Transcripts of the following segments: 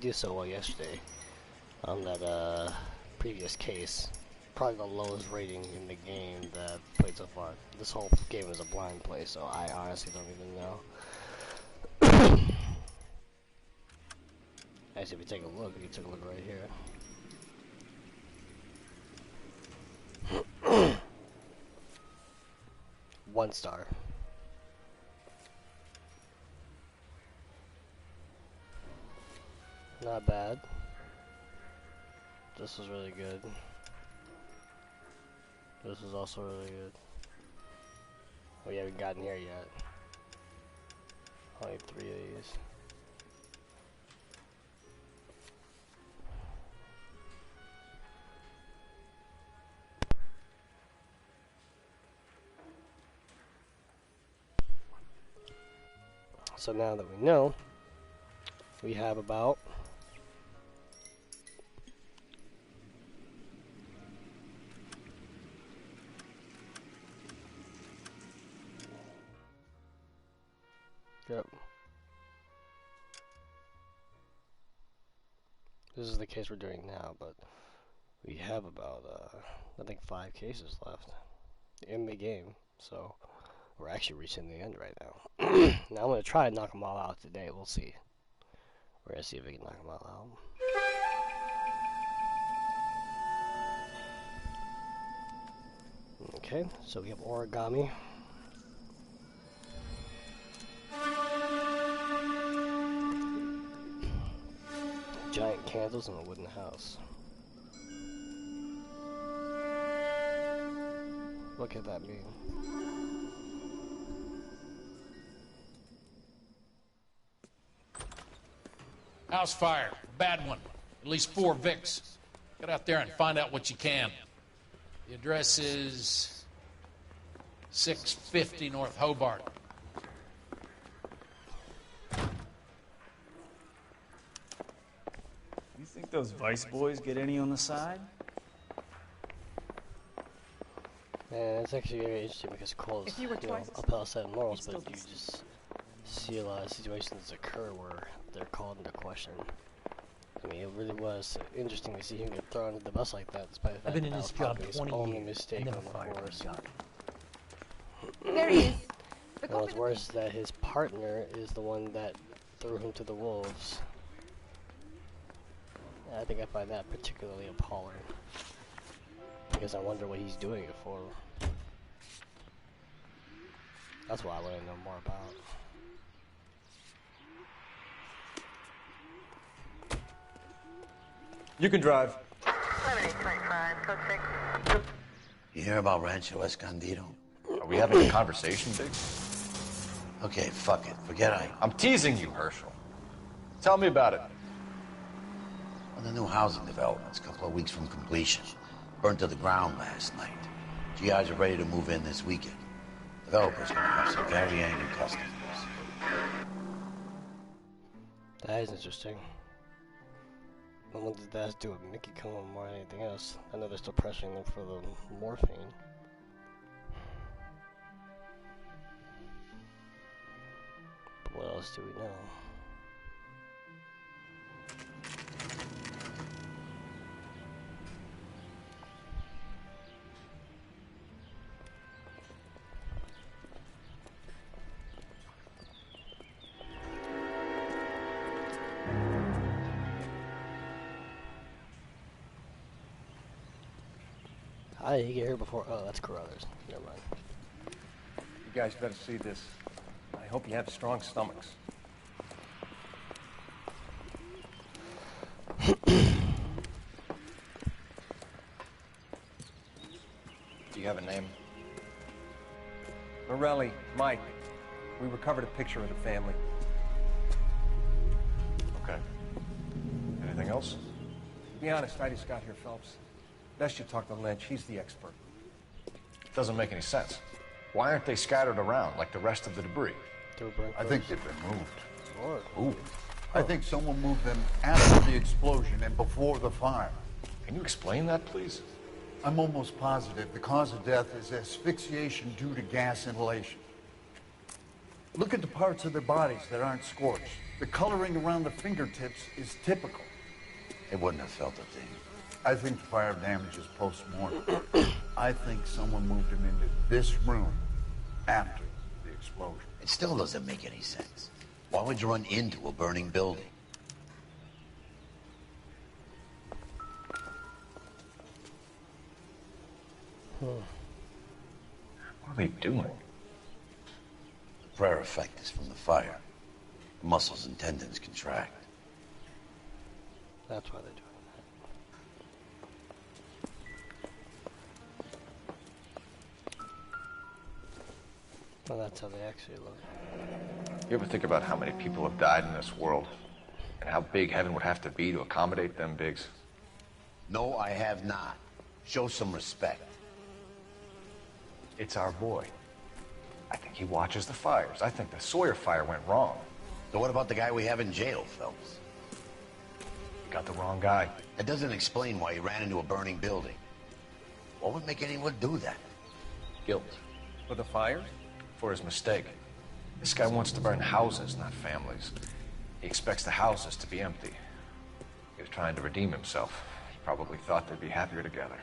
do so well yesterday on that previous case. Probably the lowest rating in the game that I've played so far. This whole game is a blind play, so I honestly don't even know. Actually, if you take a look, you take a look right here. 1 star. Not bad. This was really good. This is also really good. We haven't gotten here yet. Only 3 of these. So now that we know, we have about yep. This is the case we're doing now, but we have about I think 5 cases left in the game, so we're actually reaching the end right now. Now I'm gonna try and knock them all out today. We'll see. We're gonna see if we can knock them all out. Okay, so we have origami. Giant candles in a wooden house. What could that mean? House fire, bad one. At least 4 Vicks. Get out there and find out what you can. The address is 650 North Hobart. You think those Vice boys get any on the side? Man, it's actually very interesting because Cole's, you know, up outside morals, but you just see a lot of situations occur where they're called into question. I mean, it really was interesting to see him get thrown into the bus like that, despite the fact I've been in that this was job probably his 20 only years. mistake on the force. There he is. And what's worse is that his partner is the one that threw him to the wolves. And I think I find that particularly appalling, because I wonder what he's doing it for. That's what I want to know more about. You can drive. 7825, code 6. You hear about Rancho Escondido? Are we having a conversation, Big? Okay, fuck it. Forget I... I'm teasing you, Herschel. Tell me about it. Well, the new housing development's a couple of weeks from completion. Burned to the ground last night. GIs are ready to move in this weekend. Developers gonna have some very angry customers. That is interesting. And what did that have to do with Mickey coming more than anything else? I know they're still pressuring them for the morphine. But what else do we know? How did he get here before? Oh, that's Carruthers. Never mind. You guys better see this. I hope you have strong stomachs. Do you have a name? Morelli, Mike. We recovered a picture of the family. Okay. Anything else? To be honest, I just got here, Phelps. Best you talk to Lynch. He's the expert. Doesn't make any sense. Why aren't they scattered around like the rest of the debris? I think they've been moved. Ooh. I think someone moved them after the explosion and before the fire. Can you explain that, please? I'm almost positive the cause of death is asphyxiation due to gas inhalation. Look at the parts of their bodies that aren't scorched. The coloring around the fingertips is typical. They wouldn't have felt a thing. I think fire damage is post-mortem. I think someone moved him into this room after the explosion. It still doesn't make any sense. Why would you run into a burning building? What are they doing? The prayer effect is from the fire. The muscles and tendons contract. That's why they're doing that. Well, that's how they actually look. You ever think about how many people have died in this world? And how big heaven would have to be to accommodate them bigs? No, I have not. Show some respect. It's our boy. I think he watches the fires. I think the Sawyer fire went wrong. So what about the guy we have in jail, Phelps? You got the wrong guy. That doesn't explain why he ran into a burning building. What would make anyone do that? Guilt. For the fires? For his mistake. This guy wants to burn houses, not families. He expects the houses to be empty. He was trying to redeem himself. He probably thought they'd be happier together.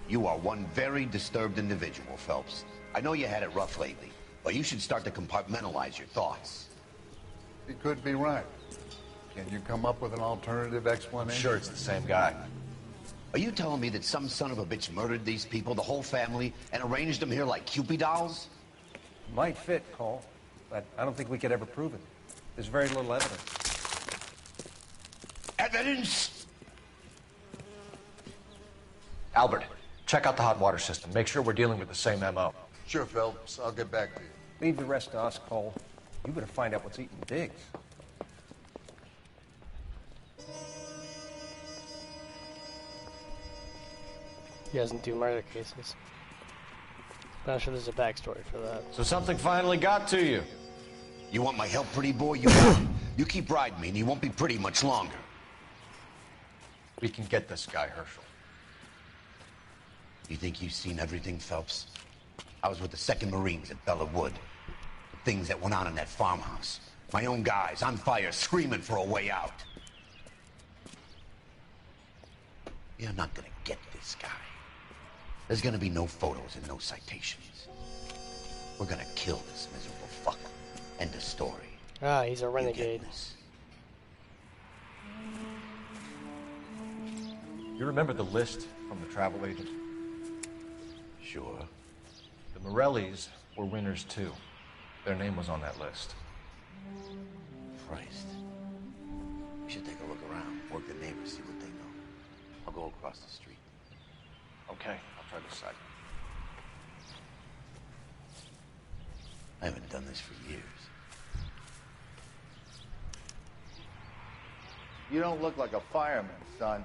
You are one very disturbed individual, Phelps. I know you had it rough lately, but you should start to compartmentalize your thoughts. He could be right. Can you come up with an alternative explanation? I'm sure it's the same guy. Are you telling me that some son of a bitch murdered these people, the whole family, and arranged them here like Cupid dolls? Might fit, Cole, but I don't think we could ever prove it. There's very little evidence. Evidence? Albert, check out the hot water system. Make sure we're dealing with the same MO. Sure, Phelps. I'll get back to you. Leave the rest to us, Cole. You better find out what's eating Diggs. He doesn't do murder cases. Not sure there's a backstory for that. So something finally got to you. You want my help, pretty boy? You got it. You keep riding me, and you won't be pretty much longer. We can get this guy, Herschel. You think you've seen everything, Phelps? I was with the 2nd Marines at Bella Wood. The things that went on in that farmhouse. My own guys on fire, screaming for a way out. You're not gonna get this guy. There's gonna be no photos and no citations. We're gonna kill this miserable fucker. End of story. Ah, he's a You renegade. get this? You remember the list from the travel agent? Sure. The Morellis were winners too. Their name was on that list. Christ. We should take a look around, work the neighbors, see what they know. I'll go across the street. Okay, I'll try this side. I haven't done this for years. You don't look like a fireman, son.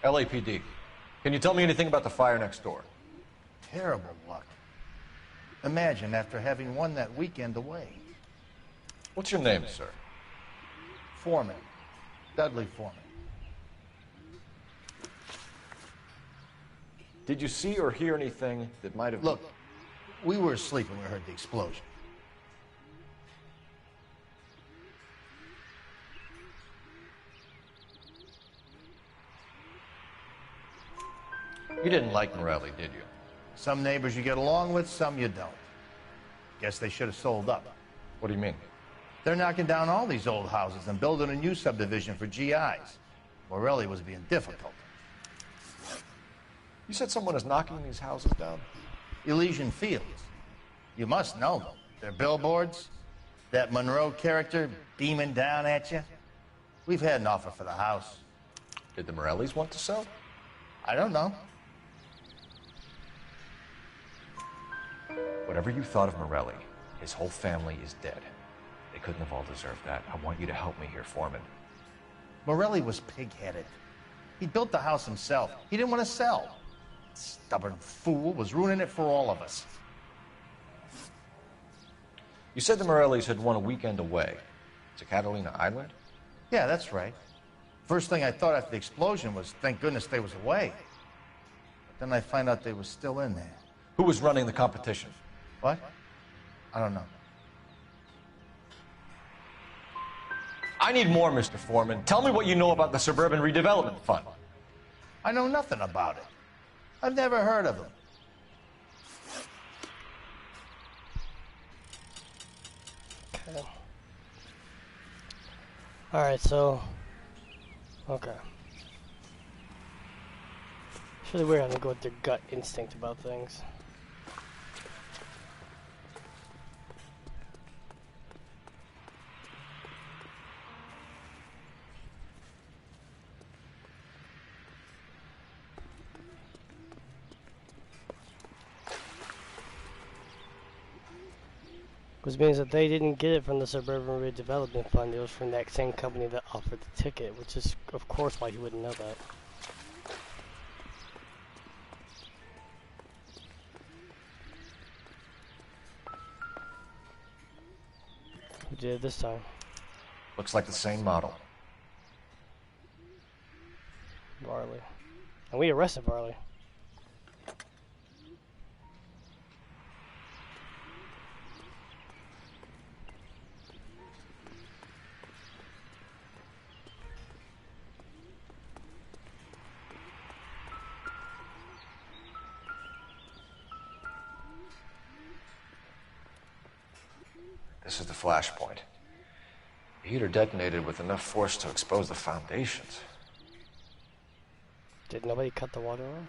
LAPD. Can you tell me anything about the fire next door? Terrible luck. Imagine after having won that weekend away. What's your name, sir? Foreman. Dudley Foreman. Did you see or hear anything that might have... Look, we were asleep when we heard the explosion. You didn't like Morelli, did you? Some neighbors you get along with, some you don't. Guess they should have sold up. What do you mean? They're knocking down all these old houses and building a new subdivision for GIs. Morelli was being difficult. You said someone is knocking these houses down? Elysian Fields. You must know them. Their billboards, that Monroe character beaming down at you. We've had an offer for the house. Did the Morellis want to sell? I don't know. Whatever you thought of Morelli, his whole family is dead. They couldn't have all deserved that. I want you to help me here, Foreman. Morelli was pig-headed. He built the house himself. He didn't want to sell. Stubborn fool was ruining it for all of us. You said the Morellis had won a weekend away to Catalina Island? Yeah, that's right. First thing I thought after the explosion was, thank goodness they was away. Then I find out they were still in there. Who was running the competition? What? I don't know. I need more, Mr. Foreman. Tell me what you know about the Suburban Redevelopment Fund. I know nothing about it. I've never heard of them. Okay. Alright, so... Okay. It's really weird how they go with their gut instinct about things. Which means that they didn't get it from the Suburban Redevelopment Fund, it was from that same company that offered the ticket, which is, of course, why he wouldn't know that. Who did it this time? Looks like the same model. Varley. And we arrested Varley. This is the flashpoint. The heater detonated with enough force to expose the foundations. Did nobody cut the water off?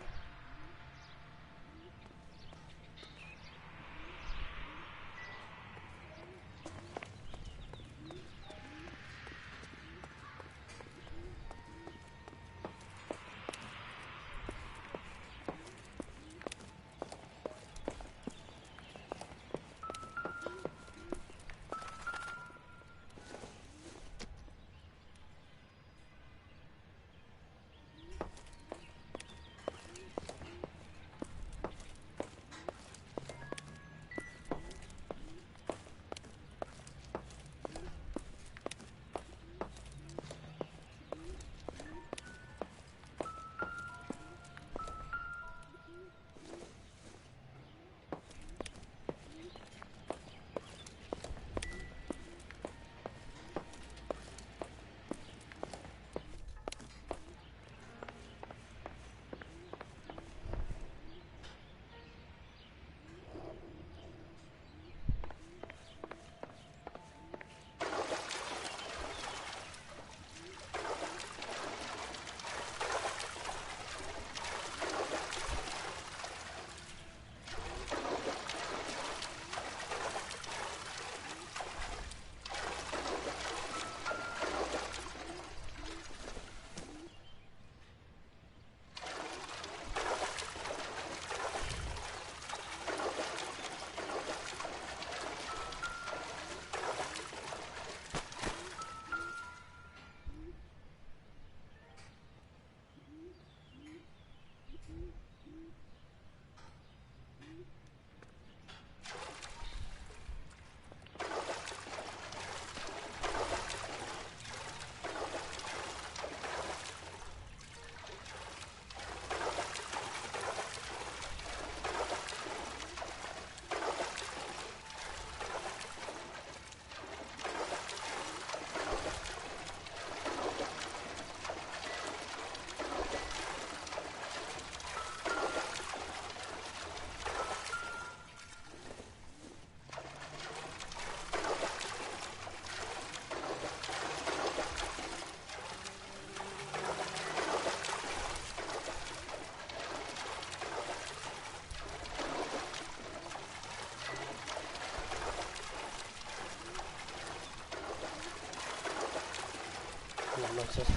Not much else.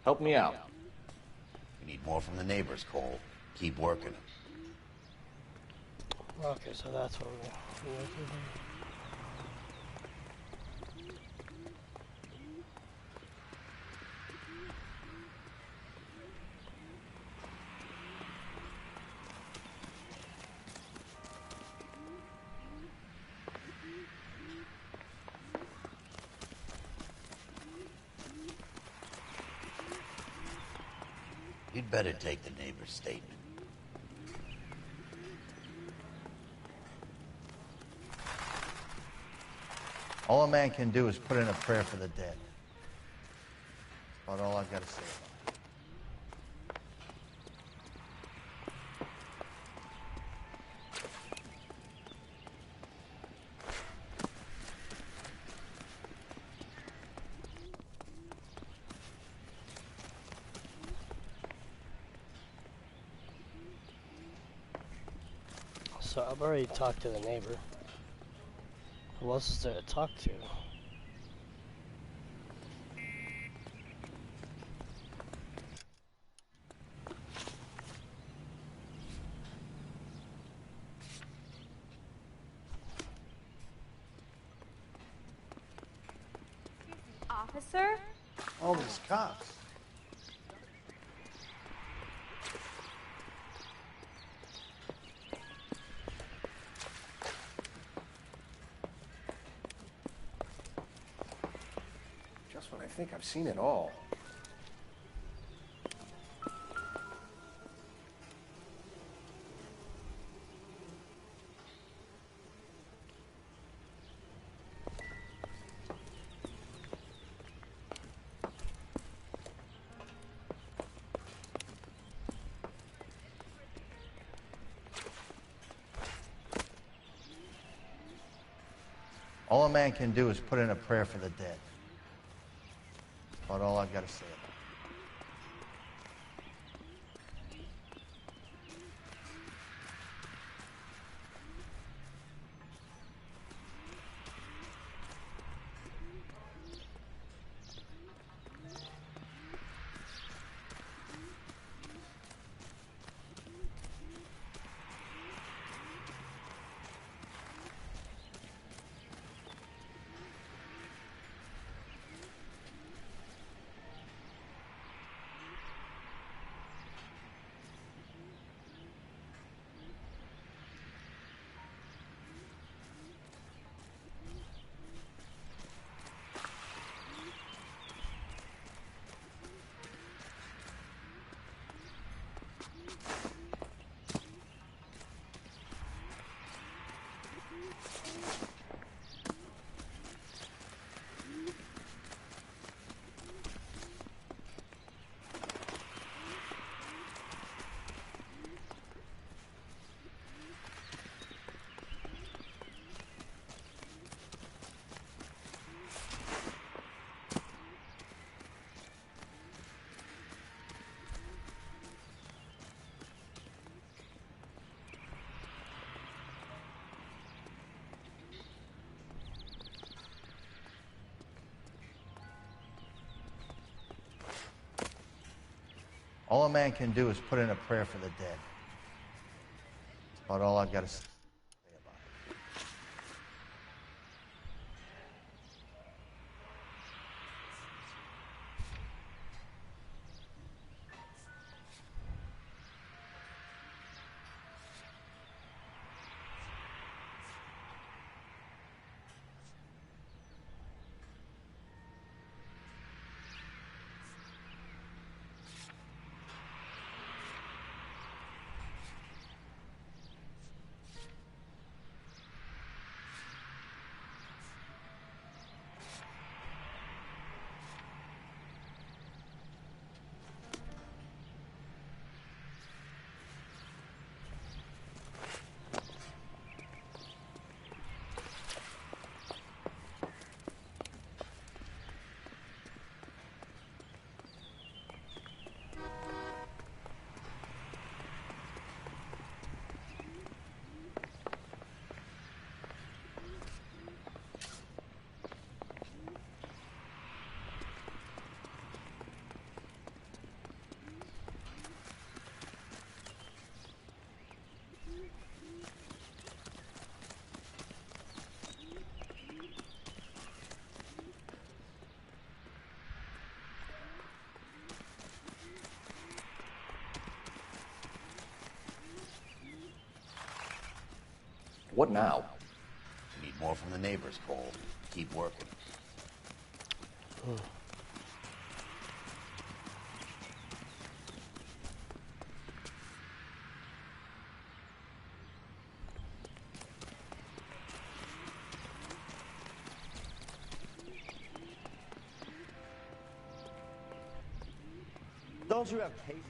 Help me out. We need more from the neighbors, Cole. Keep working them. Okay, so that's what we're doing. You'd better take the neighbor's statement. All a man can do is put in a prayer for the dead. That's about all I've got to say about it. So I've already talked to the neighbor. Who else is there to talk to? Officer? All these cops. Just when I think I've seen it all. All a man can do is put in a prayer for the dead. That's about all I've got to say about it. All a man can do is put in a prayer for the dead. That's about all I've got to say about it. What now? We need more from the neighbors, Cole. Keep working. Don't you have cases?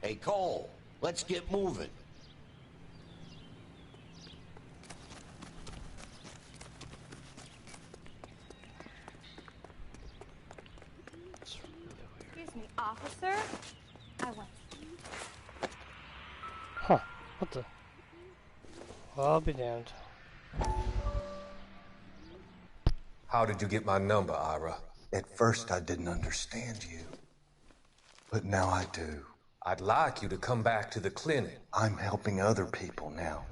Hey, Cole, let's get moving. Excuse me, officer? I want. Huh. What the? Well, I'll be damned. How did you get my number, Ira? At first I didn't understand you. But now I do. I'd like you to come back to the clinic. I'm helping other people now,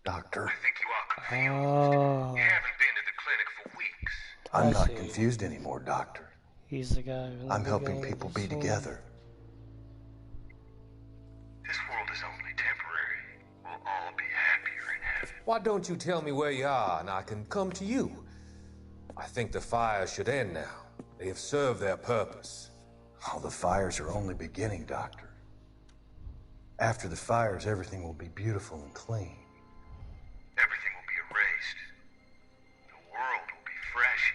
Doctor. I think you are confused. Oh. You haven't been to the clinic for weeks. I'm I not see. confused anymore, Doctor. He's the guy. From the I'm helping beginning of people the be scene. together. This world is only temporary. We'll all be happier in heaven. Why don't you tell me where you are and I can come to you? I think the fires should end now. They have served their purpose. Oh, the fires are only beginning, Doctor. After the fires, everything will be beautiful and clean. Everything will be erased. The world will be fresh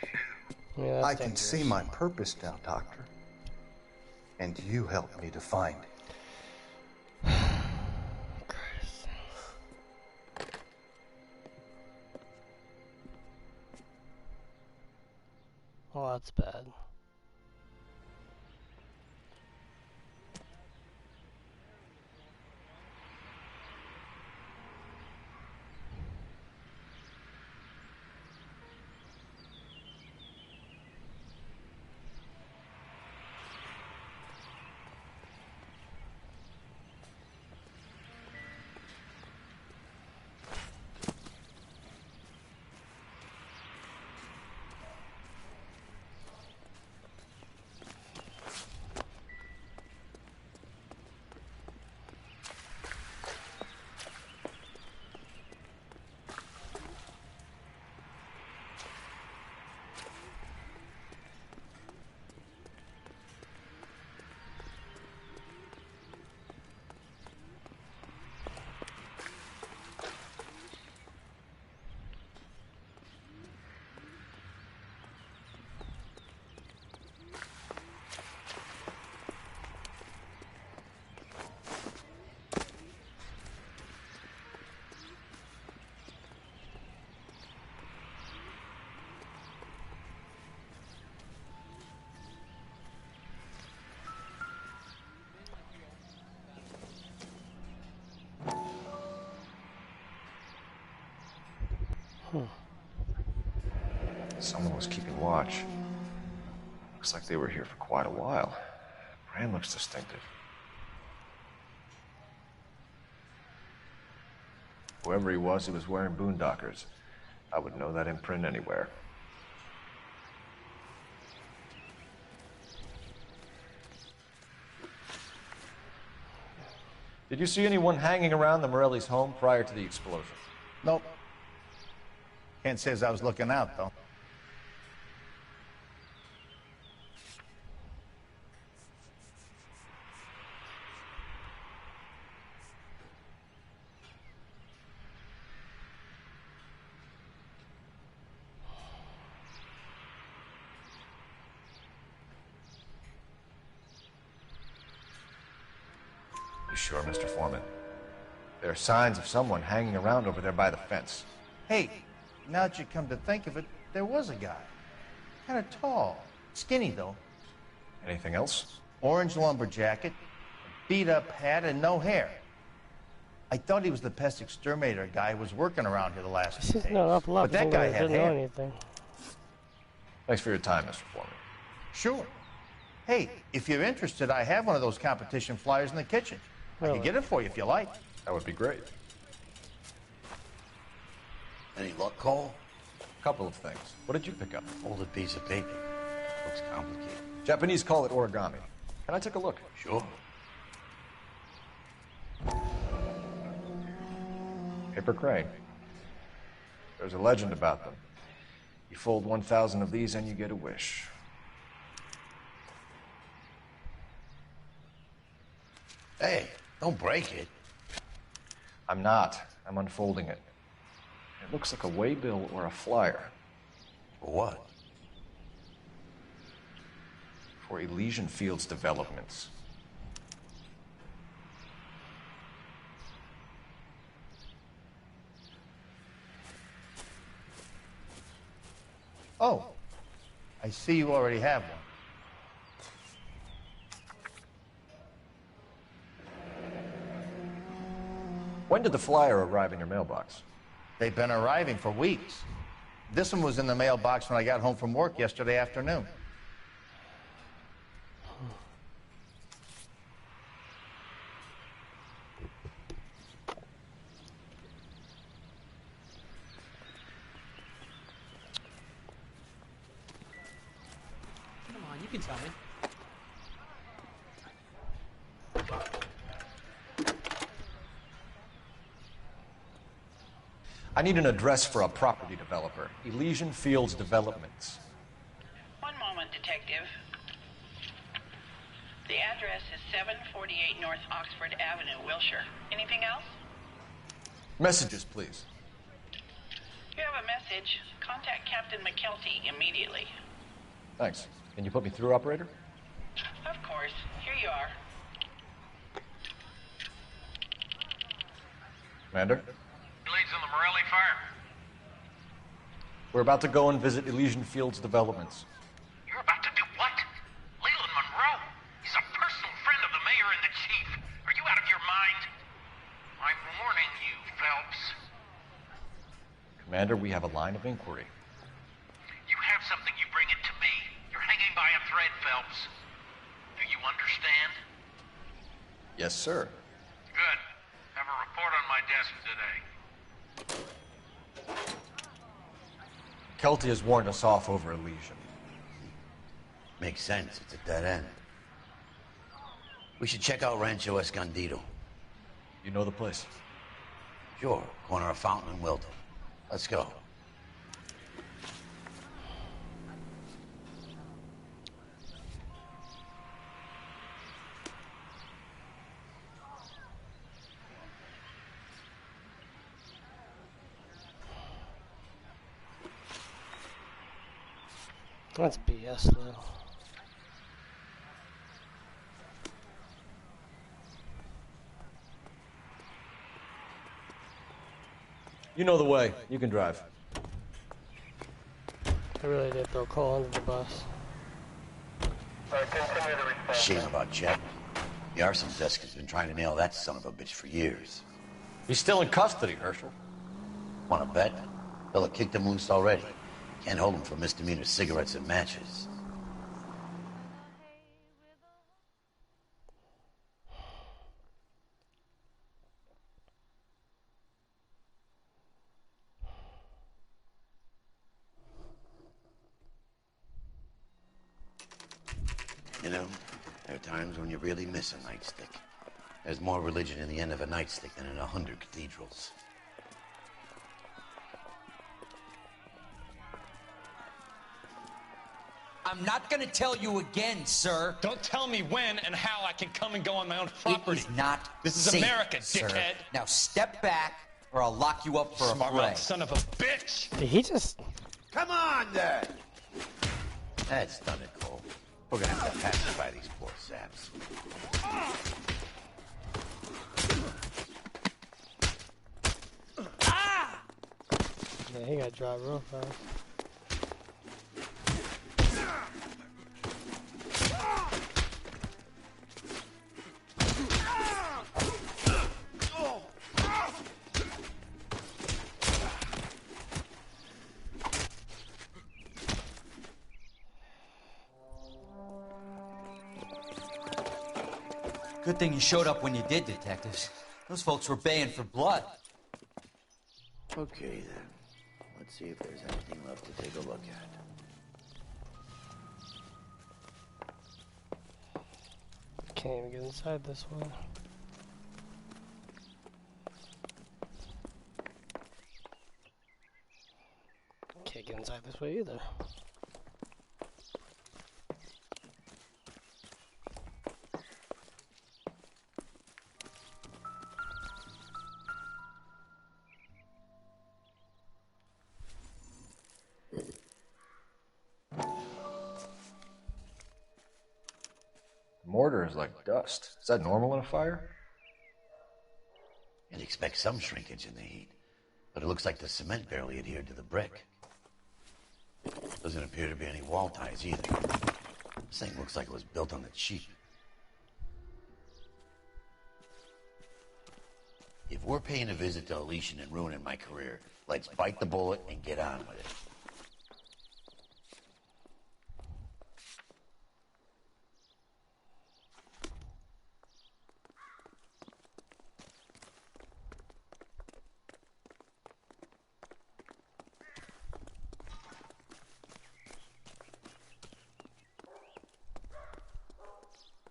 and new. Yeah, I that's can dangerous. see my purpose now, Doctor. And you helped me to find it. Christ. Oh, that's bad. Someone was keeping watch. Looks like they were here for quite a while. Brand looks distinctive. Whoever he was wearing boondockers. I would know that imprint anywhere. Did you see anyone hanging around the Morelli's home prior to the explosion? Nope. Can't say as I was looking out, though. You sure, Mr. Foreman? There are signs of someone hanging around over there by the fence. Hey, now that you come to think of it, there was a guy. Kind of tall. Skinny, though. Anything else? Orange lumber jacket, beat-up hat, and no hair. I thought he was the pest exterminator guy who was working around here the last few days. But that guy had hair. Anything. Thanks for your time, Mr. Foreman. Sure. Hey, if you're interested, I have one of those competition flyers in the kitchen. I can get it for you if you like. That would be great. Any luck, Cole? Couple of things. What did you pick up? Folded piece of paper. Looks complicated. Japanese call it origami. Can I take a look? Sure. Paper crane. There's a legend about them. You fold 1,000 of these and you get a wish. Hey, don't break it. I'm not. I'm unfolding it. It looks like a waybill or a flyer. For what? For Elysian Fields developments. Oh, I see you already have one. When did the flyer arrive in your mailbox? They've been arriving for weeks. This one was in the mailbox when I got home from work yesterday afternoon. Come on, you can tell me. I need an address for a property developer. Elysian Fields Developments. One moment, Detective. The address is 748 North Oxford Avenue, Wilshire. Anything else? Messages, please. You have a message. Contact Captain McKelty immediately. Thanks. Can you put me through, operator? Of course. Here you are. Commander? Leads on the Morelli fire. We're about to go and visit Elysian Fields Developments. You're about to do what? Leland Monroe? He's a personal friend of the mayor and the chief. Are you out of your mind? I'm warning you, Phelps. Commander, we have a line of inquiry. You have something, you bring it to me. You're hanging by a thread, Phelps. Do you understand? Yes, sir. Good. Have a report on my desk today. Kelty has warned us off over Elysian. Makes sense. It's a dead end. We should check out Rancho Escondido. You know the place? Sure. Corner of Fountain and Wilton. Let's go. That's BS, though. You know the way. You can drive. I really did throw Cole under the bus. Shame about Chet. The arson desk has been trying to nail that son of a bitch for years. He's still in custody, Herschel. Want to bet? They'll have kicked him loose already. Can't hold him for misdemeanor cigarettes and matches. You know, there are times when you really miss a nightstick. There's more religion in the end of a nightstick than in 100 cathedrals. I'm not gonna tell you again, sir. Don't tell me when and how I can come and go on my own property. It is not This is safe, America, sir. dickhead. Now step back, or I'll lock you up for Smart a fray. mouth son of a bitch. Did he just... Come on, then! That's done it, Cole. We're gonna have to pacify these poor saps. Yeah, he got dropped real fast. Good thing you showed up when you did, detectives. Those folks were baying for blood. Okay, then. Let's see if there's anything left to take a look at. Can't even get inside this one. Can't get inside this way either. Mortar is like dust. Is that normal in a fire? You'd expect some shrinkage in the heat, but it looks like the cement barely adhered to the brick. Doesn't appear to be any wall ties either. This thing looks like it was built on the cheap. If we're paying a visit to Elysian and ruining my career, let's bite the bullet and get on with it.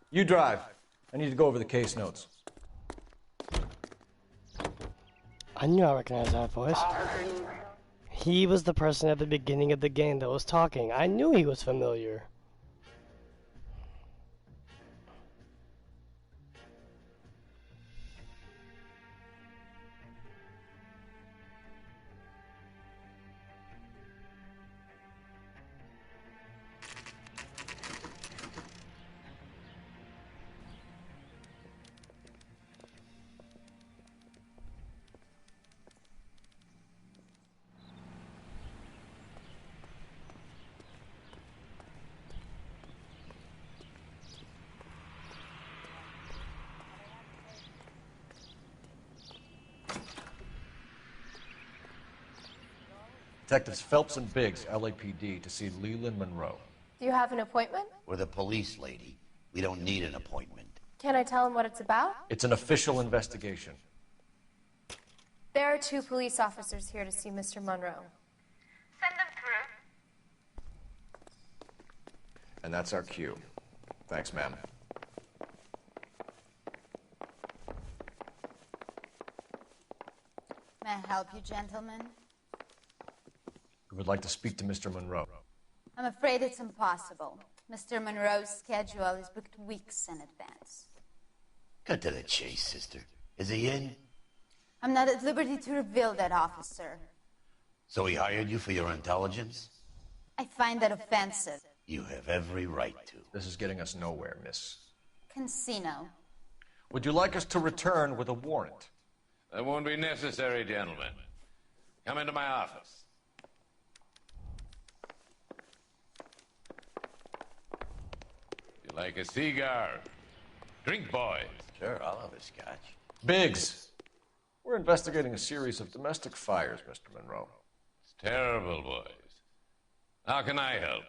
You drive. I need to go over the case notes. I knew I recognized that voice. He was the person at the beginning of the game that was talking. I knew he was familiar. Detectives Phelps and Biggs, LAPD, to see Leland Monroe. Do you have an appointment? We're the police, lady. We don't need an appointment. Can I tell him what it's about? It's an official investigation. There are 2 police officers here to see Mr. Monroe. Send them through. And that's our cue. Thanks, ma'am. May I help you, gentlemen? We would like to speak to Mr. Monroe. I'm afraid it's impossible. Mr. Monroe's schedule is booked weeks in advance. Cut to the chase, sister. Is he in? I'm not at liberty to reveal that, officer. So he hired you for your intelligence? I find that offensive. You have every right to. This is getting us nowhere, miss. Casino. Would you like us to return with a warrant? That won't be necessary, gentlemen. Come into my office. You like a cigar? Drink, boys. Sure, I'll have a scotch. Biggs, we're investigating a series of domestic fires, Mr. Monroe. It's terrible, boys. How can I help?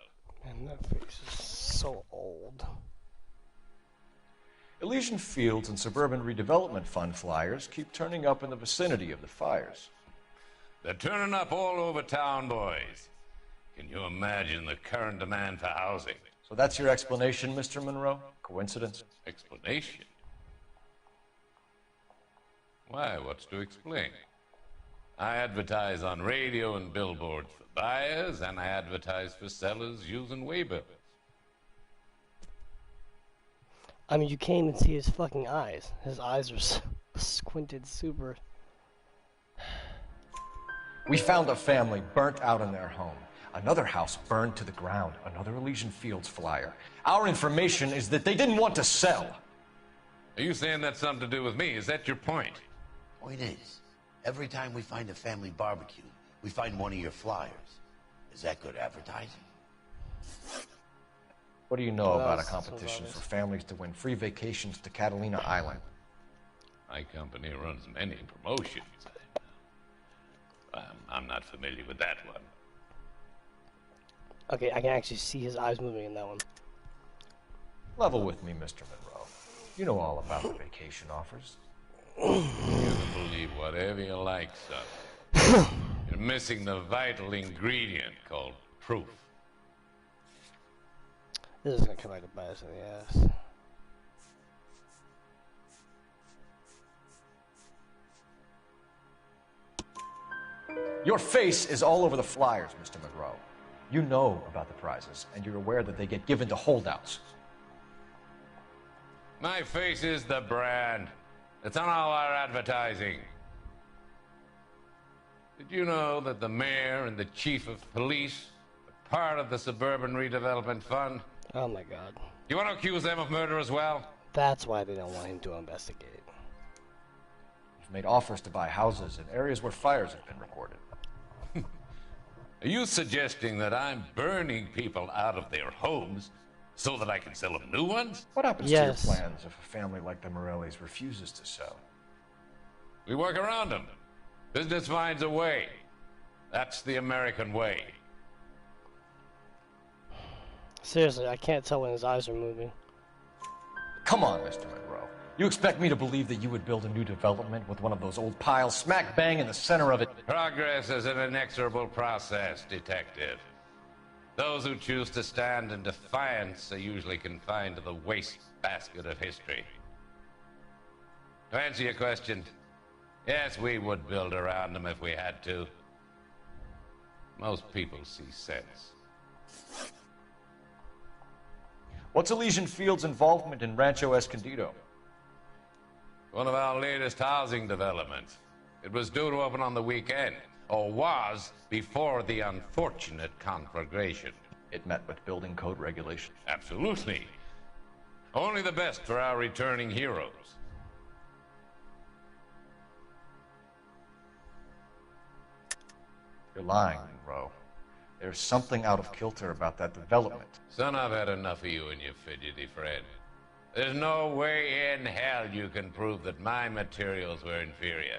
And that face is so old. Elysian Fields and Suburban Redevelopment Fund flyers keep turning up in the vicinity of the fires. They're turning up all over town, boys. Can you imagine the current demand for housing? So that's your explanation, Mr. Monroe? Coincidence? Explanation? Why, what's to explain? I advertise on radio and billboards for buyers, and I advertise for sellers using waybills. I mean, you can't even see his fucking eyes. His eyes are squinted super. We found a family burnt out in their home. Another house burned to the ground. Another Elysian Fields flyer. Our information is that they didn't want to sell. Are you saying that's something to do with me? Is that your point? Point is, every time we find a family barbecue, we find one of your flyers. Is that good advertising? What do you know about a competition for families to win free vacations to Catalina Island? My company runs many promotions. I'm not familiar with that one. Okay, I can actually see his eyes moving in that one. Level with me, Mr. Monroe. You know all about the vacation offers. You can believe whatever you like, son. You're missing the vital ingredient called proof. This is gonna come back to bite us in the ass. Your face is all over the flyers, Mr. Monroe. You know about the prizes, and you're aware that they get given to holdouts. My face is the brand. It's on all our advertising. Did you know that the mayor and the chief of police are part of the Suburban Redevelopment Fund? Oh my god. You want to accuse them of murder as well? That's why they don't want him to investigate. You've made offers to buy houses in areas where fires have been reported. Are you suggesting that I'm burning people out of their homes so that I can sell them new ones? What happens to your plans if a family like the Morellis refuses to sell? We work around them. Business finds a way. That's the American way. Seriously, I can't tell when his eyes are moving. Come on, Mr. Monroe. You expect me to believe that you would build a new development with one of those old piles smack bang in the center of it? Progress is an inexorable process, Detective. Those who choose to stand in defiance are usually confined to the wastebasket of history. To answer your question, yes, we would build around them if we had to. Most people see sense. What's Elysian Fields' involvement in Rancho Escondido? One of our latest housing developments. It was due to open on the weekend, or was before the unfortunate conflagration. It met with building code regulations. Absolutely. Only the best for our returning heroes. You're lying, Monroe. There's something out of kilter about that development. Son, I've had enough of you and your fidgety friend. There's no way in hell you can prove that my materials were inferior.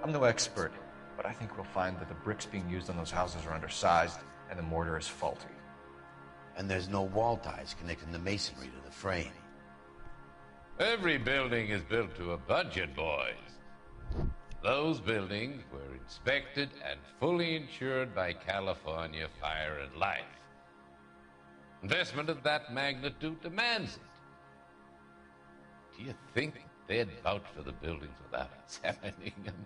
I'm no expert, but I think we'll find that the bricks being used on those houses are undersized and the mortar is faulty. And there's no wall ties connecting the masonry to the frame. Every building is built to a budget, boys. Those buildings were inspected and fully insured by California Fire and Life. Investment of that magnitude demands it. Do you think they'd vouch for the buildings without examining them?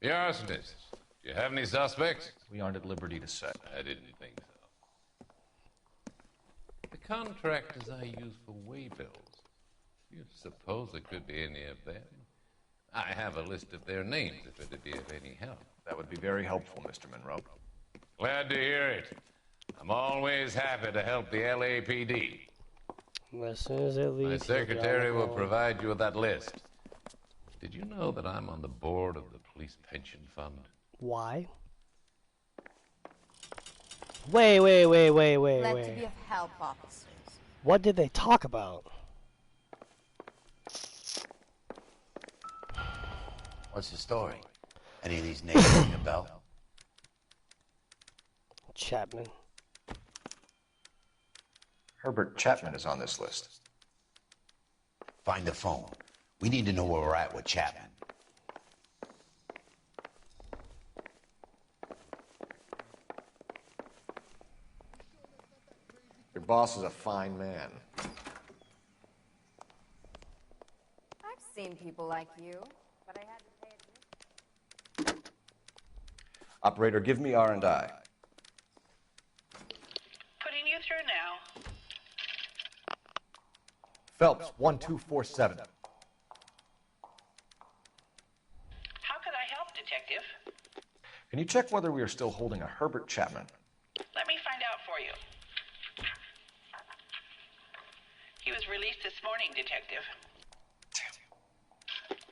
The arsonists. Do you have any suspects? We aren't at liberty to say. I didn't think so. The contractors I use for waybills. You suppose it could be any of them? I have a list of their names if it'd be of any help. That would be very helpful, Mr. Monroe. Glad to hear it. I'm always happy to help the LAPD. As soon as it leaves, My secretary will provide you with that list. Did you know that I'm on the board of the police pension fund? Why? Wait. Glad to be of help, officers. What did they talk about? What's the story? Any of these names ring a bell? Chapman. Herbert Chapman is on this list. Find the phone. We need to know where we're at with Chapman. Your boss is a fine man. I've seen people like you, but I had to pay attention. Operator, give me R&I. Putting you through now. Phelps, 1247. How could I help, Detective? Can you check whether we are still holding a Herbert Chapman? Let me find out for you. He was released this morning, Detective.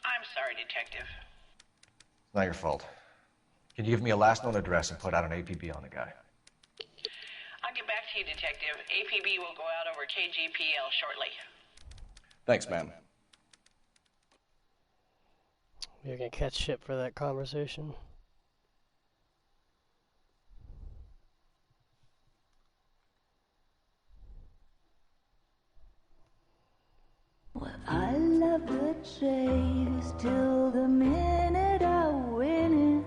I'm sorry, Detective. It's not your fault. Can you give me a last known address and put out an APB on the guy? I'll get back to you, Detective. APB will go out over KGPL shortly. Thanks, ma'am. You're gonna catch shit for that conversation. Well, I love the chase till the minute I win it.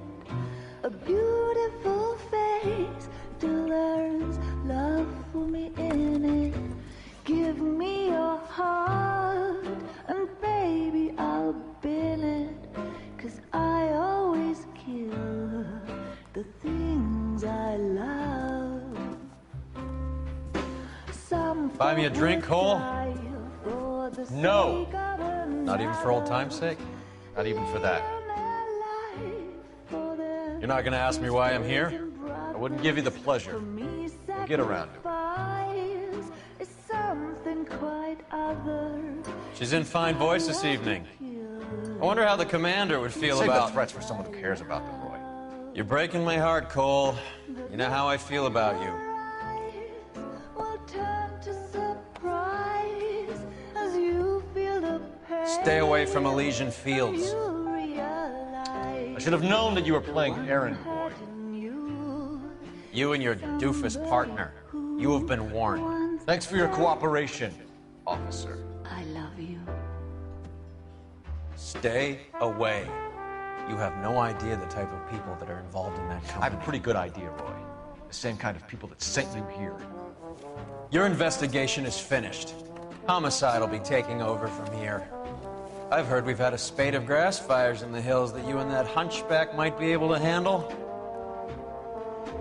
A beautiful face till there's love for me in it. Give me your heart and baby I'll bin it. 'Cause I always kill the things I love. Some Buy me a drink, Cole? for the No. sake of a Not even for old time's sake? Not even for that. You're not gonna ask me why I'm here? I wouldn't give you the pleasure. We'll get around to it. is something quite other. She's in fine voice this evening. I wonder how the commander would feel Save about... the threats for someone who cares about them, Roy. You're breaking my heart, Cole. You know how I feel about you. Will turn to surprise as you feel the pain. Stay away from Elysian Fields. I should have known that you were playing errand boy. You and your doofus partner. You have been warned. Thanks for your cooperation, officer. I love you. Stay away. You have no idea the type of people that are involved in that company. I have a pretty good idea, Roy. The same kind of people that sent you here. Your investigation is finished. Homicide will be taking over from here. I've heard we've had a spate of grass fires in the hills that you and that hunchback might be able to handle.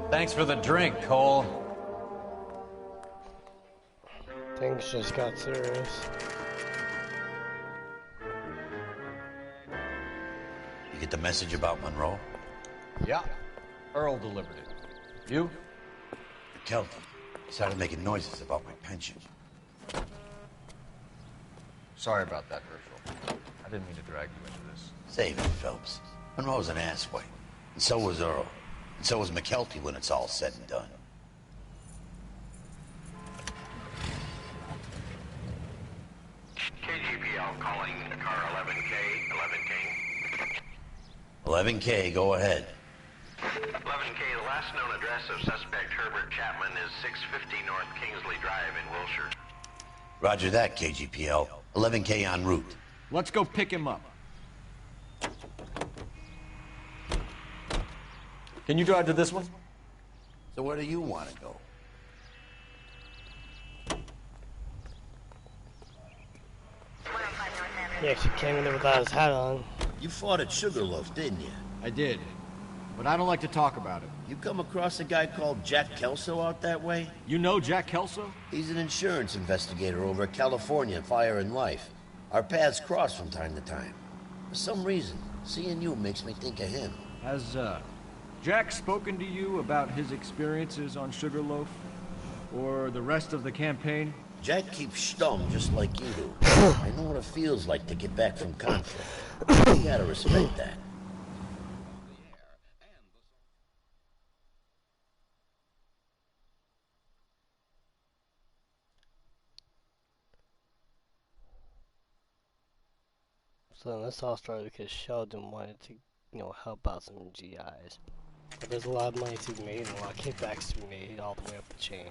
Thanks for the drink, Cole. Things just got serious. You get the message about Monroe? Yeah. Earl delivered it. You? Kelton. He started making noises about my pension. Sorry about that, Herschel. I didn't mean to drag you into this. Save it, Phelps. Monroe's an asswipe. And so was Earl. And so was McKelty when it's all said and done. KGPL calling car 11K, 11K. 11K, go ahead. 11K, the last known address of suspect Herbert Chapman is 650 North Kingsley Drive in Wilshire. Roger that, KGPL. 11K en route. Let's go pick him up. Can you drive to this one? So where do you want to go? He actually came in there without his hat on. You fought at Sugarloaf, didn't you? I did. But I don't like to talk about it. You come across a guy called Jack Kelso out that way? You know Jack Kelso? He's an insurance investigator over at California Fire and Life. Our paths cross from time to time. For some reason, seeing you makes me think of him. Has, Jack spoken to you about his experiences on Sugarloaf? Or the rest of the campaign? Jack keeps stum just like you do. I know what it feels like to get back from conflict. You gotta respect that. So then this all started because Sheldon wanted to, help out some GIs. But there's a lot of money to be made and a lot of kickbacks to be made all the way up the chain.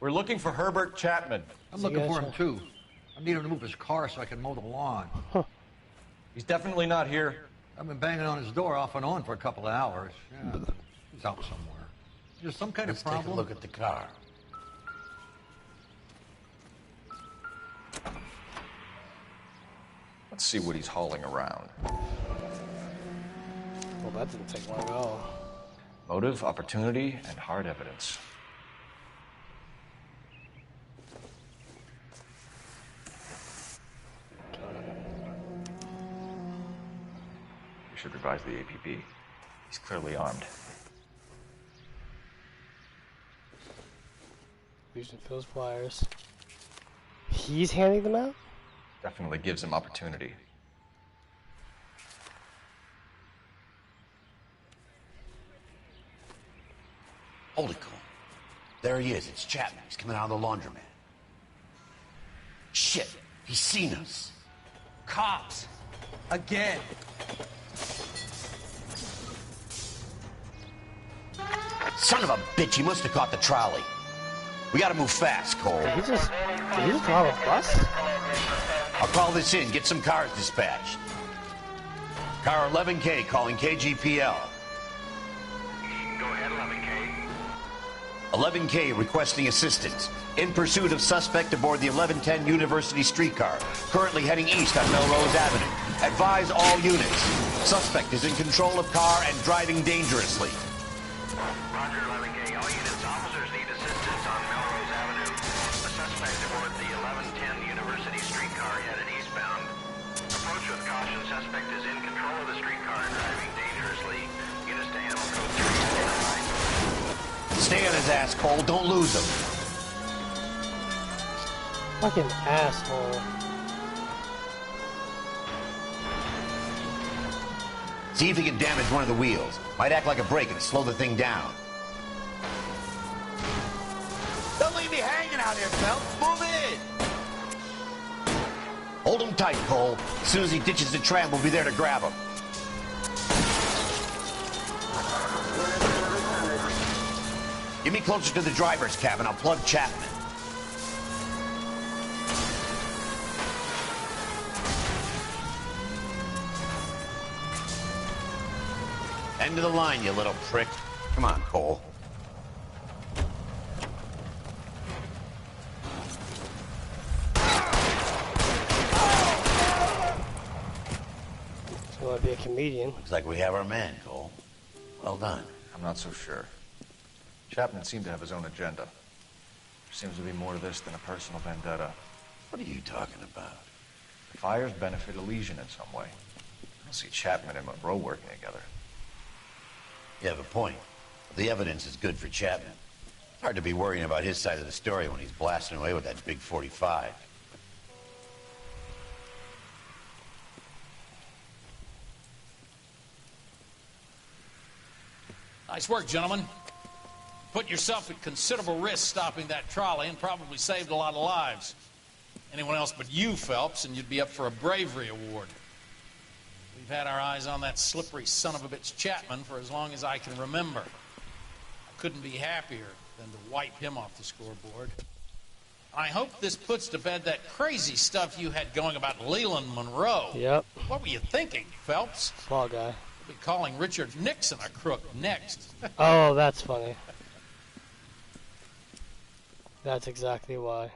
We're looking for Herbert Chapman. I'm looking for him too. I need him to move his car so I can mow the lawn. He's definitely not here. I've been banging on his door off and on for a couple of hours. Yeah, he's out somewhere. Is there some kind of problem? Take a look at the car. Let's see what he's hauling around. Well, that didn't take long at all. Motive, opportunity, and hard evidence. We should revise the APB. He's clearly armed. Using Phil's flyers. He's handing them out? Definitely gives him opportunity. Hold it, Cole. There he is. It's Chapman. He's coming out of the laundromat. Shit. He's seen us. Cops. Again. Son of a bitch. He must have caught the trolley. We gotta move fast, Cole. Did he just call a bus? I'll call this in. Get some cars dispatched. Car 11K calling KGPL. Go ahead, 11K. 11K requesting assistance. In pursuit of suspect aboard the 1110 University streetcar. Currently heading east on Melrose Avenue. Advise all units. Suspect is in control of car and driving dangerously. Roger, 11K. All units, officers need assistance on Melrose Avenue. A suspect aboard the 1110 University streetcar headed eastbound. Approach with caution. Suspect is in control of the streetcar and driving dangerously. Units to animal code 3. Stay on his ass, Cole. Don't lose him. Fucking asshole. See if he can damage one of the wheels. Might act like a brake and slow the thing down. Don't leave me hanging out here, Phelps. Move in. Hold him tight, Cole. As soon as he ditches the tram, we'll be there to grab him. Get me closer to the driver's cabin. I'll plug Chapman. End of the line, you little prick. Come on, Cole. So you want to be a comedian? Looks like we have our man, Cole. Well done. I'm not so sure. Chapman seemed to have his own agenda. There seems to be more to this than a personal vendetta. What are you talking about? The fires benefit Elysian in some way. I don't see Chapman and Monroe working together. You have a point. The evidence is good for Chapman. Hard to be worrying about his side of the story when he's blasting away with that big 45. Nice work, gentlemen. Put yourself at considerable risk stopping that trolley and probably saved a lot of lives. Anyone else but you, Phelps, and you'd be up for a bravery award. We've had our eyes on that slippery son of a bitch Chapman for as long as I can remember. I couldn't be happier than to wipe him off the scoreboard. I hope this puts to bed that crazy stuff you had going about Leland Monroe. Yep. What were you thinking, Phelps? Small guy. We'll be calling Richard Nixon a crook next. Oh, that's funny. That's exactly why.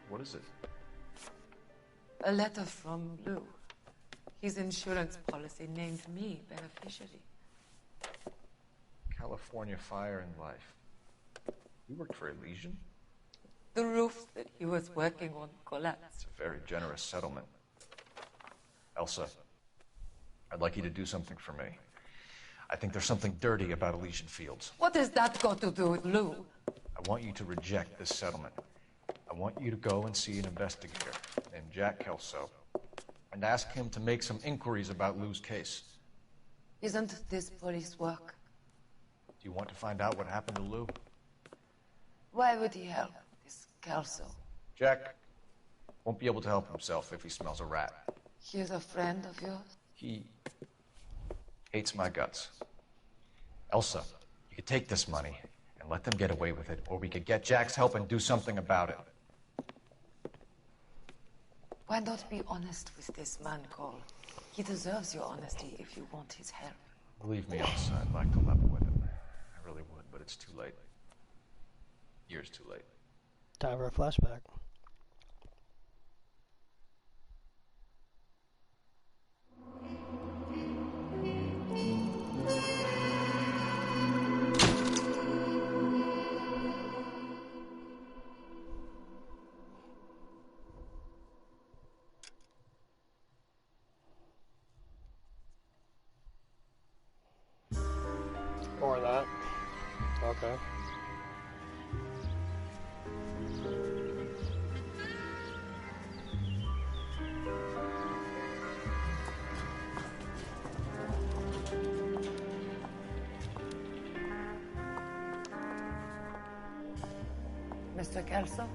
What is it? A letter from Lou. His insurance policy named me beneficiary. California Fire and Life. You worked for Elysian? The roof that he was working on collapsed. It's a very generous settlement. Elsa, I'd like you to do something for me. I think there's something dirty about Elysian Fields. What has that got to do with Lou? I want you to reject this settlement. I want you to go and see an investigator named Jack Kelso and ask him to make some inquiries about Lou's case. Isn't this police work? Do you want to find out what happened to Lou? Why would he help this Kelso? Jack won't be able to help himself if he smells a rat. He is a friend of yours? He hates my guts. Elsa, you could take this money and let them get away with it, or we could get Jack's help and do something about it. Why not be honest with this man, Cole? He deserves your honesty if you want his help. Believe me, Elsa, I'd like to level with him. I really would, but it's too late. Years too late. Time for a flashback. Or that. Okay. Mr. Kelso?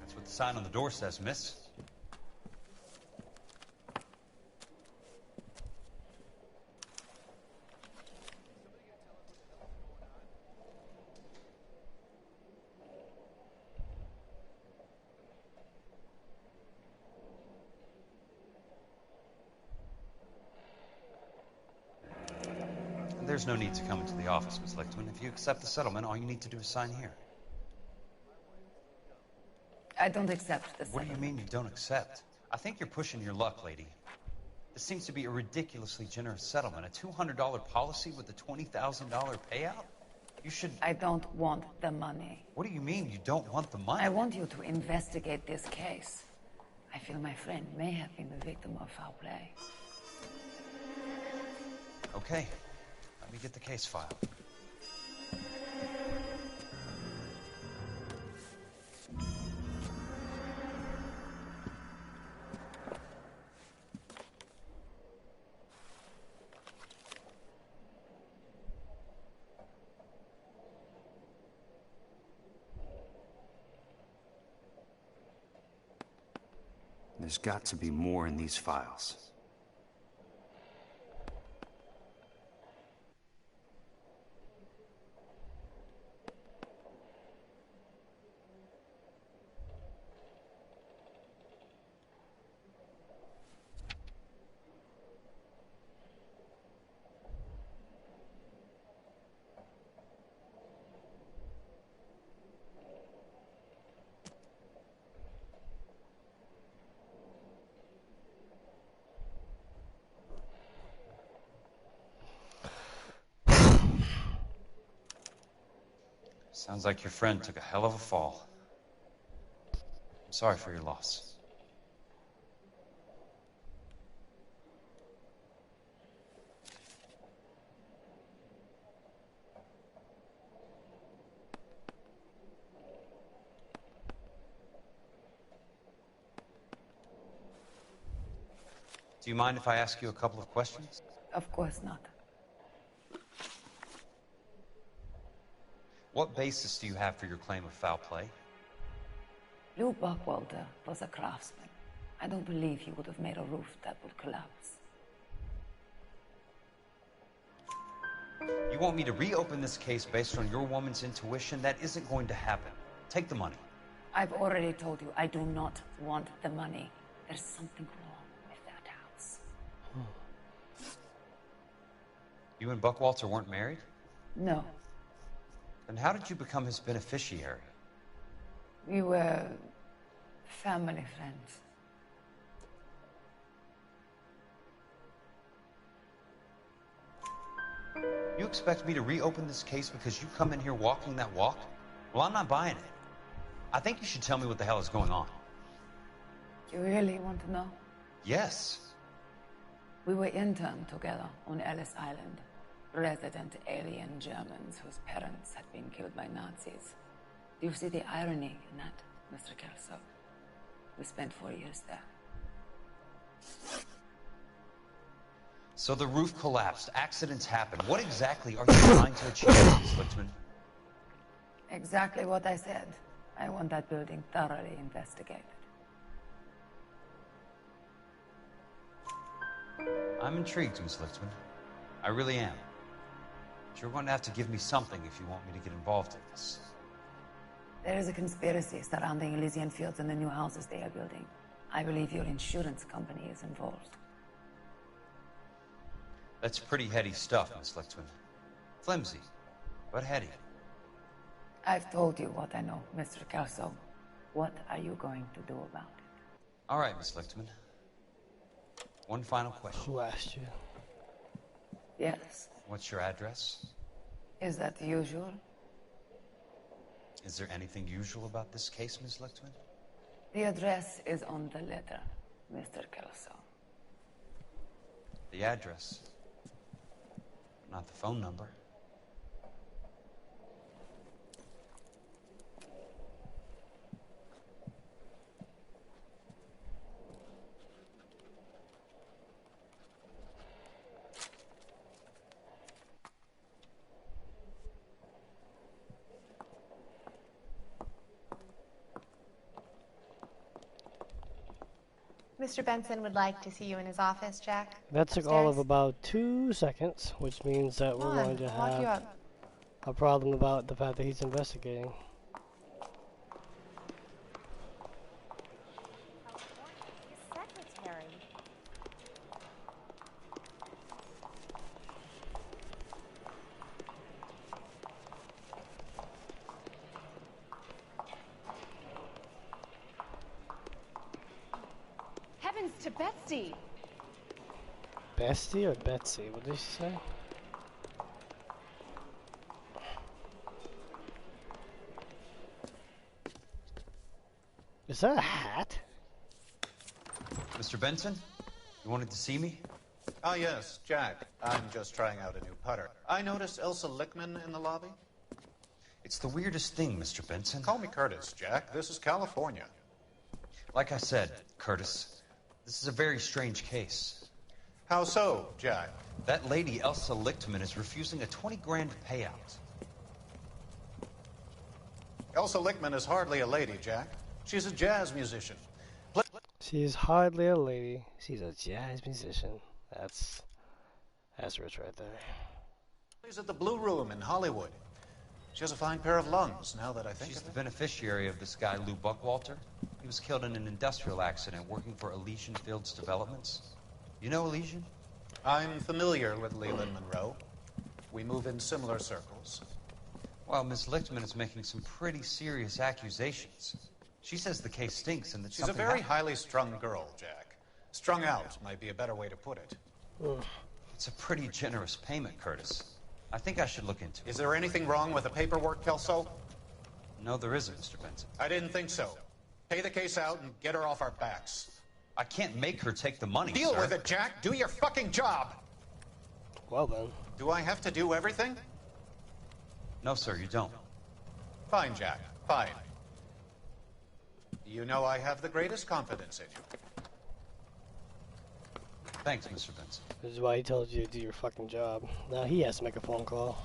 That's what the sign on the door says, miss. There's no need to come into the office, Miss Lichtman. If you accept the settlement, all you need to do is sign here. I don't accept this. What do you mean you don't accept? I think you're pushing your luck, lady. This seems to be a ridiculously generous settlement. A $200 policy with a $20,000 payout? You should... I don't want the money. What do you mean you don't want the money? I want you to investigate this case. I feel my friend may have been the victim of foul play. Okay. Let me get the case file. There's got to be more in these files. Sounds like your friend took a hell of a fall. I'm sorry for your loss. Do you mind if I ask you a couple of questions? Of course not. What basis do you have for your claim of foul play? Lou Buckwalter was a craftsman. I don't believe he would have made a roof that would collapse. You want me to reopen this case based on your woman's intuition? That isn't going to happen. Take the money. I've already told you I do not want the money. There's something wrong with that house. You and Buckwalter weren't married? No. Then how did you become his beneficiary? We were family friends. You expect me to reopen this case because you come in here walking that walk? Well, I'm not buying it. I think you should tell me what the hell is going on. You really want to know? Yes. We were interned together on Ellis Island. Resident alien Germans whose parents had been killed by Nazis. Do you see the irony in that, Mr. Kelso? We spent 4 years there. So the roof collapsed, accidents happened. What exactly are you trying to achieve, Miss Lichtman? Exactly what I said. I want that building thoroughly investigated. I'm intrigued, Miss Lichtman. I really am. But you're going to have to give me something if you want me to get involved in this. There is a conspiracy surrounding Elysian Fields and the new houses they are building. I believe your insurance company is involved. That's pretty heady stuff, Miss Lichtman. Flimsy, but heady. I've told you what I know, Mr. Kelso. What are you going to do about it? All right, Miss Lichtman. One final question. Who asked you? Yes. What's your address? Is that usual? Is there anything usual about this case, Miss Lichtman? The address is on the letter, Mr. Kelso. The address, not the phone number. Mr. Benson would like to see you in his office, Jack. That took all of about 2 seconds, which means that we're going to I'll lock you have up. a problem about the fact that he's investigating. Secretary. Heavens to Betsy! Bestie or Betsy? What did she say? Is that a hat? Mr. Benson, you wanted to see me? Ah, yes, Jack. I'm just trying out a new putter. I noticed Elsa Lichtman in the lobby. It's the weirdest thing, Mr. Benson. Call me Curtis, Jack. This is California. Like I said, Curtis, this is a very strange case. How so, Jack? That lady, Elsa Lichtman, is refusing a 20 grand payout. Elsa Lichtman is hardly a lady, Jack. She's a jazz musician. She's hardly a lady. She's a jazz musician. That's rich right there. She's at the Blue Room in Hollywood. She has a fine pair of lungs, now that I think She's of the it. beneficiary of this guy, Lou Buckwalter. He was killed in an industrial accident working for Elysian Fields Developments. You know Elysian? I'm familiar with Leland Monroe. We move in similar circles. Well, Miss Lichtman is making some pretty serious accusations. She says the case stinks and that She's a something very happened. highly strung girl, Jack. Strung out might be a better way to put it. It's a pretty generous payment, Curtis. I think I should look into it. Is there anything wrong with the paperwork, Kelso? No, there isn't, Mr. Benson. I didn't think so. Pay the case out and get her off our backs. I can't make her take the money, Deal sir. with it, Jack. Do your fucking job. Well then. Do I have to do everything? No, sir, you don't. Fine, Jack. Fine. You know I have the greatest confidence in you. Thanks, Mr. Benson. This is why he told you to do your fucking job. Now he has to make a phone call.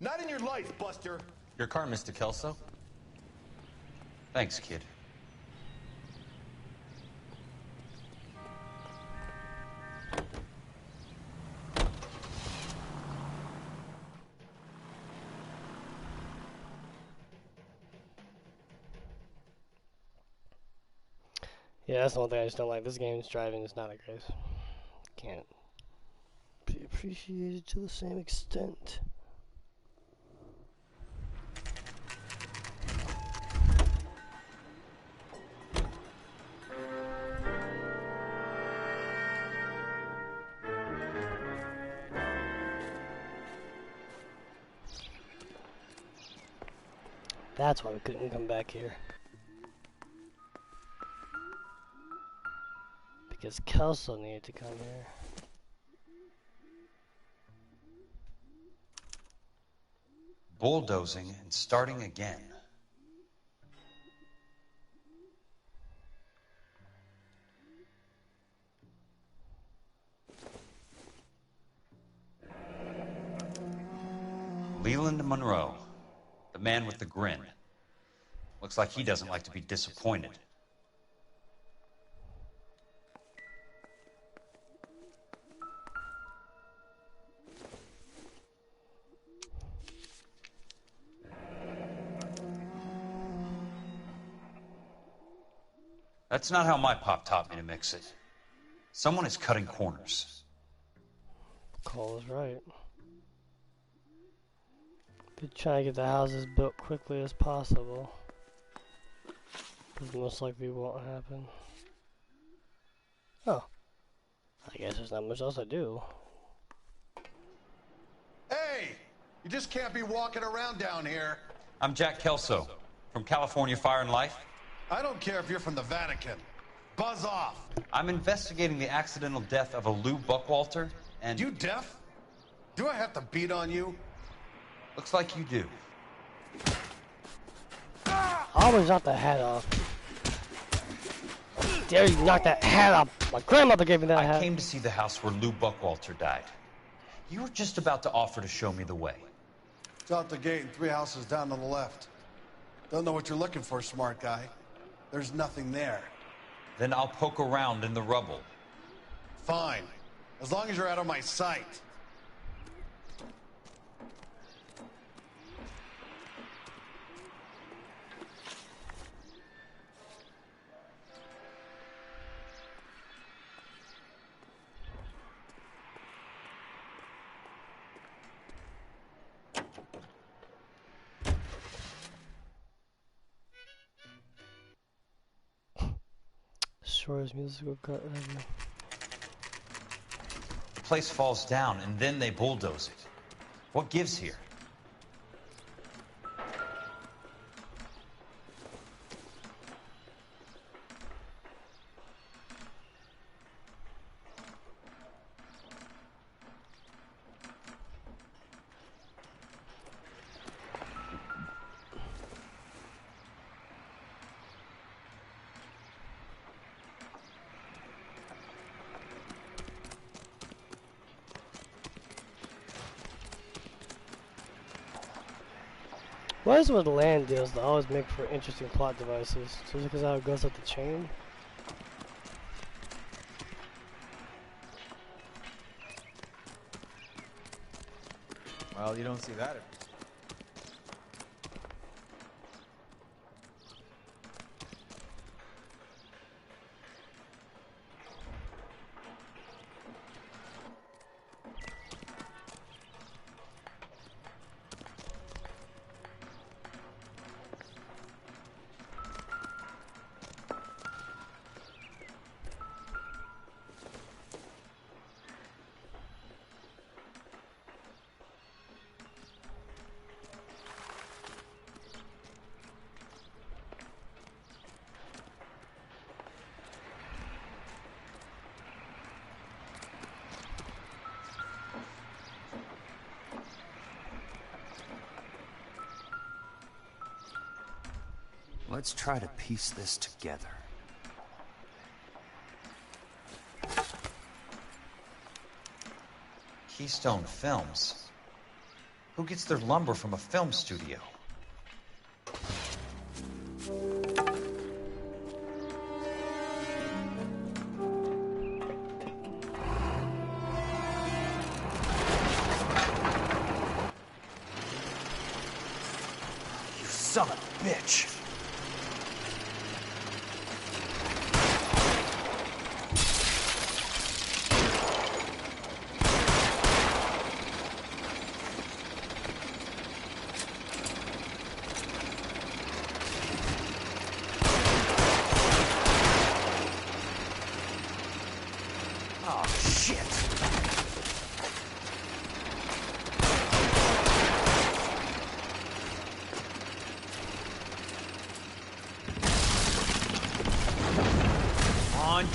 Not in your life, Buster. Your car, Mr. Kelso. Thanks, kid. Yeah, that's the one thing I just don't like. This game's driving is not a great. Can't be appreciated to the same extent. That's why we couldn't come back here. Because Kelso needed to come here. bulldozing and starting again. Leland Monroe, the man with the grin. Looks like he doesn't like to be disappointed. That's not how my pop taught me to mix it. Someone is cutting corners. Call is right. Be trying to get the houses built quickly as possible. Because most likely won't happen. Oh. I guess there's not much else to do. Hey! You just can't be walking around down here. I'm Jack Kelso, from California Fire and Life. I don't care if you're from the Vatican. Buzz off. I'm investigating the accidental death of a Lou Buckwalter, and... You deaf? Do I have to beat on you? Looks like you do. I always knock the hat off. Dare you knock that hat off? My grandmother gave me that hat. I came to see the house where Lou Buckwalter died. You were just about to offer to show me the way. It's out the gate and 3 houses down on the left. Don't know what you're looking for, smart guy. There's nothing there. Then I'll poke around in the rubble. Fine. As long as you're out of my sight. Shortest musical cut ever. The place falls down, and then they bulldoze it. What gives here? What is it with land deals that always make for interesting plot devices? Just because how it goes up the chain? Well, you don't see that. Let's try to piece this together. Keystone Films. Who gets their lumber from a film studio? You son of a bitch!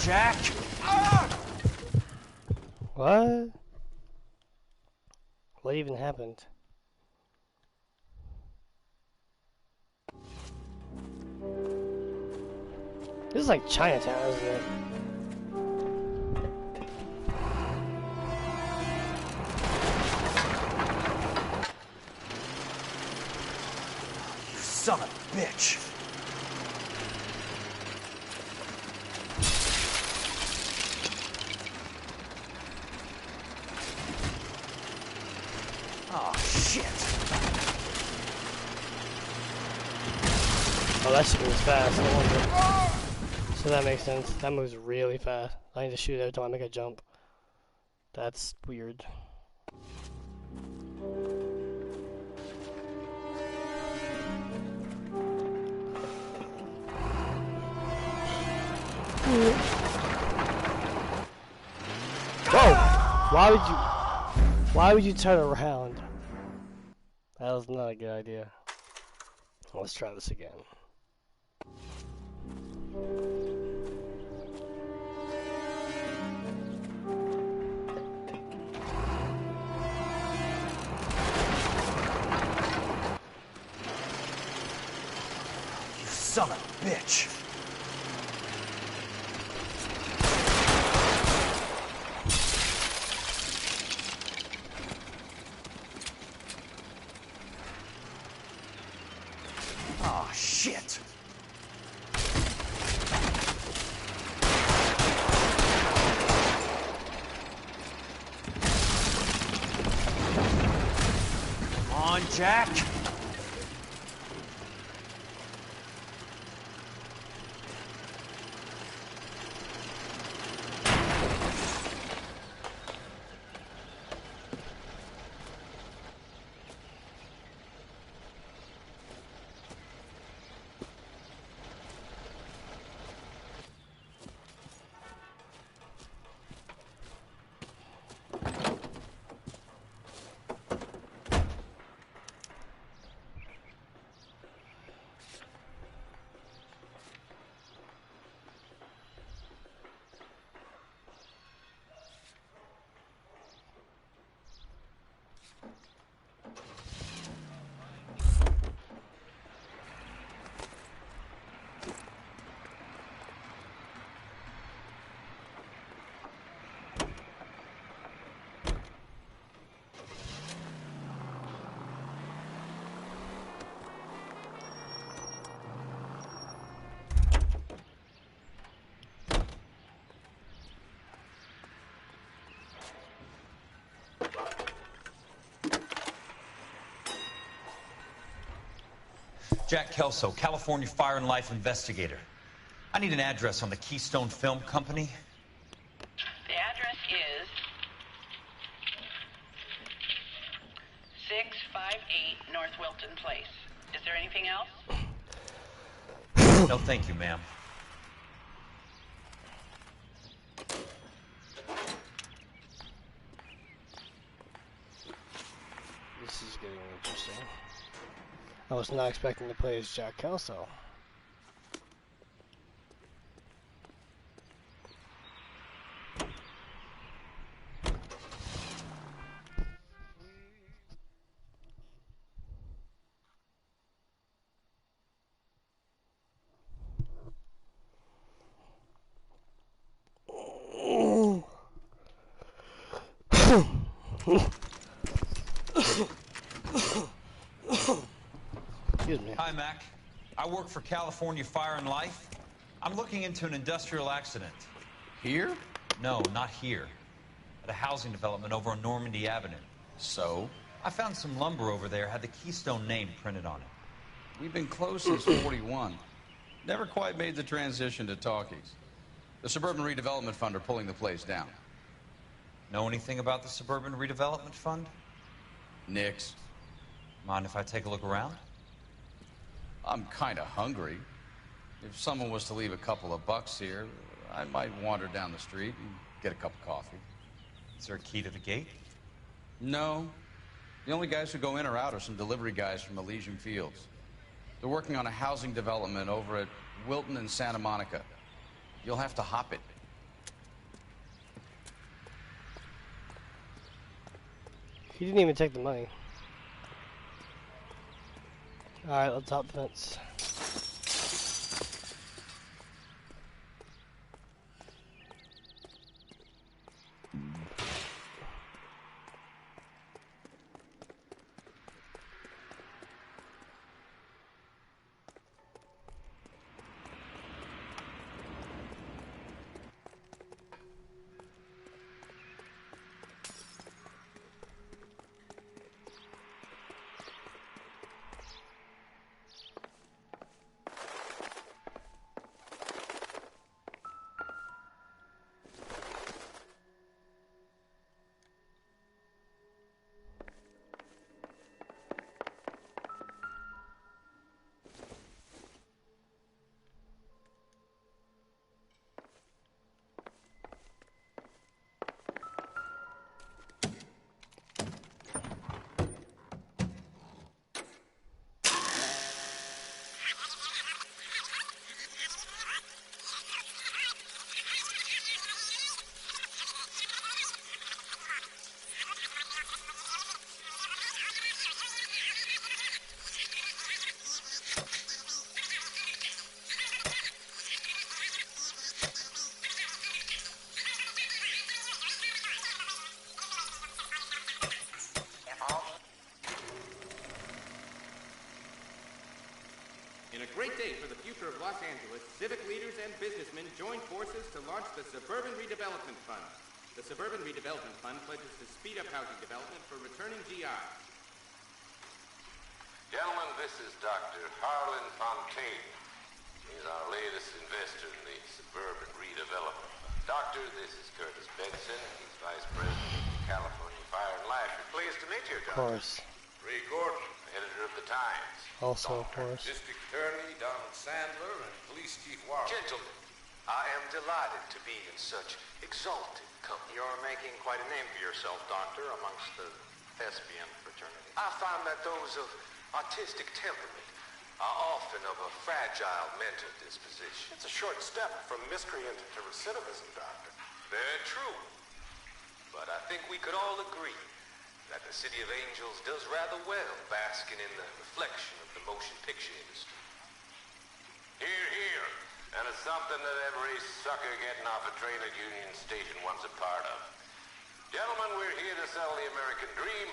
Jack! What? What even happened? This is like Chinatown, isn't it? You son of a bitch. Oh, shit. Oh, that shit moves fast. I wonder. So that makes sense. That moves really fast. I need to shoot every time I make a jump. That's weird. Whoa! Why would you turn around? That was not a good idea. Let's try this again. You son of a bitch. Oh, shit. Come on, Jack. Jack Kelso, California Fire and Life investigator. I need an address on the Keystone Film Company. The address is 658 North Wilton Place. Is there anything else? No, thank you, ma'am. This is getting interesting. I was not expecting to play as Jack Kelso. Excuse me. Hi, Mac. I work for California Fire and Life. I'm looking into an industrial accident. Here? No, not here. At a housing development over on Normandy Avenue. So? I found some lumber over there, had the Keystone name printed on it. We've been closed since 41. Never quite made the transition to talkies. The Suburban Redevelopment Fund are pulling the place down. Know anything about the Suburban Redevelopment Fund? Nix. Mind if I take a look around? I'm kind of hungry. If someone was to leave a couple of bucks here, I might wander down the street and get a cup of coffee. Is there a key to the gate? No. The only guys who go in or out are some delivery guys from Elysian Fields. They're working on a housing development over at Wilton and Santa Monica. You'll have to hop it. He didn't even take the money. Alright, let's hop the fence. great day for the future of Los Angeles, civic leaders and businessmen joined forces to launch the Suburban Redevelopment Fund. The Suburban Redevelopment Fund pledges to speed up housing development for returning GIs. Gentlemen, this is Dr. Harlan Fontaine. He's our latest investor in the Suburban Redevelopment Fund. Doctor, this is Curtis Benson. He's Vice President of the California Fire and Life. Pleased to meet you, Of Doctor. course. Ray Gordon, editor of the Times. Also, of course. District Attorney Donald Sandler and Police Chief Warren. Gentlemen, I am delighted to be in such exalted company. You're making quite a name for yourself, Doctor, amongst the thespian fraternity. I find that those of artistic temperament are often of a fragile mental disposition. It's a short step from miscreant to recidivism, Doctor. Very true. But I think we could all agree that the City of Angels does rather well basking in the reflection of the motion picture industry. Hear, hear. And it's something that every sucker getting off a train at Union Station wants a part of. Gentlemen, we're here to sell the American dream,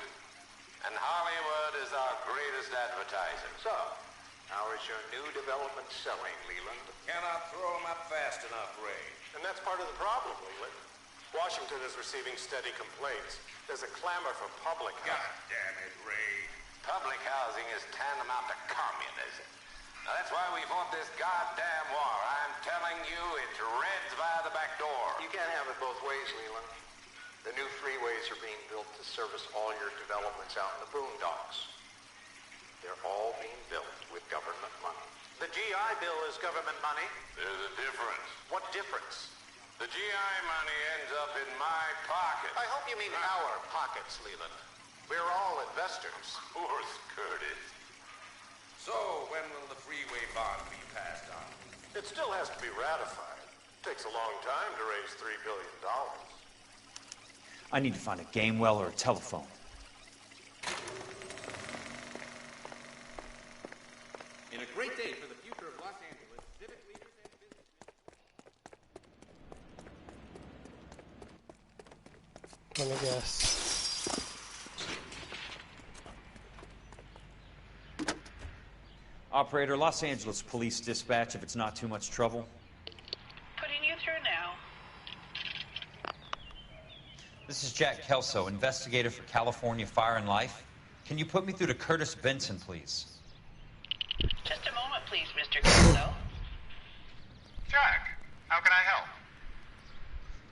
and Hollywood is our greatest advertiser. So, how is your new development selling, Leland? Cannot throw them up fast enough, Ray. And that's part of the problem, Leland. Washington is receiving steady complaints. There's a clamor for public God housing. damn it, Ray. Public housing is tantamount to communism. Now that's why we fought this goddamn war. I'm telling you, it's Reds via the back door. You can't have it both ways, Leland. The new freeways are being built to service all your developments out in the boondocks. They're all being built with government money. The GI Bill is government money. There's a difference. What difference? The GI money ends up in my pocket. I hope you mean our pockets, Leland. We're all investors. Of course, Curtis. So, when will the freeway bond be passed on? It still has to be ratified. It takes a long time to raise $3 billion. I need to find a game well or a telephone. In a great day for the future of Los Angeles, civic leaders and businessmen. Let me guess. Operator, Los Angeles Police Dispatch, if it's not too much trouble. Putting you through now. This is Jack Kelso, investigator for California Fire and Life. Can you put me through to Curtis Benson, please? Just a moment, please, Mr. Kelso. Jack, how can I help?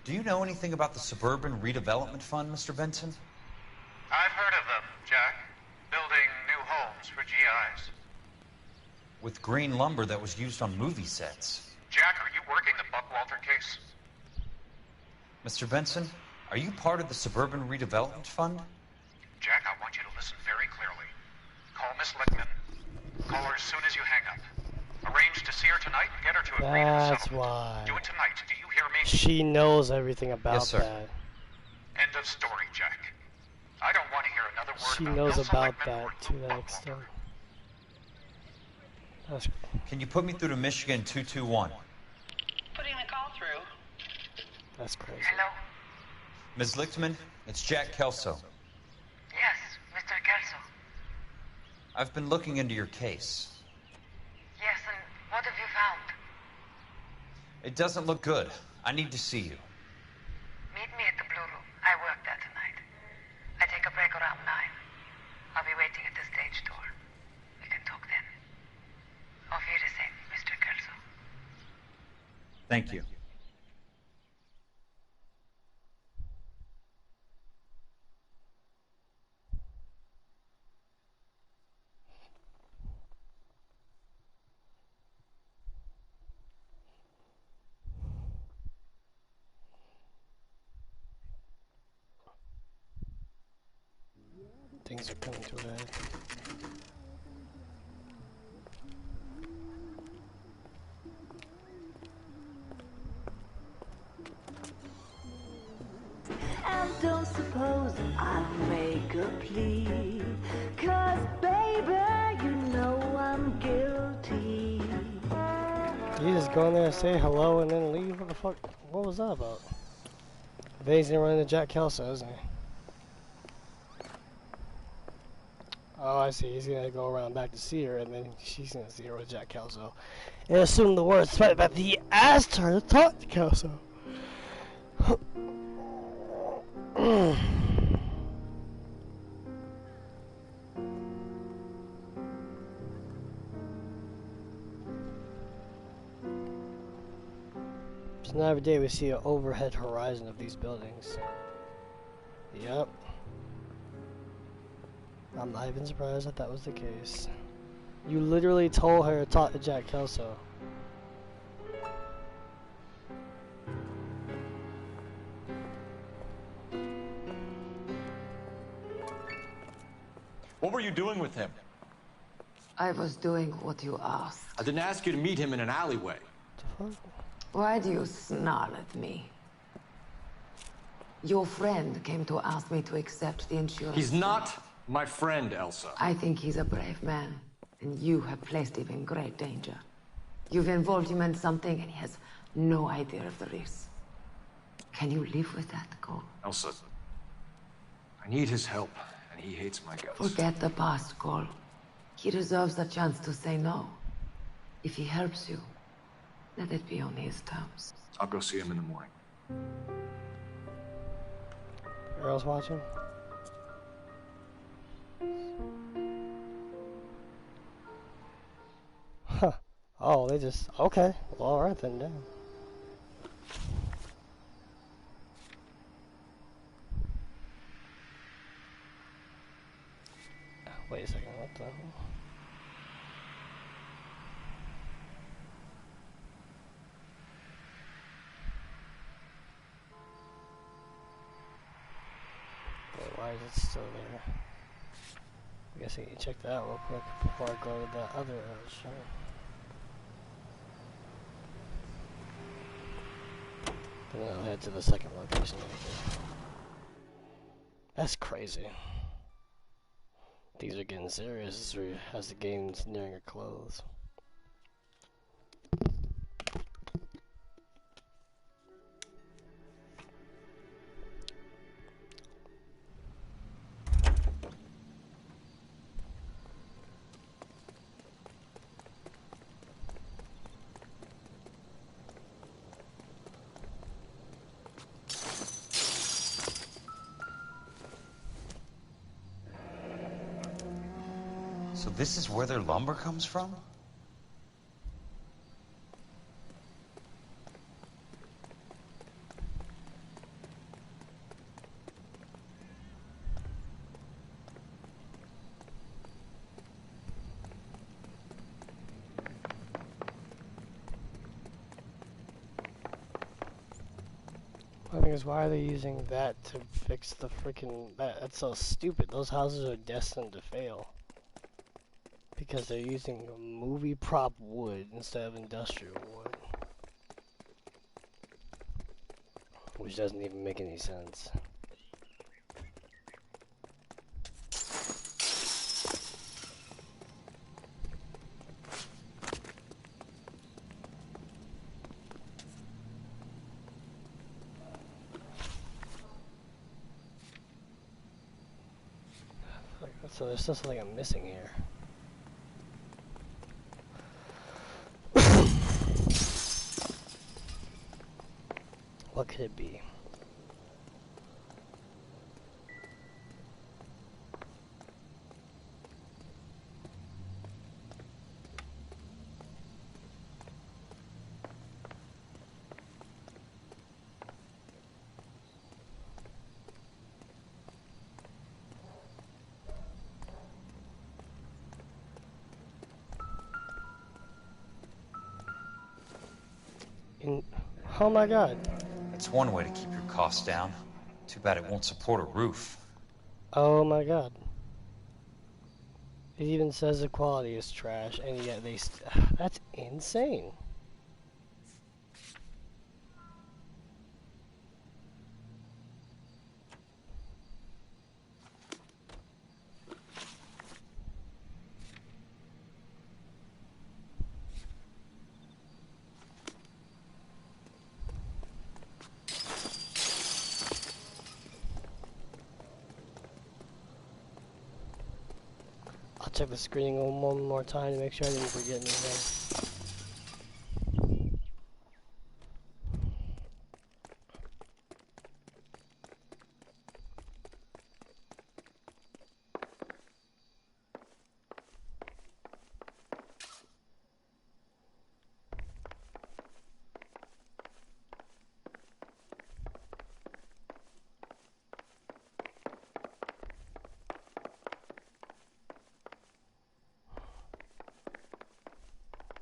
Do you know anything about the Suburban Redevelopment Fund, Mr. Benson? I've heard of them, Jack. Building new homes for GIs. With green lumber that was used on movie sets. Jack, are you working the Buckwalter case? Mr. Benson, are you part of the Suburban Redevelopment Fund? Jack, I want you to listen very clearly. Call Miss Lickman. Call her as soon as you hang up. Arrange to see her tonight and get her to agree to the That's settlement. why. Do it tonight. Do you hear me? She knows everything about Yes, sir. that. End of story, Jack. I don't want to hear another word She about knows Elsa about Lickman or that to Luke that Buckwalter. extent. That's Can you put me through to Michigan 221? Putting the call through. that's crazy. Hello? Ms. Lichtman, it's Jack Kelso. Yes, Mr. Kelso. I've been looking into your case. Yes, and what have you found? It doesn't look good. I need to see you. Meet me at the Blue Room. I work there tonight. I take a break around 9. I'll be waiting at the stage door. We can talk then. Auf Wiedersehen, Mr. Kelso. Thank you. Things are coming to a head. And don't suppose I'll make a plea, 'cause baby, you know I'm guilty. You just go in there and say hello and then leave? What the fuck? What was that about? Then he's gonna run into Jack Kelso, isn't he? Oh, I see. He's gonna go around back to see her, and then she's gonna see her with Jack Kelso, and assume the worst, but that he asked her to talk to Kelso. So now every day we see an overhead horizon of these buildings. Yep. I'm not even surprised that that was the case. You literally told her to talk to Jack Kelso. What were you doing with him? I was doing what you asked. I didn't ask you to meet him in an alleyway. Why do you snarl at me? Your friend came to ask me to accept the insurance. He's not my friend, Elsa. I think he's a brave man, and you have placed him in great danger. You've involved him in something, and he has no idea of the risk. Can you live with that, Cole? Elsa, I need his help, and he hates my guts. Forget the past, Cole. He deserves a chance to say no. If he helps you, let it be on his terms. I'll go see him in the morning. Girls watching? Huh. Oh, they just... Okay. Well, alright then, damn. Wait a second, what the hell? Wait, why is it still there? I guess I can check that out real quick before I go to that other show. Then I'll head to the second location. That's crazy. Things are getting serious as the game's nearing a close. So this is where their lumber comes from? I think is why are they using that to fix the freaking... That's so stupid. Those houses are destined to fail. Because they're using movie prop wood instead of industrial wood. Which doesn't even make any sense. So there's still something I'm missing here. What could it be? Oh my god. That's one way to keep your costs down. Too bad it won't support a roof. Oh my god. It even says the quality is trash, and yet they... That's insane. check the screening one more time to make sure I didn't forget anything.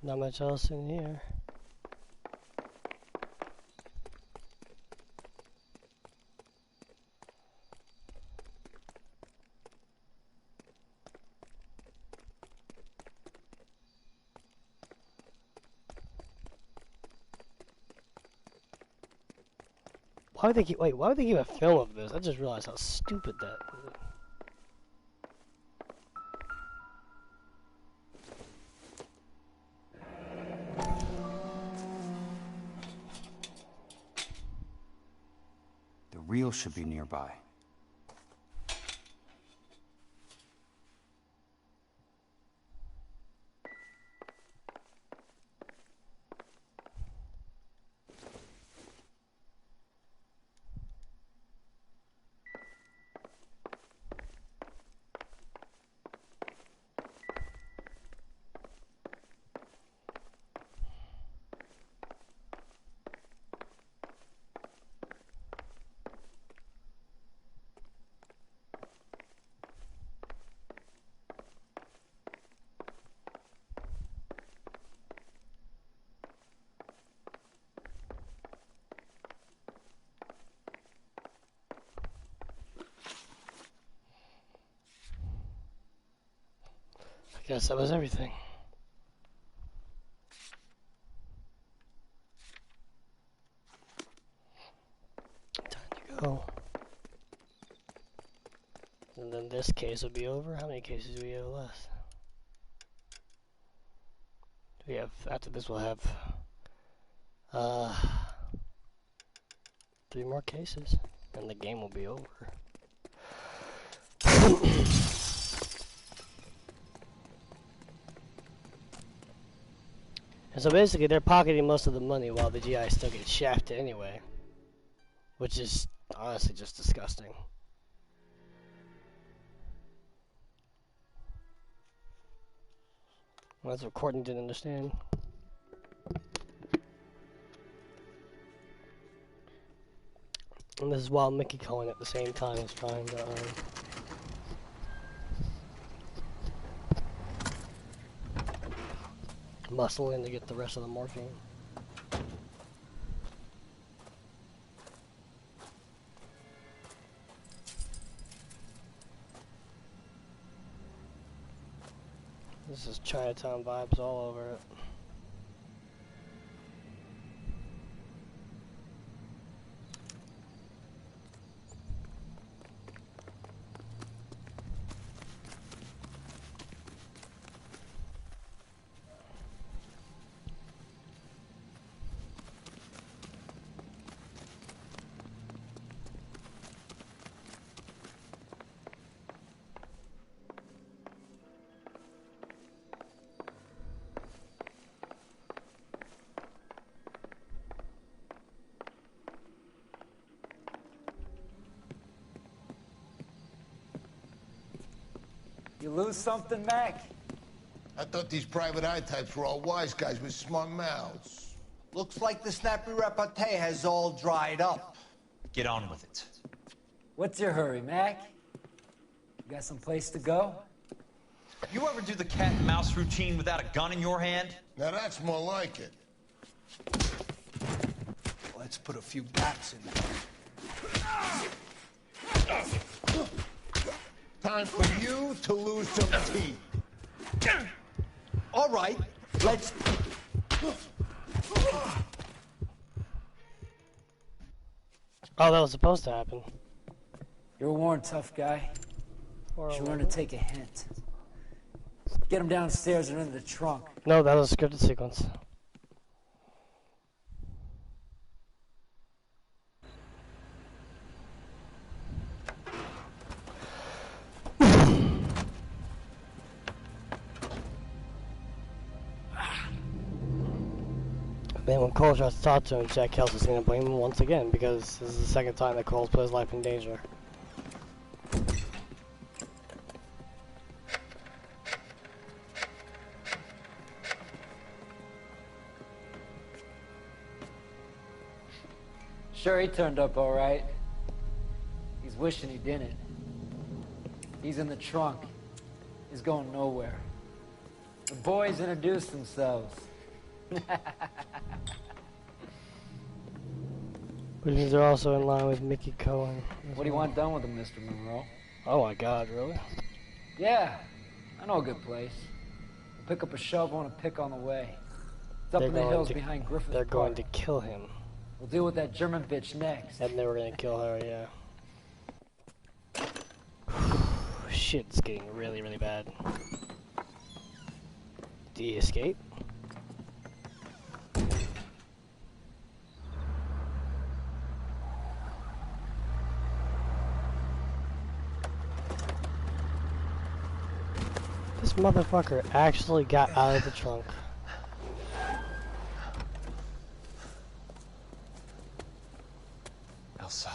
Not much else in here. Why would they keep? Wait, why would they keep a film of this? I just realized how stupid that is. The reel should be nearby. I guess that was everything. Time to go. And then this case will be over. How many cases do we have left? We have, after this we'll have 3 more cases and the game will be over. And so basically they're pocketing most of the money while the GI still gets shafted anyway. Which is honestly just disgusting. Well, that's what Courtney didn't understand. And this is while Mickey Cohen at the same time is trying to muscle in to get the rest of the morphine. This is Chinatown vibes all over it. You lose something, Mac? I thought these private eye types were all wise guys with smart mouths. Looks like the snappy repartee has all dried up. Get on with it. What's your hurry, Mac? You got some place to go? You ever do the cat and mouse routine without a gun in your hand? Now that's more like it. Let's put a few bats in there. Time for you to lose some teeth. All right, let's... Oh, that was supposed to happen. You're a worn tough guy. You should learn to take a hint. Get him downstairs and into the trunk. No, that was a scripted sequence. Then when Cole tries to talk to him, Jack Kelsey's gonna blame him once again because this is the second time that Cole's put his life in danger. Sure, he turned up all right. He's wishing he didn't. He's in the trunk. He's going nowhere. The boys introduced themselves. Which means they're also in line with Mickey Cohen. What do you want done with him, Mr. Monroe? Oh my god, really? Yeah, I know a good place. We'll pick up a shovel and a pick on the way. It's up in the hills behind Griffith Park. They're going to kill him. We'll deal with that German bitch next. And they were gonna kill her, yeah. Shit, it's getting really, really bad. Do you escape? This motherfucker actually got out of the trunk. Elsa.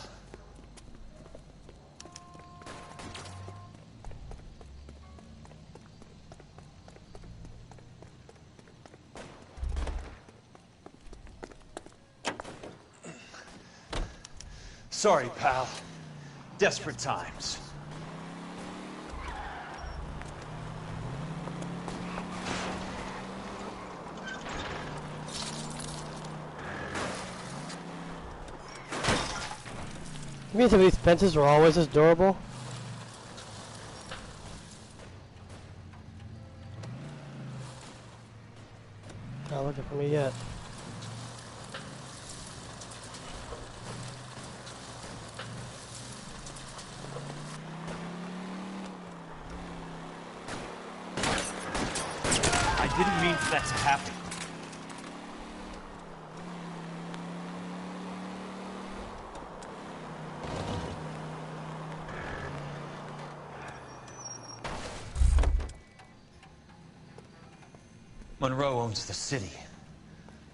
Sorry, pal. Desperate times. You mean some of these fences were always this durable? Not looking for me yet. I didn't mean for that to happen. Monroe owns the city,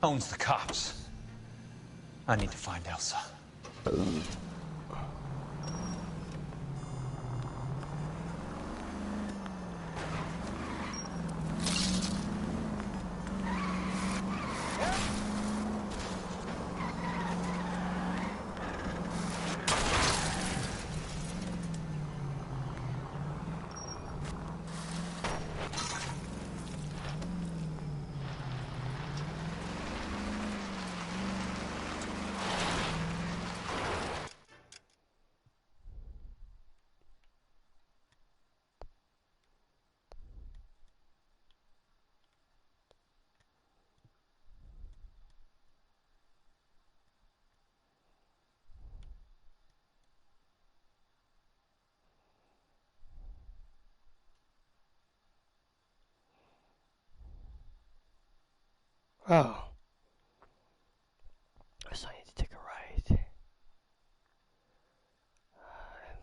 owns the cops. I need to find Elsa. Oh. So I need to take a right. And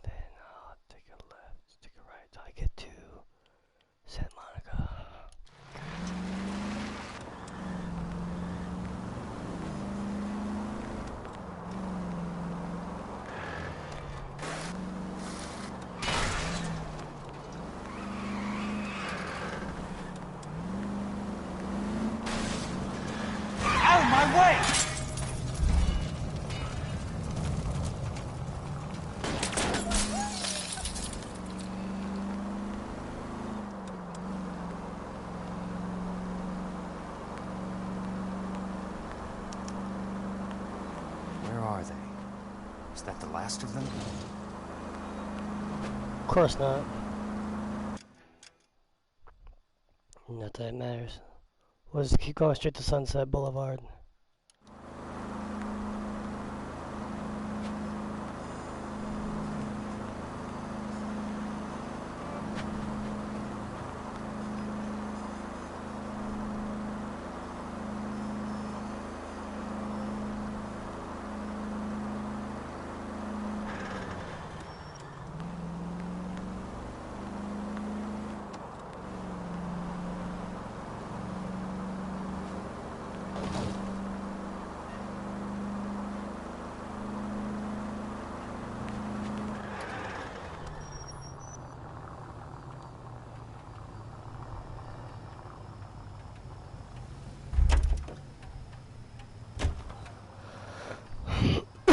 then I'll take a left, take a right till I get to Santa Monica. Out of my way! Where are they? Is that the last of them? Of course not. Not that it matters. We'll just keep going straight to Sunset Boulevard.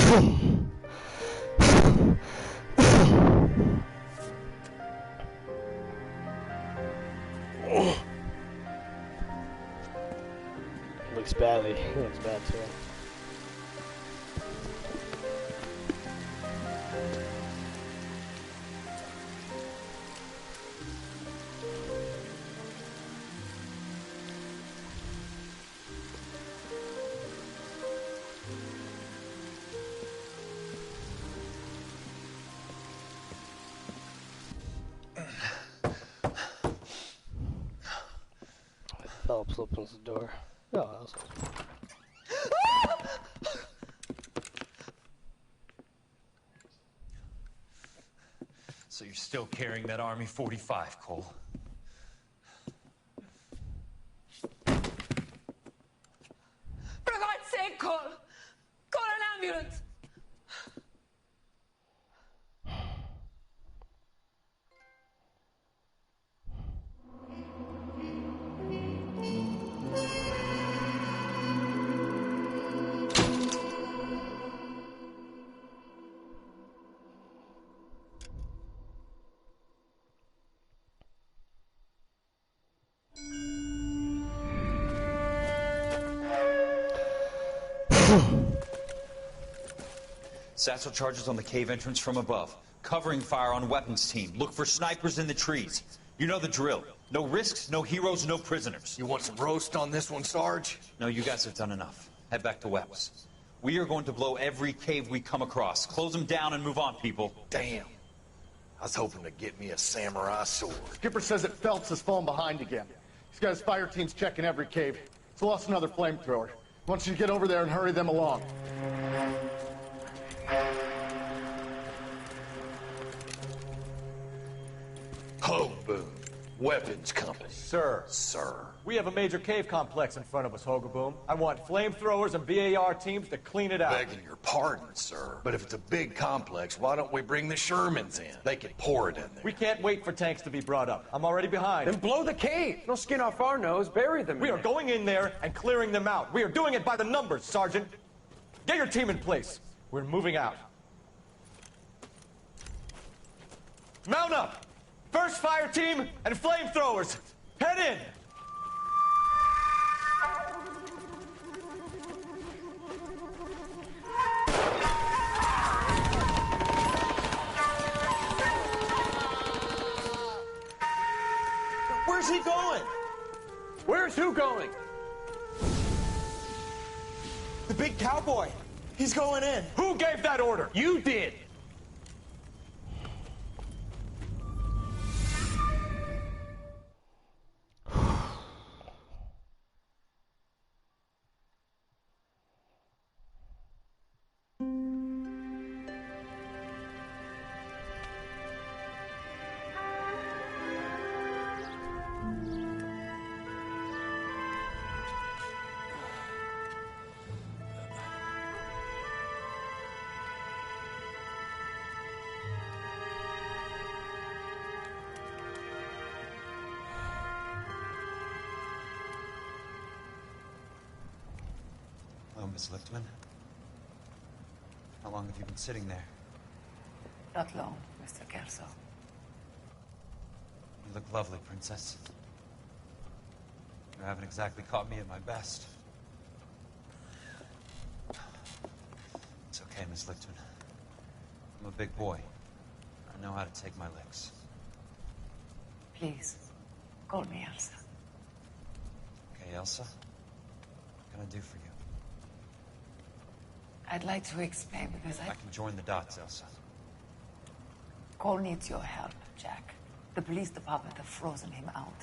Looks badly. He looks bad too. Phelps opens the door. Oh, that was So you're still carrying that Army 45, Cole? For God's sake, Cole! Call an ambulance! Satchel charges on the cave entrance from above. Covering fire on weapons team. Look for snipers in the trees. You know the drill. No risks, no heroes, no prisoners. You want some roast on this one, Sarge? No, you guys have done enough. Head back to Webb's. We are going to blow every cave we come across. Close them down and move on, people. Damn. I was hoping to get me a samurai sword. Skipper says that Phelps has fallen behind again. He's got his fire teams checking every cave. He's lost another flamethrower. He wants you to get over there and hurry them along. Hoboon, Weapons Company. Sir. Sir. We have a major cave complex in front of us, Hogaboom. I want flamethrowers and BAR teams to clean it out. Begging your pardon, sir. But if it's a big complex, why don't we bring the Shermans in? They can pour it in there. We can't wait for tanks to be brought up. I'm already behind. Then blow the cave. No skin off our nose. Bury them. We are going in there and clearing them out. We are doing it by the numbers, Sergeant. Get your team in place. We're moving out. Mount up! First fire team and flamethrowers. Head in! Where's he going? Where's who going? The big cowboy. He's going in. Who gave that order? You did. Hello, Miss Lichtman. How long have you been sitting there? Not long, Mr. Kelso. You look lovely, Princess. You haven't exactly caught me at my best. It's okay, Miss Lichtman. I'm a big boy. I know how to take my licks. Please, call me Elsa. Okay, Elsa? What can I do for you? I'd like to explain because I can join the dots, Elsa. Cole needs your help, Jack. The police department have frozen him out.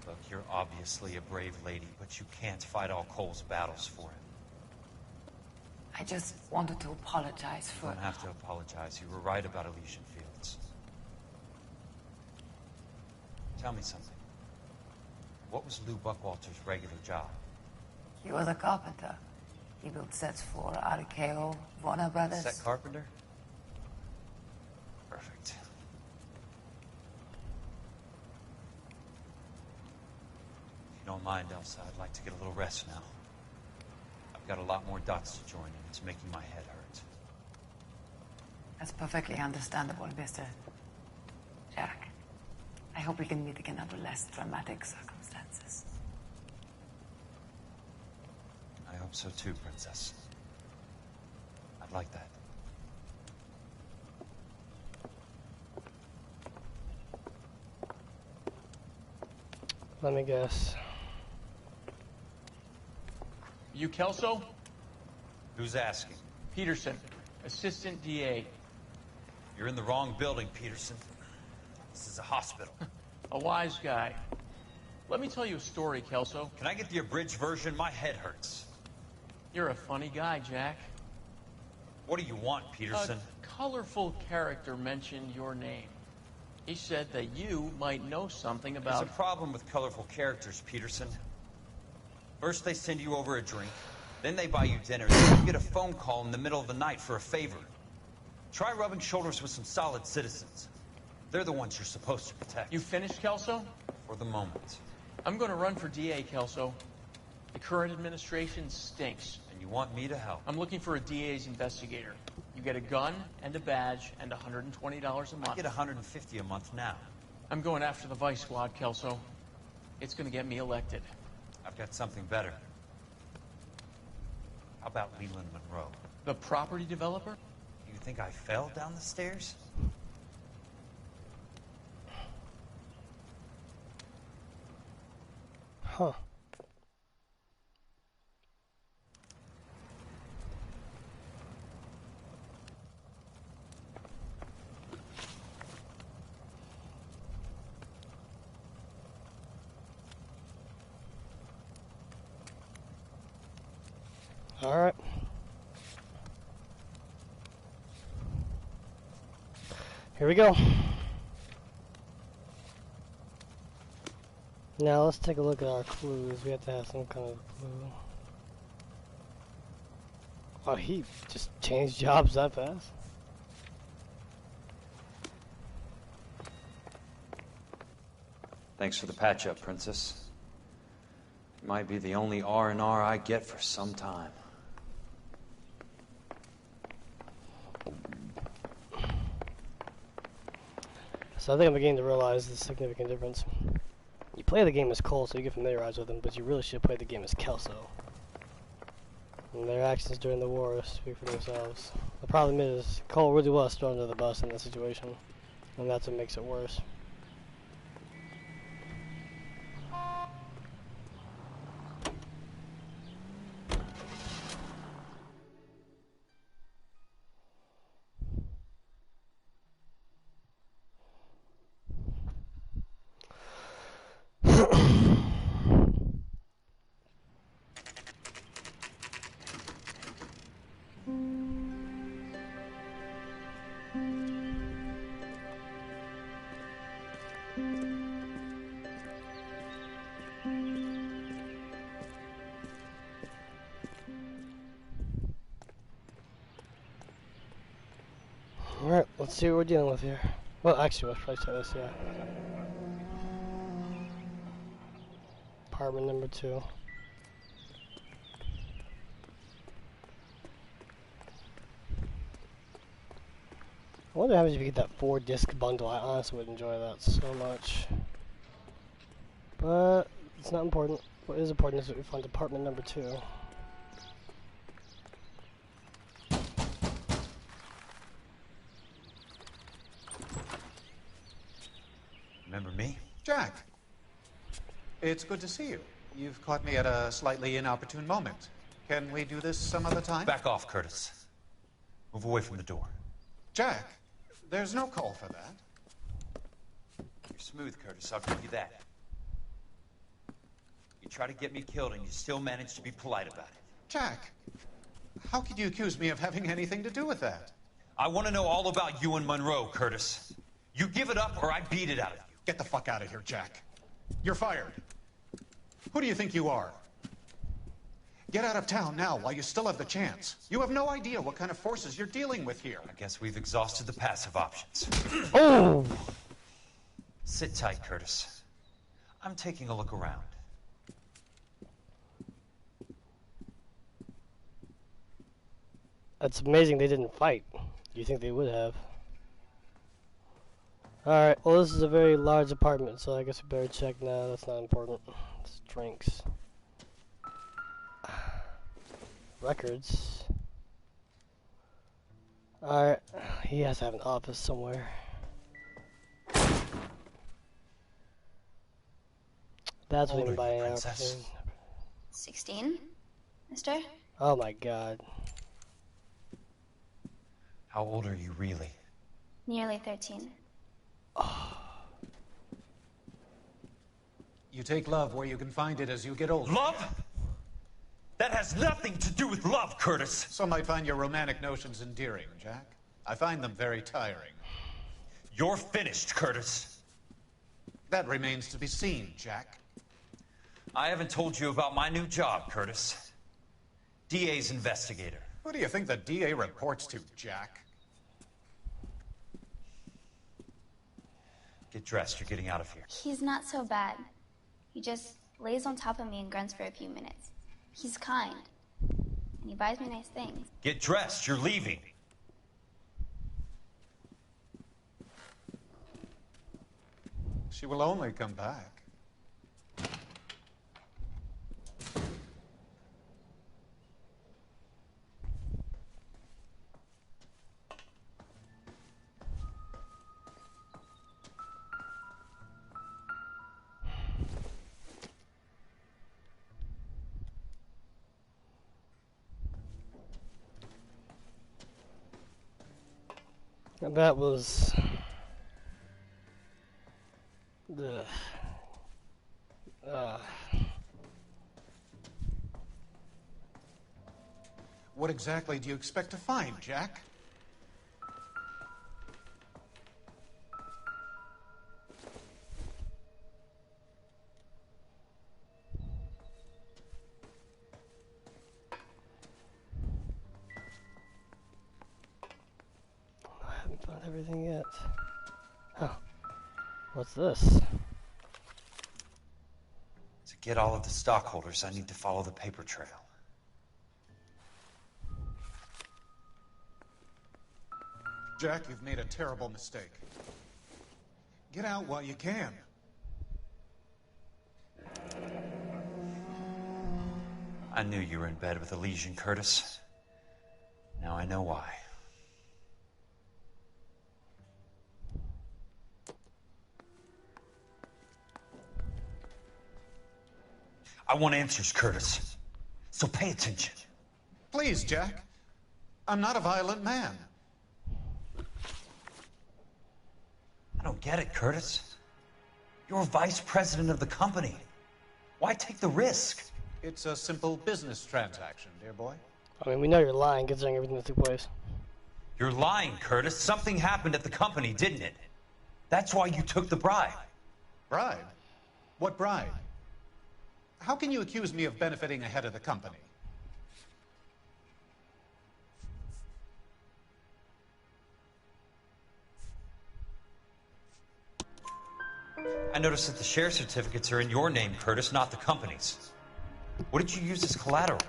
Look, you're obviously a brave lady, but you can't fight all Cole's battles for him. I just wanted to apologize for... You don't have to apologize. You were right about Elysian Fields. Tell me something. What was Lou Buckwalter's regular job? He was a carpenter. He built sets for RKO, Warner Brothers. Set carpenter? Perfect. If you don't mind, Elsa, I'd like to get a little rest now. I've got a lot more dots to join, and it's making my head hurt. That's perfectly understandable, Mr. Jack. I hope we can meet again under less dramatic circumstances. I hope so too, Princess. I'd like that. Let me guess. You Kelso? Who's asking? Peterson, Assistant DA. You're in the wrong building, Peterson. This is a hospital. A wise guy. Let me tell you a story, Kelso. Can I get the abridged version? My head hurts. You're a funny guy, Jack. What do you want, Peterson? A colorful character mentioned your name. He said that you might know something about... There's a problem with colorful characters, Peterson. First they send you over a drink, then they buy you dinner, then you get a phone call in the middle of the night for a favor. Try rubbing shoulders with some solid citizens. They're the ones you're supposed to protect. You finished, Kelso? For the moment. I'm going to run for DA, Kelso. The current administration stinks. And you want me to help? I'm looking for a DA's investigator. You get a gun and a badge and $120 a month. I get $150 a month now. I'm going after the Vice Squad, Kelso. It's going to get me elected. I've got something better. How about Leland Monroe? The property developer? You think I fell down the stairs? Huh. All right. Here we go. Now let's take a look at our clues. We have to have some kind of clue. Oh, he just changed jobs that fast? Thanks for the patch-up, Princess. It might be the only R&R I get for some time. So I think I'm beginning to realize the significant difference. You play the game as Cole, so you get familiarized with him, but you really should play the game as Kelso. And their actions during the war speak for themselves. The problem is, Cole really was thrown under the bus in that situation, and that's what makes it worse. Alright, let's see what we're dealing with here. Well, actually, let's probably try this, yeah. Apartment number 2. I wonder what happens if you get that 4-disc bundle. I honestly would enjoy that so much. But it's not important. What is important is that we find apartment number 2. Remember me? Jack. It's good to see you. You've caught me at a slightly inopportune moment. Can we do this some other time? Back off, Curtis. Move away from the door. Jack, there's no call for that. You're smooth, Curtis, I'll give you that. You try to get me killed and you still manage to be polite about it. Jack, how could you accuse me of having anything to do with that? I want to know all about you and Monroe, Curtis. You give it up or I beat it out of you. Get the fuck out of here, Jack. You're fired. Who do you think you are? Get out of town now while you still have the chance. You have no idea what kind of forces you're dealing with here. I guess we've exhausted the passive options. Oh! Sit tight, Curtis. I'm taking a look around. It's amazing they didn't fight. You think they would have? Alright, well this is a very large apartment, so I guess we better check now. That's not important. It's drinks. Records. Alright, he has to have an office somewhere. That's what we can buy an office. 16, mister? Oh my god. How old are you really? Nearly 13. You take love where you can find it as you get older. Love? That has nothing to do with love, Curtis. Some might find your romantic notions endearing, Jack. I find them very tiring. You're finished, Curtis. That remains to be seen, Jack. I haven't told you about my new job, Curtis. DA's investigator. Who do you think the DA reports to, Jack? Get dressed, you're getting out of here. He's not so bad. He just lays on top of me and grunts for a few minutes. He's kind. And he buys me nice things. Get dressed, you're leaving. She will only come back. That was the What exactly do you expect to find, Jack? I haven't found everything yet. Huh. What's this? To get all of the stockholders, I need to follow the paper trail. Jack, you've made a terrible mistake. Get out while you can. I knew you were in bed with a lesion, Curtis. Now I know why. I want answers, Curtis. So pay attention. Please, Jack. I'm not a violent man. I don't get it, Curtis. You're vice president of the company. Why take the risk? It's a simple business transaction, dear boy. I mean, we know you're lying considering everything that took place. You're lying, Curtis. Something happened at the company, didn't it? That's why you took the bribe. Bribe? What bribe? How can you accuse me of benefiting ahead of the company? I noticed that the share certificates are in your name, Curtis, not the company's. What did you use as collateral?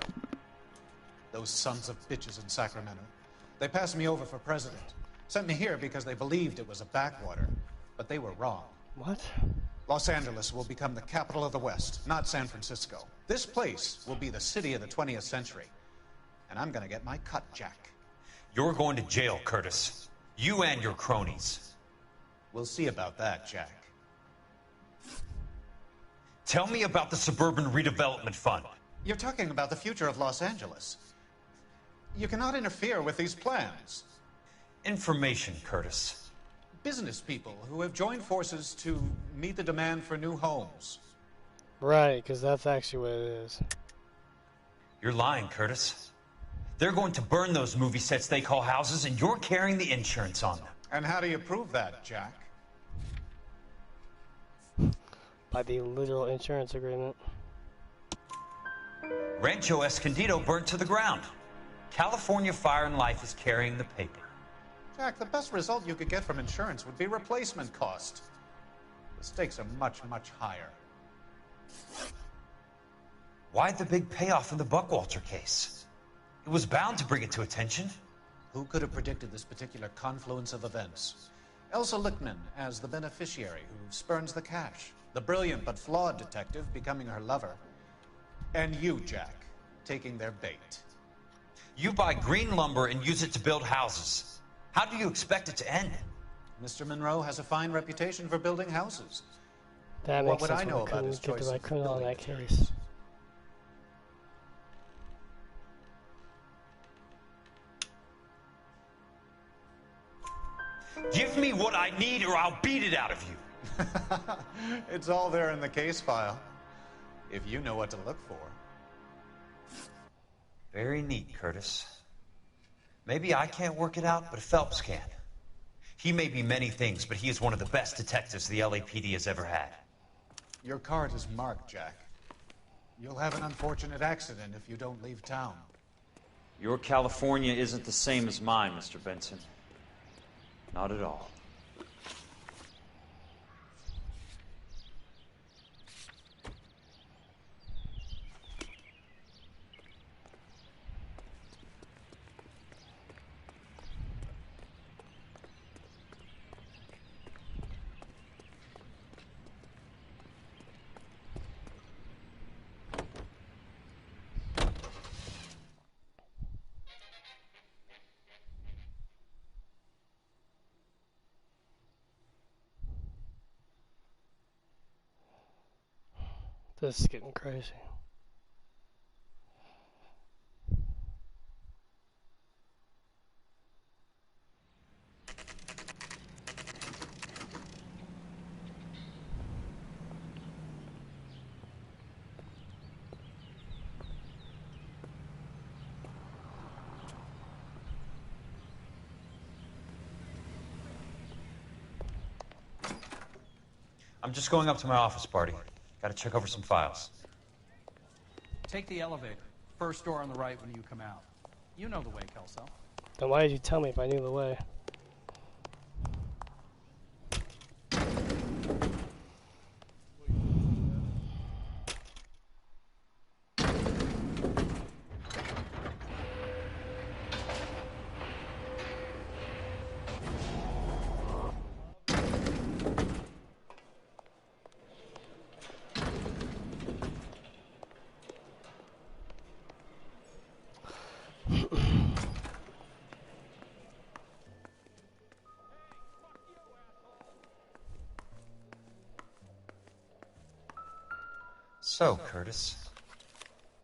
Those sons of bitches in Sacramento. They passed me over for president. Sent me here because they believed it was a backwater. But they were wrong. What? Los Angeles will become the capital of the West, not San Francisco. This place will be the city of the 20th century. And I'm gonna get my cut, Jack. You're going to jail, Curtis. You and your cronies. We'll see about that, Jack. Tell me about the Suburban Redevelopment Fund. You're talking about the future of Los Angeles. You cannot interfere with these plans. Information, Curtis. Business people who have joined forces to meet the demand for new homes. Right, because that's actually what it is. You're lying, Curtis. They're going to burn those movie sets they call houses, and you're carrying the insurance on them. And how do you prove that, Jack? By the literal insurance agreement. Rancho Escondido burnt to the ground. California Fire and Life is carrying the paper. Jack, the best result you could get from insurance would be replacement cost. The stakes are much, much higher. Why the big payoff in the Buckwalter case? It was bound to bring it to attention. Who could have predicted this particular confluence of events? Elsa Lichtman as the beneficiary who spurns the cash. The brilliant but flawed detective becoming her lover. And you, Jack, taking their bait. You buy green lumber and use it to build houses. How do you expect it to end? Mr. Monroe has a fine reputation for building houses. That What makes would sense. I know about his Get choice the right of criminal in building that materials? case. Give me what I need or I'll beat it out of you. It's all there in the case file, if you know what to look for. Very neat, Curtis. Maybe I can't work it out, but Phelps can. He may be many things, but he is one of the best detectives the LAPD has ever had. Your card is marked, Jack. You'll have an unfortunate accident if you don't leave town. Your California isn't the same as mine, Mr. Benson. Not at all. This is getting crazy. I'm just going up to my office party. Gotta check over some files. Take the elevator. First door on the right when you come out. You know the way, Kelso. Then why did you tell me if I knew the way? So, Curtis,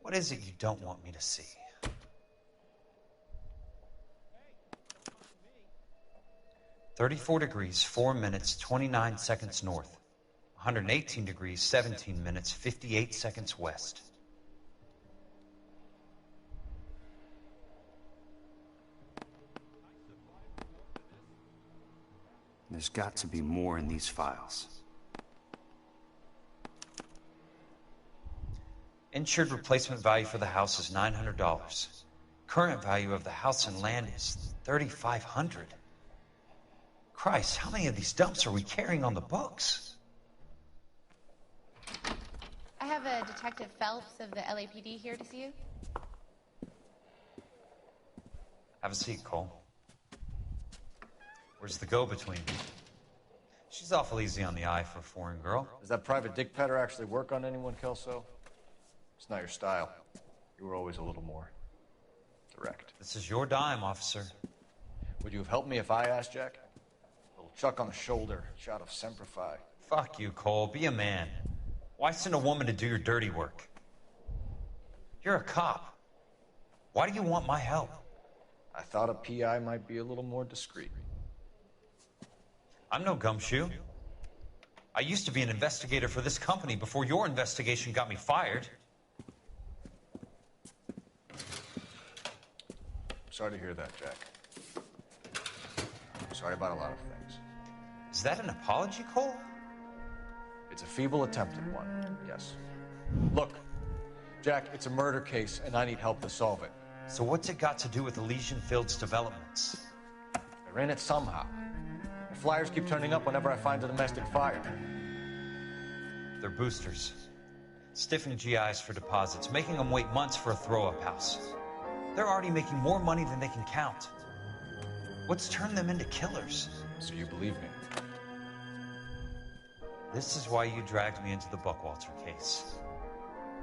what is it you don't want me to see? (34 degrees, 4 minutes, 29 seconds north. 118 degrees, 17 minutes, 58 seconds west. There's got to be more in these files. Insured replacement value for the house is $900. Current value of the house and land is $3,500. Christ, how many of these dumps are we carrying on the books? I have a Detective Phelps of the LAPD here to see you. Have a seat, Cole. Where's the go-between? She's awful easy on the eye for a foreign girl. Does that private dick petter actually work on anyone, Kelso? It's not your style. You were always a little more direct. This is your dime, officer. Would you have helped me if I asked, Jack? A little chuck on the shoulder, shot of Semper Fi. Fuck you, Cole. Be a man. Why send a woman to do your dirty work? You're a cop. Why do you want my help? I thought a PI might be a little more discreet. I'm no gumshoe. I used to be an investigator for this company before your investigation got me fired. Sorry to hear that, Jack. Sorry about a lot of things. Is that an apology, Cole? It's a feeble attempt at one, yes. Look, Jack, it's a murder case, and I need help to solve it. So what's it got to do with Elysian Fields developments? They're in it somehow. The flyers keep turning up whenever I find a domestic fire. They're boosters. Stiffing GIs for deposits, making them wait months for a throw-up house. They're already making more money than they can count. What's turned them into killers? So you believe me? This is why you dragged me into the Buckwalter case.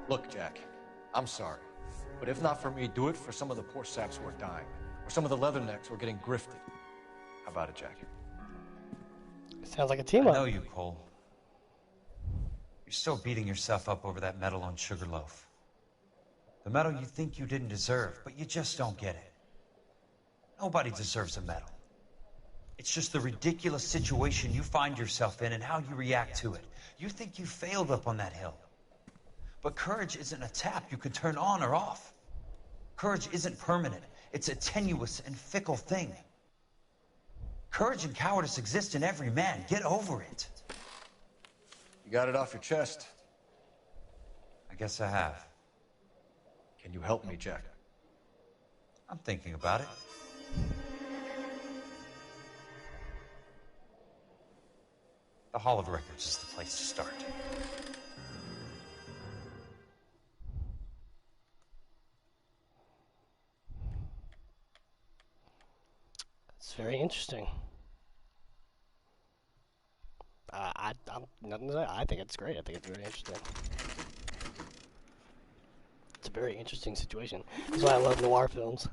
Look, Jack, I'm sorry. But if not for me, do it for some of the poor saps who are dying. Or some of the leathernecks who are getting grifted. How about it, Jack? Sounds like a team I up. know you, Cole. You're still beating yourself up over that medal on Sugarloaf. The medal you think you didn't deserve, but you just don't get it. Nobody deserves a medal. It's just the ridiculous situation you find yourself in and how you react to it. You think you failed up on that hill. But courage isn't a tap you can turn on or off. Courage isn't permanent. It's a tenuous and fickle thing. Courage and cowardice exist in every man. Get over it. You got it off your chest. I guess I have. Can you help me, Jack? I'm thinking about it. The Hall of Records is the place to start. It's very interesting. I'm nothing to say. I think it's great. I think it's very interesting. It's a very interesting situation. That's why I love noir films.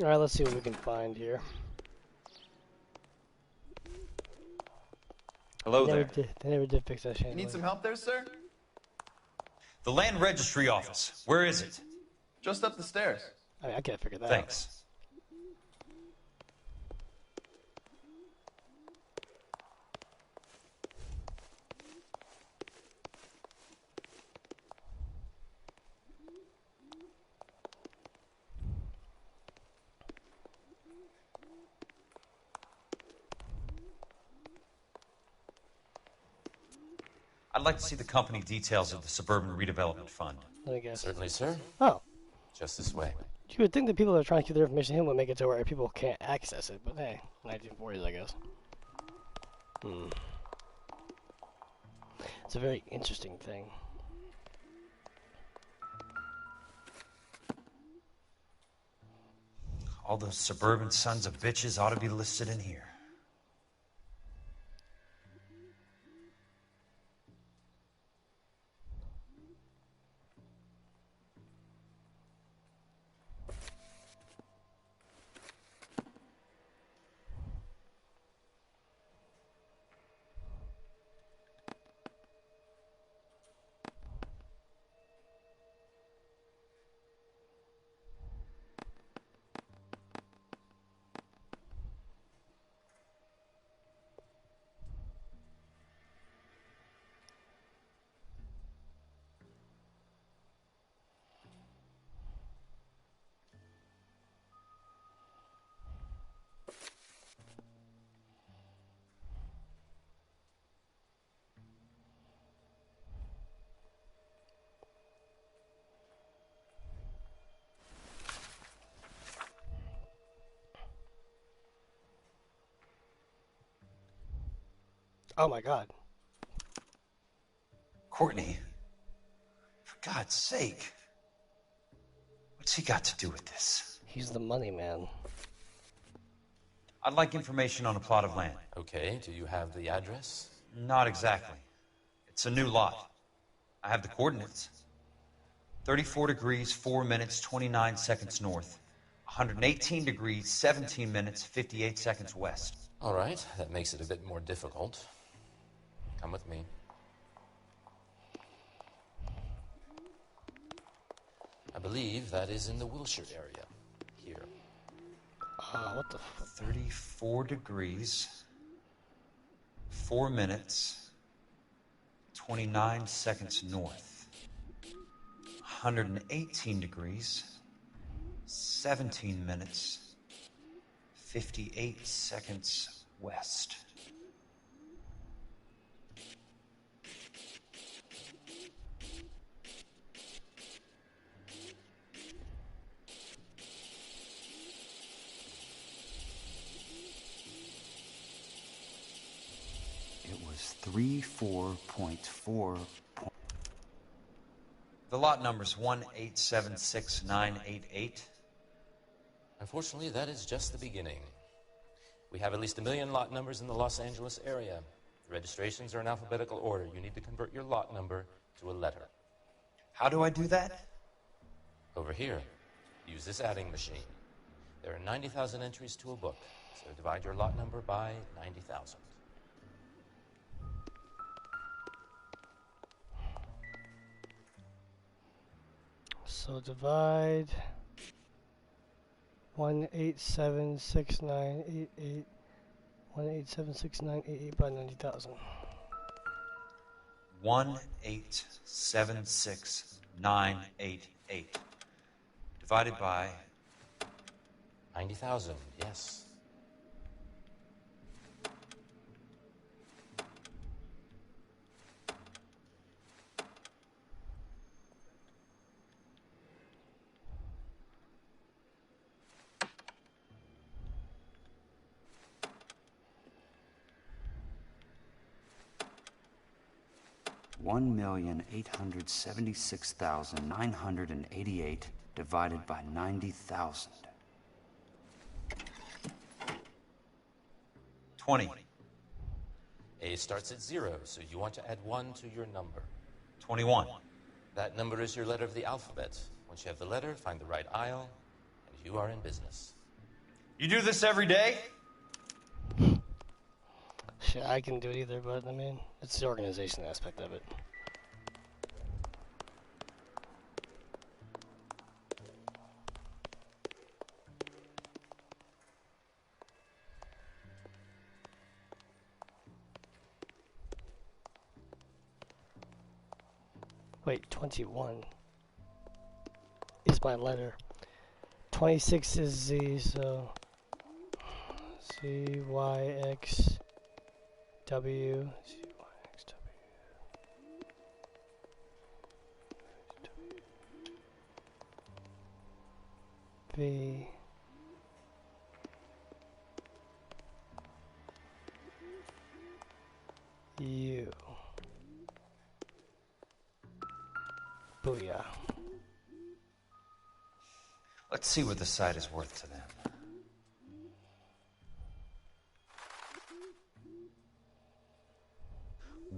Alright, let's see what we can find here. Hello They there. never did fix that shit. You need some help there, sir? The Land Registry Office. Where is it? Just up the stairs. I mean, I can't figure that Thanks. I'd like to see the company details of the Suburban Redevelopment Fund. Let me guess. Certainly, sir. Oh. Just this way. You would think that people that are trying to keep their information hidden would make it to where people can't access it, but hey, 1940s, I guess. It's a very interesting thing. All those suburban sons of bitches ought to be listed in here. Oh my god. Courtney, for God's sake, what's he got to do with this? He's the money man. I'd like information on a plot of land. Okay, do you have the address? Not exactly. It's a new lot. I have the coordinates. 34 degrees, 4 minutes, 29 seconds north. 118 degrees, 17 minutes, 58 seconds west. All right, that makes it a bit more difficult. Come with me. I believe that is in the Wilshire area. Here. What the fuck? 34 degrees, 4 minutes, 29 seconds north. 118 degrees, 17 minutes, 58 seconds west. It was 34.4. The lot number's 1876988. Unfortunately, that is just the beginning. We have at least 1 million lot numbers in the Los Angeles area. The registrations are in alphabetical order. You need to convert your lot number to a letter. How do I do that? Over here, use this adding machine. There are 90,000 entries to a book, so divide your lot number by 90,000. So divide 1876988 1876988 by 90,000. 1876988. Divided by 90,000, yes. $1,876,988 divided by 90,000. 20. A starts at 0, so you want to add 1 to your number. 21. That number is your letter of the alphabet. Once you have the letter, find the right aisle, and you are in business. You do this every day? Shit, I can do it either, but I mean, it's the organization aspect of it. Wait, 21 is my letter. 26 is Z, so C, Y, X, W, C, Y, X, W, V, U. Booyah. Let's see what the site is worth to them.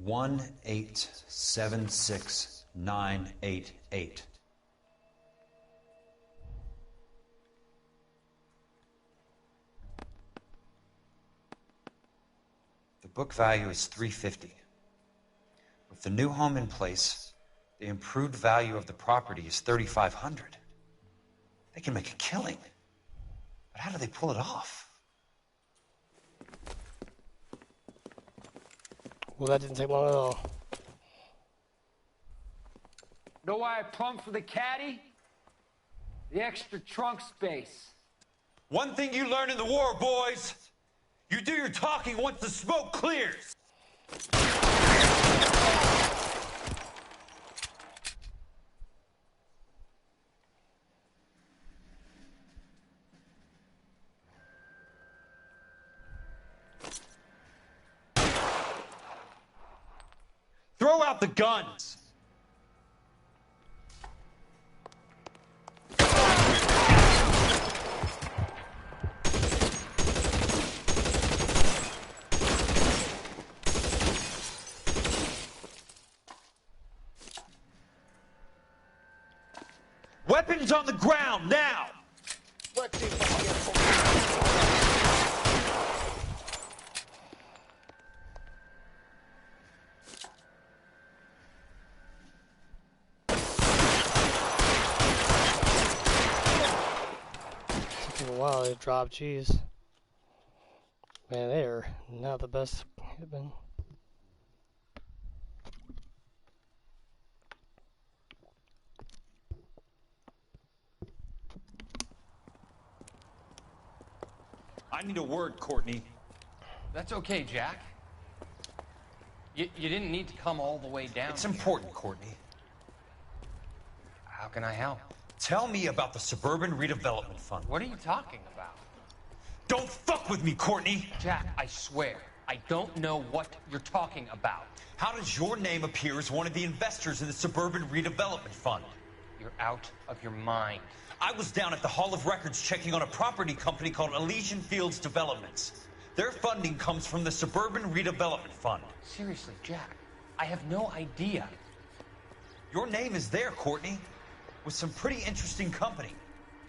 $1,876,988. The book value is $350. With the new home in place, the improved value of the property is $3,500. They can make a killing. But how do they pull it off? Well, that didn't take long at all. Know why I plumbed for the caddy? The extra trunk space. One thing you learn in the war, boys. You do your talking once the smoke clears. Throw out the guns! Weapons on the ground, now! Wow, they dropped, jeez. Man, they are not the best hitmen. I need a word, Courtney. That's okay, Jack. You didn't need to come all the way down. It's important, Courtney. How can I help? Tell me about the Suburban Redevelopment Fund. What are you talking about? Don't fuck with me, Courtney! Jack, I swear. I don't know what you're talking about. How does your name appear as one of the investors in the Suburban Redevelopment Fund? You're out of your mind. I was down at the Hall of Records checking on a property company called Elysian Fields Developments. Their funding comes from the Suburban Redevelopment Fund. Seriously, Jack, I have no idea. Your name is there, Courtney, with some pretty interesting company.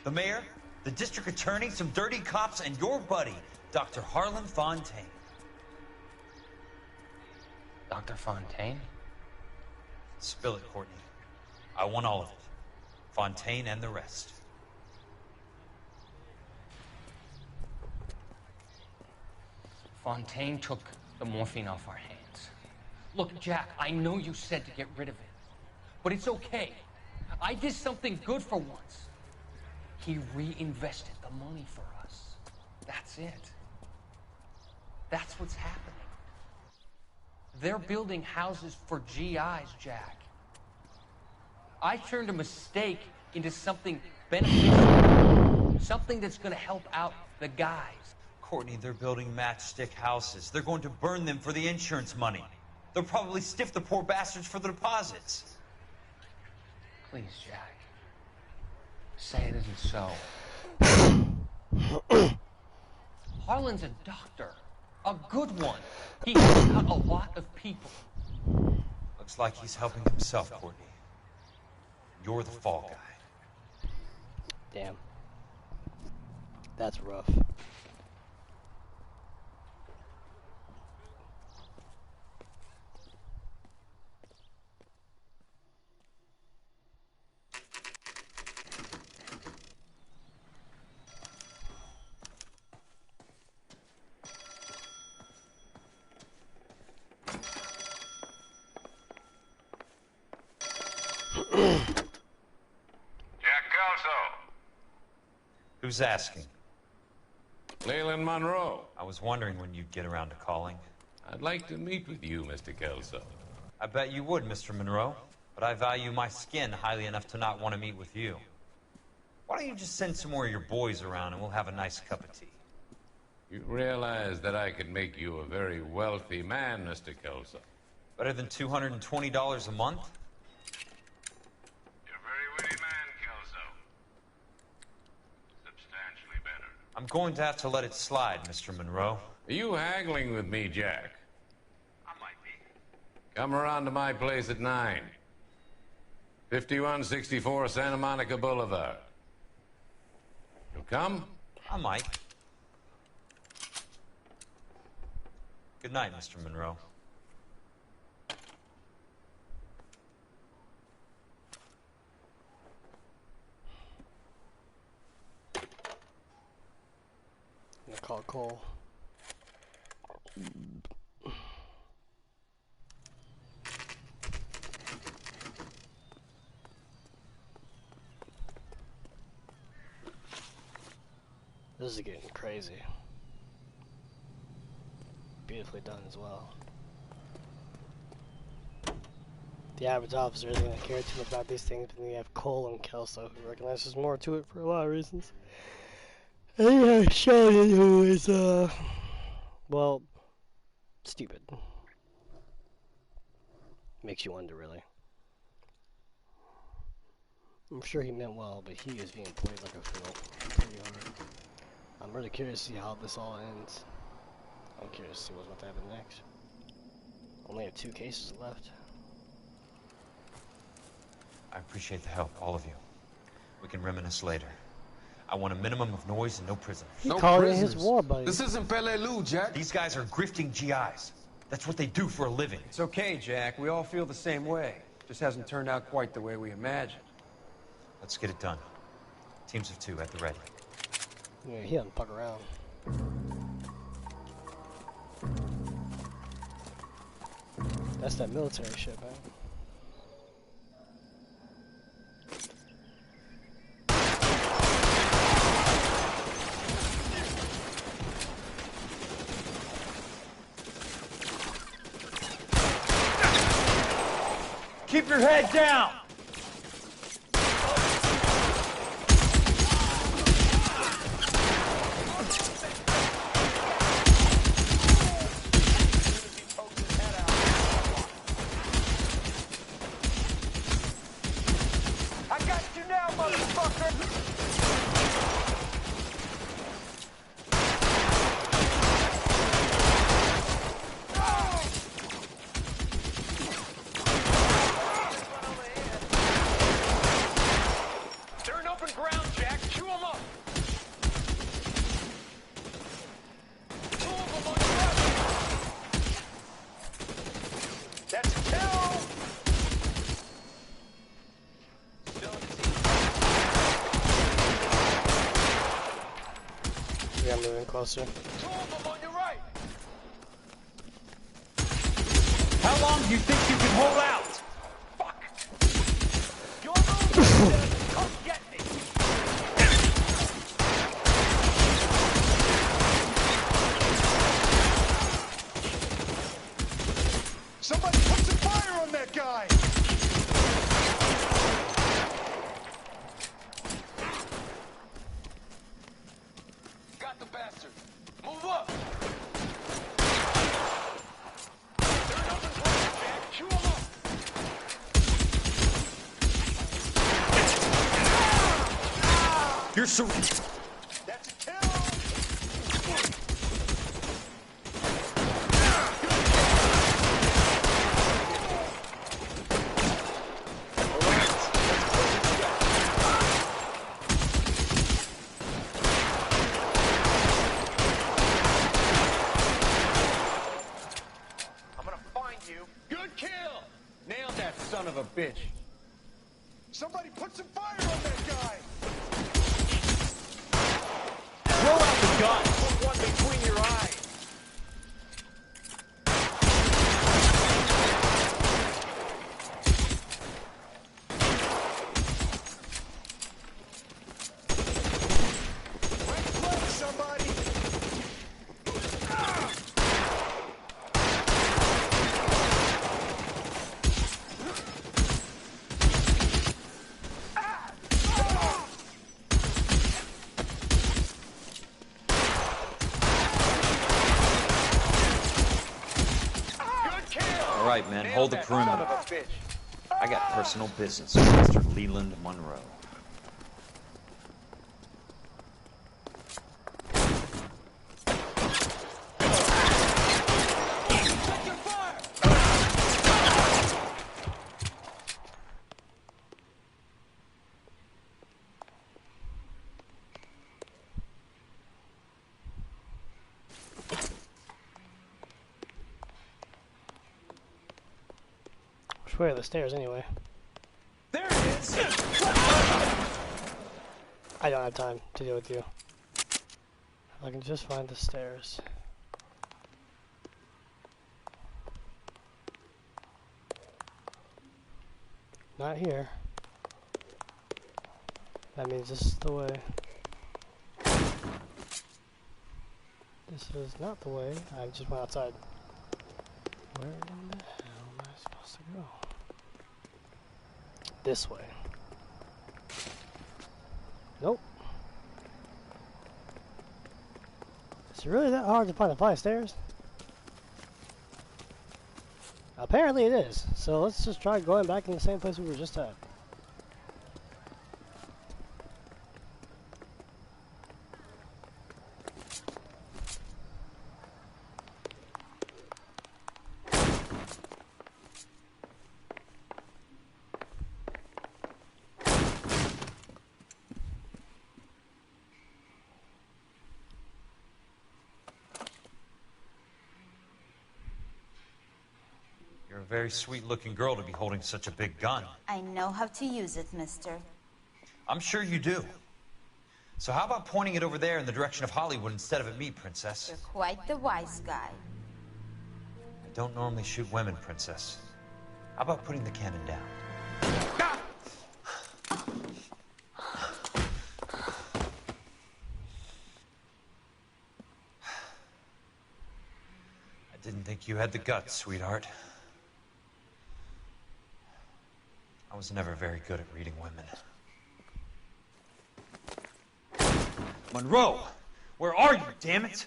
The mayor, the district attorney, some dirty cops, and your buddy, Dr. Harlan Fontaine. Dr. Fontaine? Spill it, Courtney. I want all of it. Fontaine and the rest. Fontaine took the morphine off our hands. Look, Jack, I know you said to get rid of it, but it's okay. I did something good for once. He reinvested the money for us. That's it. That's what's happening. They're building houses for GIs, Jack. I turned a mistake into something beneficial. Something that's going to help out the guys. Courtney, they're building matchstick houses. They're going to burn them for the insurance money. They'll probably stiff the poor bastards for the deposits. Please, Jack. Say it isn't so. Harlan's a doctor. A good one. He helps out a lot of people. Looks like he's helping himself, Courtney. You're the fall guy. Damn. That's rough. Who's asking? Leland Monroe. I was wondering when you'd get around to calling. I'd like to meet with you, Mr. Kelso. I bet you would, Mr. Monroe. But I value my skin highly enough to not want to meet with you. Why don't you just send some more of your boys around and we'll have a nice cup of tea? You realize that I could make you a very wealthy man, Mr. Kelso. Better than $220 a month? I'm going to have to let it slide, Mr. Monroe. Are you haggling with me, Jack? I might be. Come around to my place at 9. 5164 Santa Monica Boulevard. You'll come? I might. Good night, Mr. Monroe. Call Cole. This is getting crazy. Beautifully done as well. The average officer isn't going to care too much about these things, but then you have Cole and Kelso who recognizes more to it for a lot of reasons. And you have Sheldon who is, well, stupid. Makes you wonder, really. I'm sure he meant well, but he is being played like a fool pretty hard. I'm really curious to see how this all ends. I'm curious to see what's about to happen next. Only have 2 cases left. I appreciate the help, all of you. We can reminisce later. I want a minimum of noise and no prisoners. He called it his war buddy. This isn't Pelelu, Jack. These guys are grifting GIs. That's what they do for a living. It's okay, Jack. We all feel the same way. Just hasn't turned out quite the way we imagined. Let's get it done. Teams of 2 at the ready. Yeah, he doesn't fuck around. That's that military shit, man. Keep your head down! Yeah, I'm moving closer. Two of them on your right. How long do you think you can hold out? Fuck. You're moving. Come get me. Somebody put some fire on that guy! Got the bastard. Move up. Chew him up. You're surrounded. That's a kill! I'm gonna find you. Good kill. Nailed that son of a bitch. Somebody put some fire on that guy! Throw out the gun. Put one between your eyes. Right flank, somebody! All right, men, hold the perimeter. I got personal business with Mr. Leland Monroe. Which way are the stairs anyway? There it is. I don't have time to deal with you. I can just find the stairs. Not here. That means this is the way. This is not the way. I just went outside. Where in the hell am I supposed to go? This way. Nope. Is it really that hard to find the 5 stairs? Apparently it is. So let's just try going back in the same place we were just at. You're a very sweet-looking girl to be holding such a big gun. I know how to use it, mister. I'm sure you do. So how about pointing it over there in the direction of Hollywood instead of at me, Princess? You're quite the wise guy. I don't normally shoot women, Princess. How about putting the cannon down? I didn't think you had the guts, sweetheart. I was never very good at reading women. Monroe! Where are you, damn it?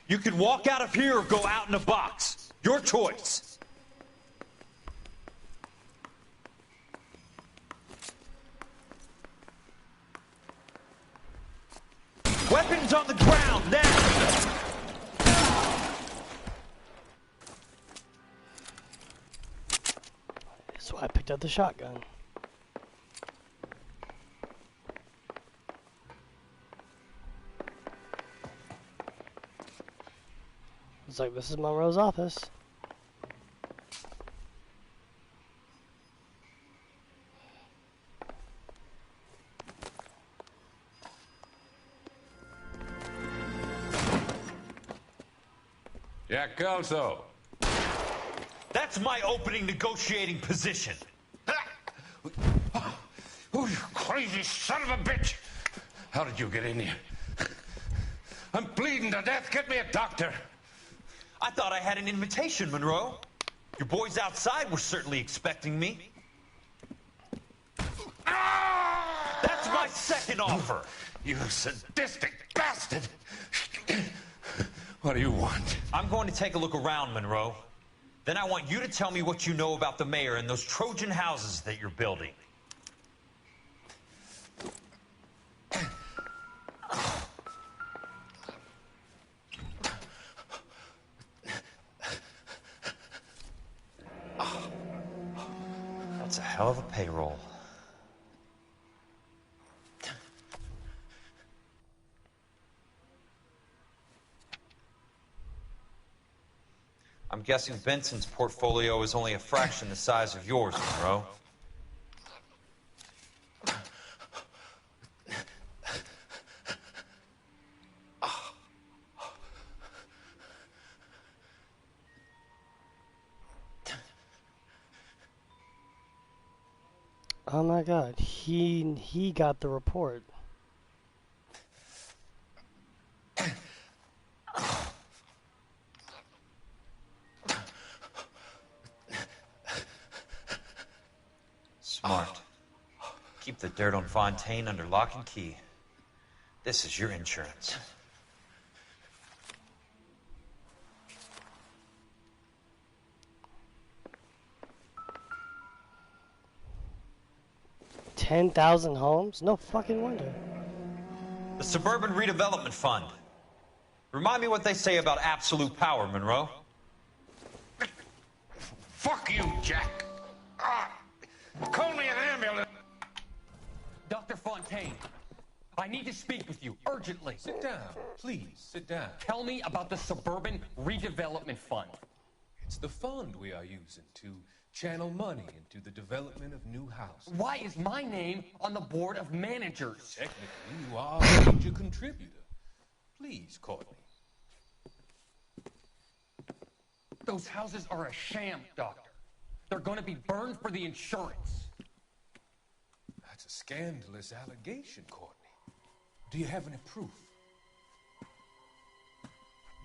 You can walk out of here or go out in a box. Your choice. Weapons on the ground, now! So I picked up the shotgun. Looks like this is Monroe's office. Jack Kelso. That's my opening negotiating position. Oh, you crazy son of a bitch! How did you get in here? I'm bleeding to death. Get me a doctor. I thought I had an invitation, Monroe. Your boys outside were certainly expecting me. That's my second offer. You sadistic bastard! What do you want? I'm going to take a look around, Monroe. Then I want you to tell me what you know about the mayor and those Trojan houses that you're building. That's a hell of a payroll. I'm guessing Benson's portfolio is only a fraction the size of yours, Monroe. Oh my god, he got the report. Smart. Keep the dirt on Fontaine under lock and key. This is your insurance. $10,000 homes? No fucking wonder. The Suburban Redevelopment Fund. Remind me what they say about absolute power, Monroe. Fuck you, Jack. Call me an ambulance. Dr. Fontaine, I need to speak with you urgently. Sit down. Please, sit down. Tell me about the Suburban Redevelopment Fund. It's the fund we are using to channel money into the development of new houses. Why is my name on the board of managers? Technically, you are a major contributor. Please, Courtney. Those houses are a sham, Doctor. They're going to be burned for the insurance. That's a scandalous allegation, Courtney. Do you have any proof?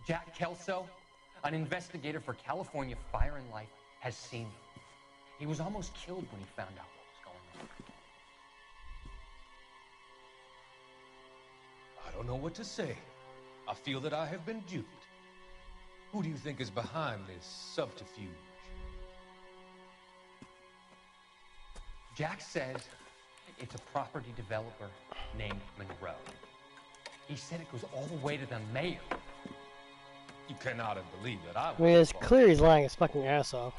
Jack Kelso, an investigator for California Fire and Life, has seen them. He was almost killed when he found out what was going on. I don't know what to say. I feel that I have been duped. Who do you think is behind this subterfuge? Jack says it's a property developer named Monroe. He said it goes all the way to the mayor. You cannot have believed that I I mean, it's clear he's lying his fucking ass off.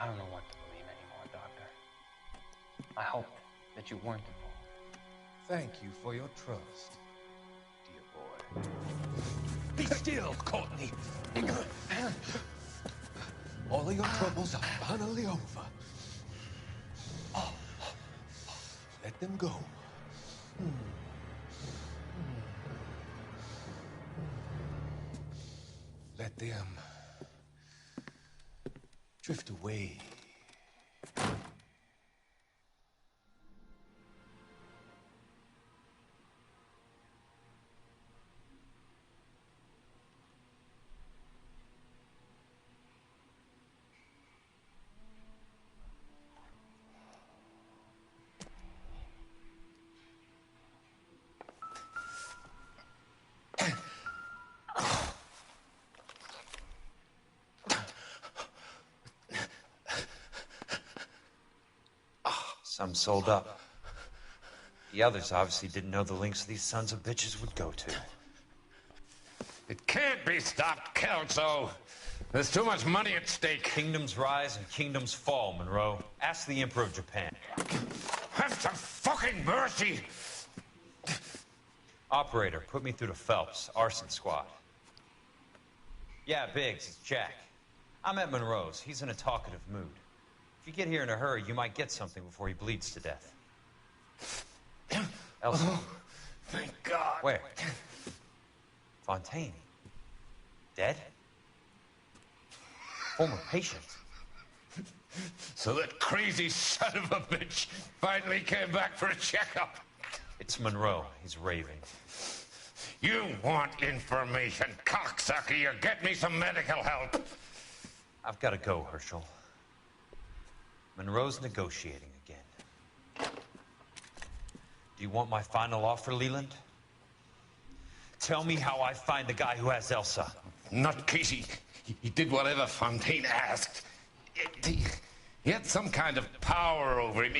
I don't know what to believe anymore, Doctor. I hope that you weren't involved. Thank you for your trust, dear boy. Be still, Courtney. All of your troubles are finally over. Let them go. Let them drift away. Some sold up. The others obviously didn't know the lengths these sons of bitches would go to. It can't be stopped, Kelso. There's too much money at stake. Kingdoms rise and kingdoms fall, Monroe. Ask the Emperor of Japan. Have some fucking mercy! Operator, put me through to Phelps, arson squad. Yeah, Biggs, it's Jack. I'm at Monroe's. He's in a talkative mood. If you get here in a hurry, you might get something before he bleeds to death. Elsa. Oh, thank God. Where? Fontaine. Dead? Former patient. So that crazy son of a bitch finally came back for a checkup. It's Monroe. He's raving. You want information, cocksucker. You get me some medical help. I've got to go, Herschel. Monroe's negotiating again. Do you want my final offer, Leland? Tell me how I find the guy who has Elsa. Nutcase, he did whatever Fontaine asked. He had some kind of power over him.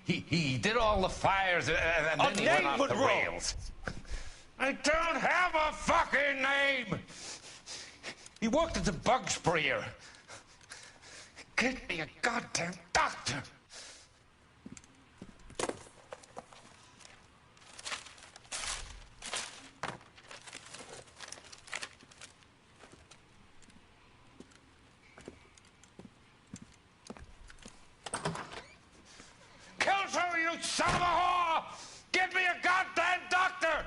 He did all the fires, and then he went off the rails. I don't have a fucking name! He worked as a bug sprayer. Get me a goddamn doctor! Kelso, you son of a whore! Get me a goddamn doctor!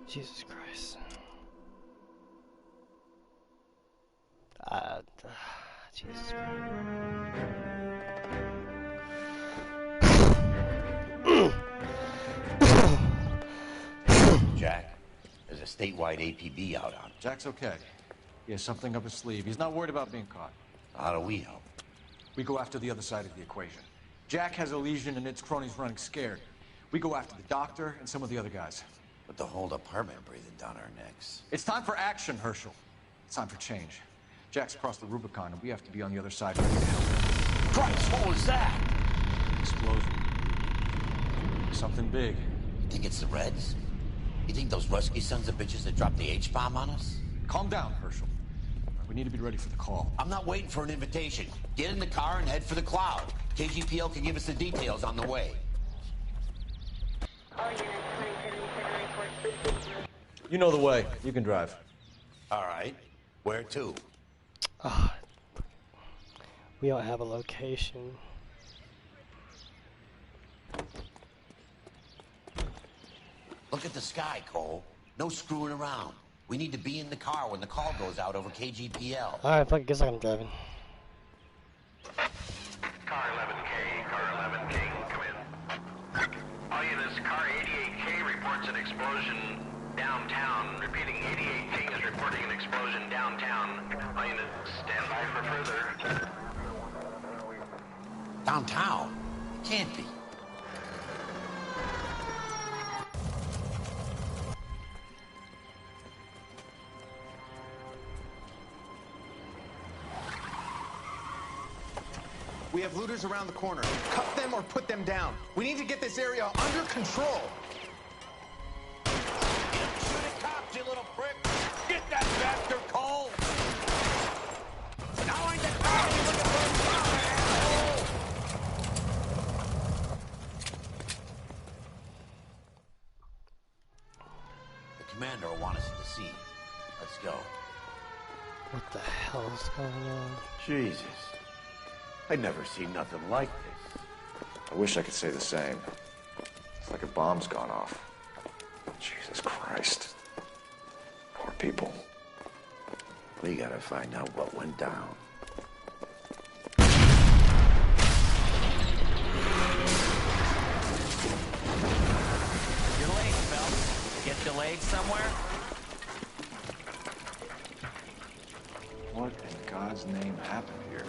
Jesus Christ. Jesus Jack, there's a statewide APB out on him. Jack's okay. He has something up his sleeve. He's not worried about being caught. How do we help? We go after the other side of the equation. Jack has a legion and its cronies running scared. We go after the doctor and some of the other guys. But the whole department breathing down our necks. It's time for action, Herschel. It's time for change. Jack's crossed the Rubicon, and we have to be on the other side. Christ, what was that? Explosion. Something big. You think it's the Reds? You think those Rusky sons of bitches that dropped the H-bomb on us? Calm down, Herschel. We need to be ready for the call. I'm not waiting for an invitation. Get in the car and head for the cloud. KGPL can give us the details on the way. You know the way. You can drive. All right. Where to? We don't have a location. Look at the sky, Cole. No screwing around. We need to be in the car when the call goes out over KGPL. Alright, fuck, I guess I'm driving. Car 11K, car 11K, come in. All units, car 88K reports an explosion downtown. Repeating, 88K is reporting an explosion downtown. All units, stand by for further. Downtown? Can't be. We have looters around the corner. Cuff them or put them down. We need to get this area under control. Shoot at cops, you little prick! Get that bastard, Cole! Now in the car, you looking for a car, asshole! The commander will want us at the scene. Let's go. What the hell is going on? Jesus. I'd never seen nothing like this. I wish I could say the same. It's like a bomb's gone off. Jesus Christ. Poor people. We gotta find out what went down. You're late, Phelps. Get delayed somewhere? What in God's name happened here?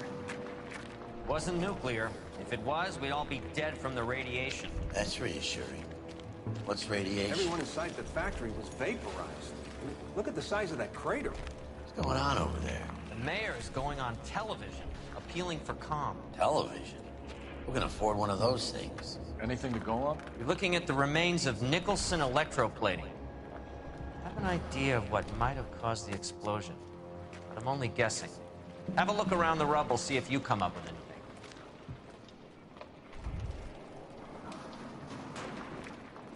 Wasn't nuclear. If it was, we'd all be dead from the radiation. That's reassuring. What's radiation? Everyone inside the factory was vaporized. Look at the size of that crater. What's going on over there? The mayor is going on television, appealing for calm. Television? Who can afford one of those things? Anything to go on? You're looking at the remains of Nicholson electroplating. an idea of what might have caused the explosion, but I'm only guessing. Have a look around the rubble, see if you come up with anything.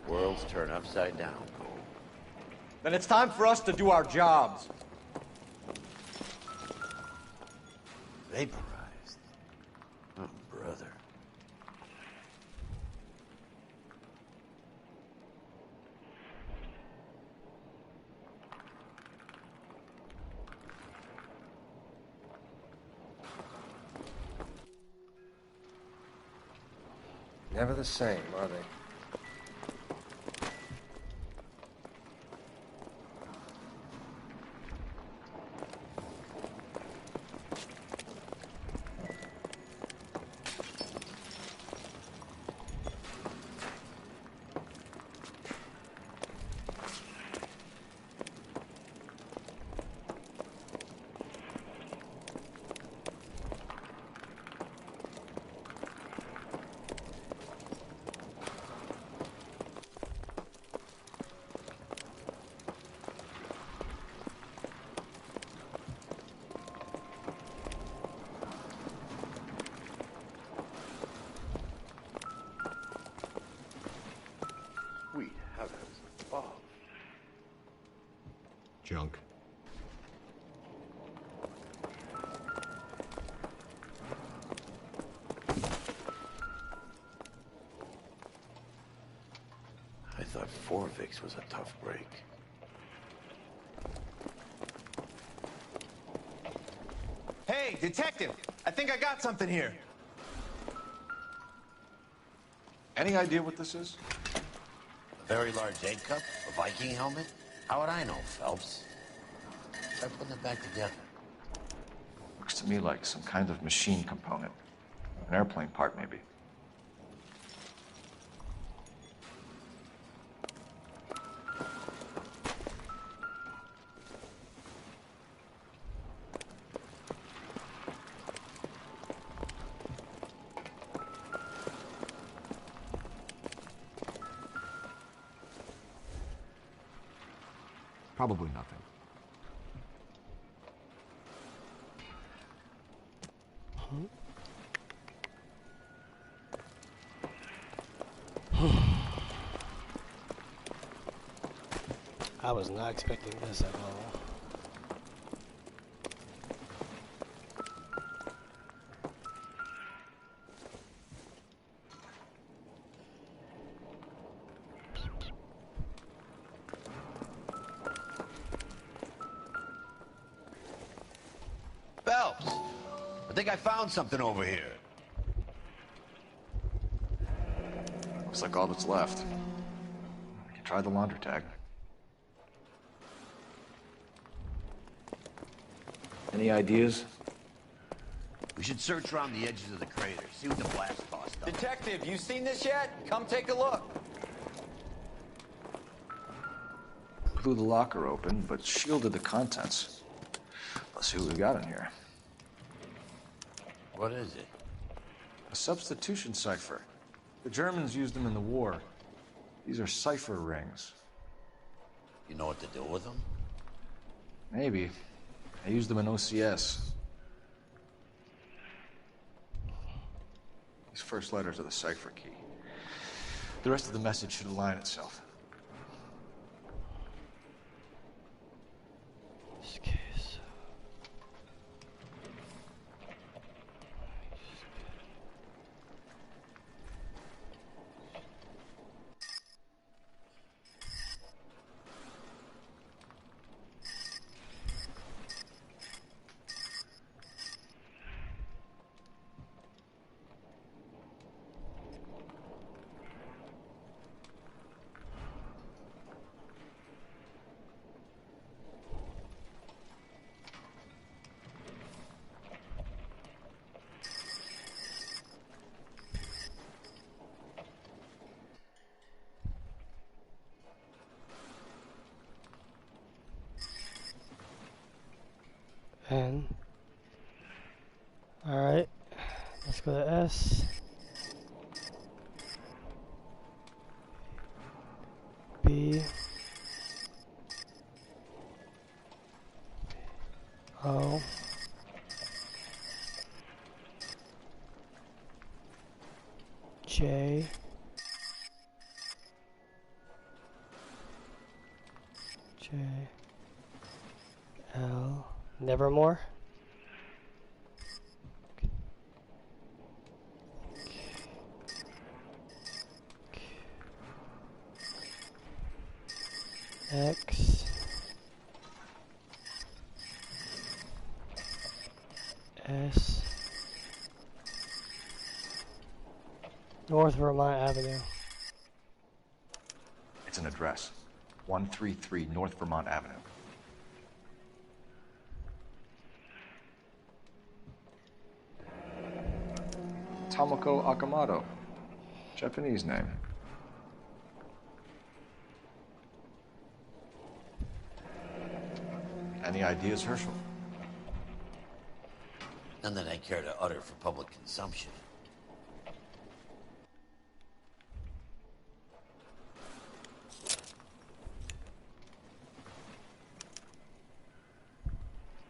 Worlds turn upside down, Cole. Then it's time for us to do our jobs. Vaporized. Oh, brother. Never the same, are they? Sweet heavens above. Junk. I thought Forvix was a tough break. Hey, detective! I think I got something here. Any idea what this is? A very large egg cup? A Viking helmet? How would I know, Phelps? Try putting it back together. Looks to me like some kind of machine component. An airplane part, maybe. Probably nothing. I was not expecting this at all. Phelps! I think I found something over here. Looks like all that's left. We can try the laundry tag. Any ideas? We should search around the edges of the crater, see what the blast caused us. Detective, you seen this yet? Come take a look. Blew the locker open, but shielded the contents. Let's see what we got in here. What is it? A substitution cipher. The Germans used them in the war. These are cipher rings. You know what to do with them? Maybe. I used them in OCS. These first letters are the cipher key. The rest of the message should align itself. This case. N. Alright. Let's go to S. B. J. J. L. Nevermore. X. S. North Vermont Avenue. It's an address. 133 North Vermont Avenue. Tomoko Akamoto. Japanese name. Any ideas, Herschel? None that I care to utter for public consumption.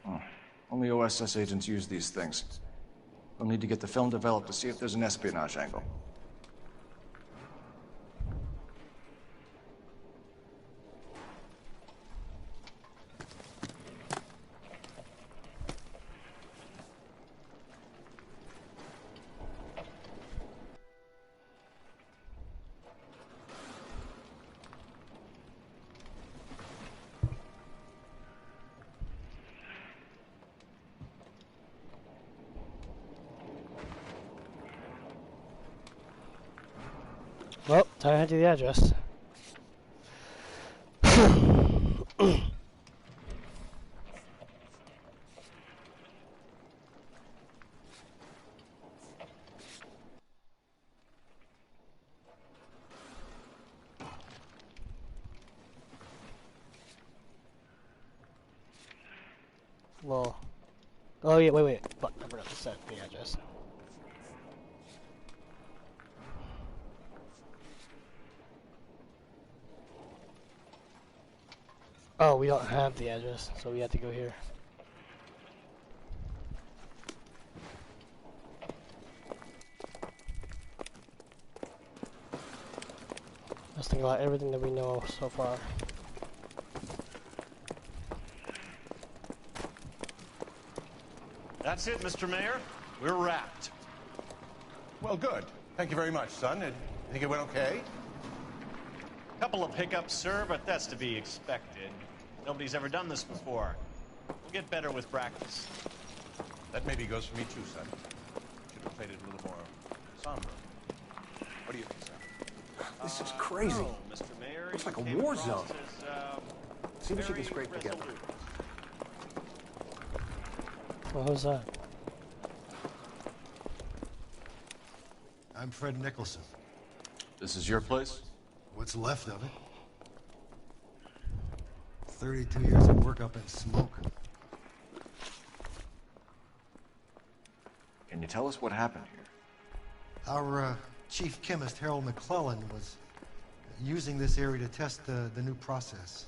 Oh, only OSS agents use these things. We'll need to get the film developed to see if there's an espionage angle. Well, time to head to the address. Well, oh yeah, wait, fuck, I forgot to set the address. Oh, we don't have the address, so we have to go here. Let's think about everything that we know so far. That's it, Mr. Mayor. We're wrapped. Well, good. Thank you very much, son. You think it went okay? Couple of hiccups, sir, but that's to be expected. Nobody's ever done this before. We'll get better with practice. That maybe goes for me too, son. Should have played it a little more somber. What do you think, sir? This is crazy. No, Mr. Mayor, Looks like a you came war across zone. as, See what you very can scrape together. resolute. What was that? I'm Fred Nicholson. This is your place? What's left of it? 32 years of work up in smoke. Can you tell us what happened here? Our chief chemist, Harold McClellan, was using this area to test the new process.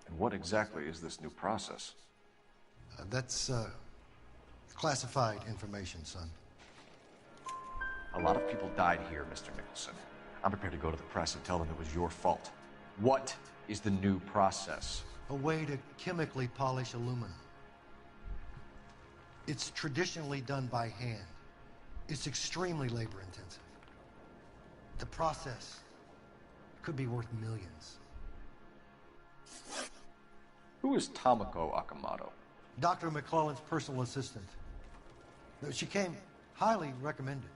And what exactly is this new process? That's classified information, son. A lot of people died here, Mr. Nicholson. I'm prepared to go to the press and tell them it was your fault. What is the new process? A way to chemically polish aluminum. It's traditionally done by hand. It's extremely labor-intensive. The process could be worth millions. Who is Tomoko Akamoto? Dr. McClellan's personal assistant. She came highly recommended.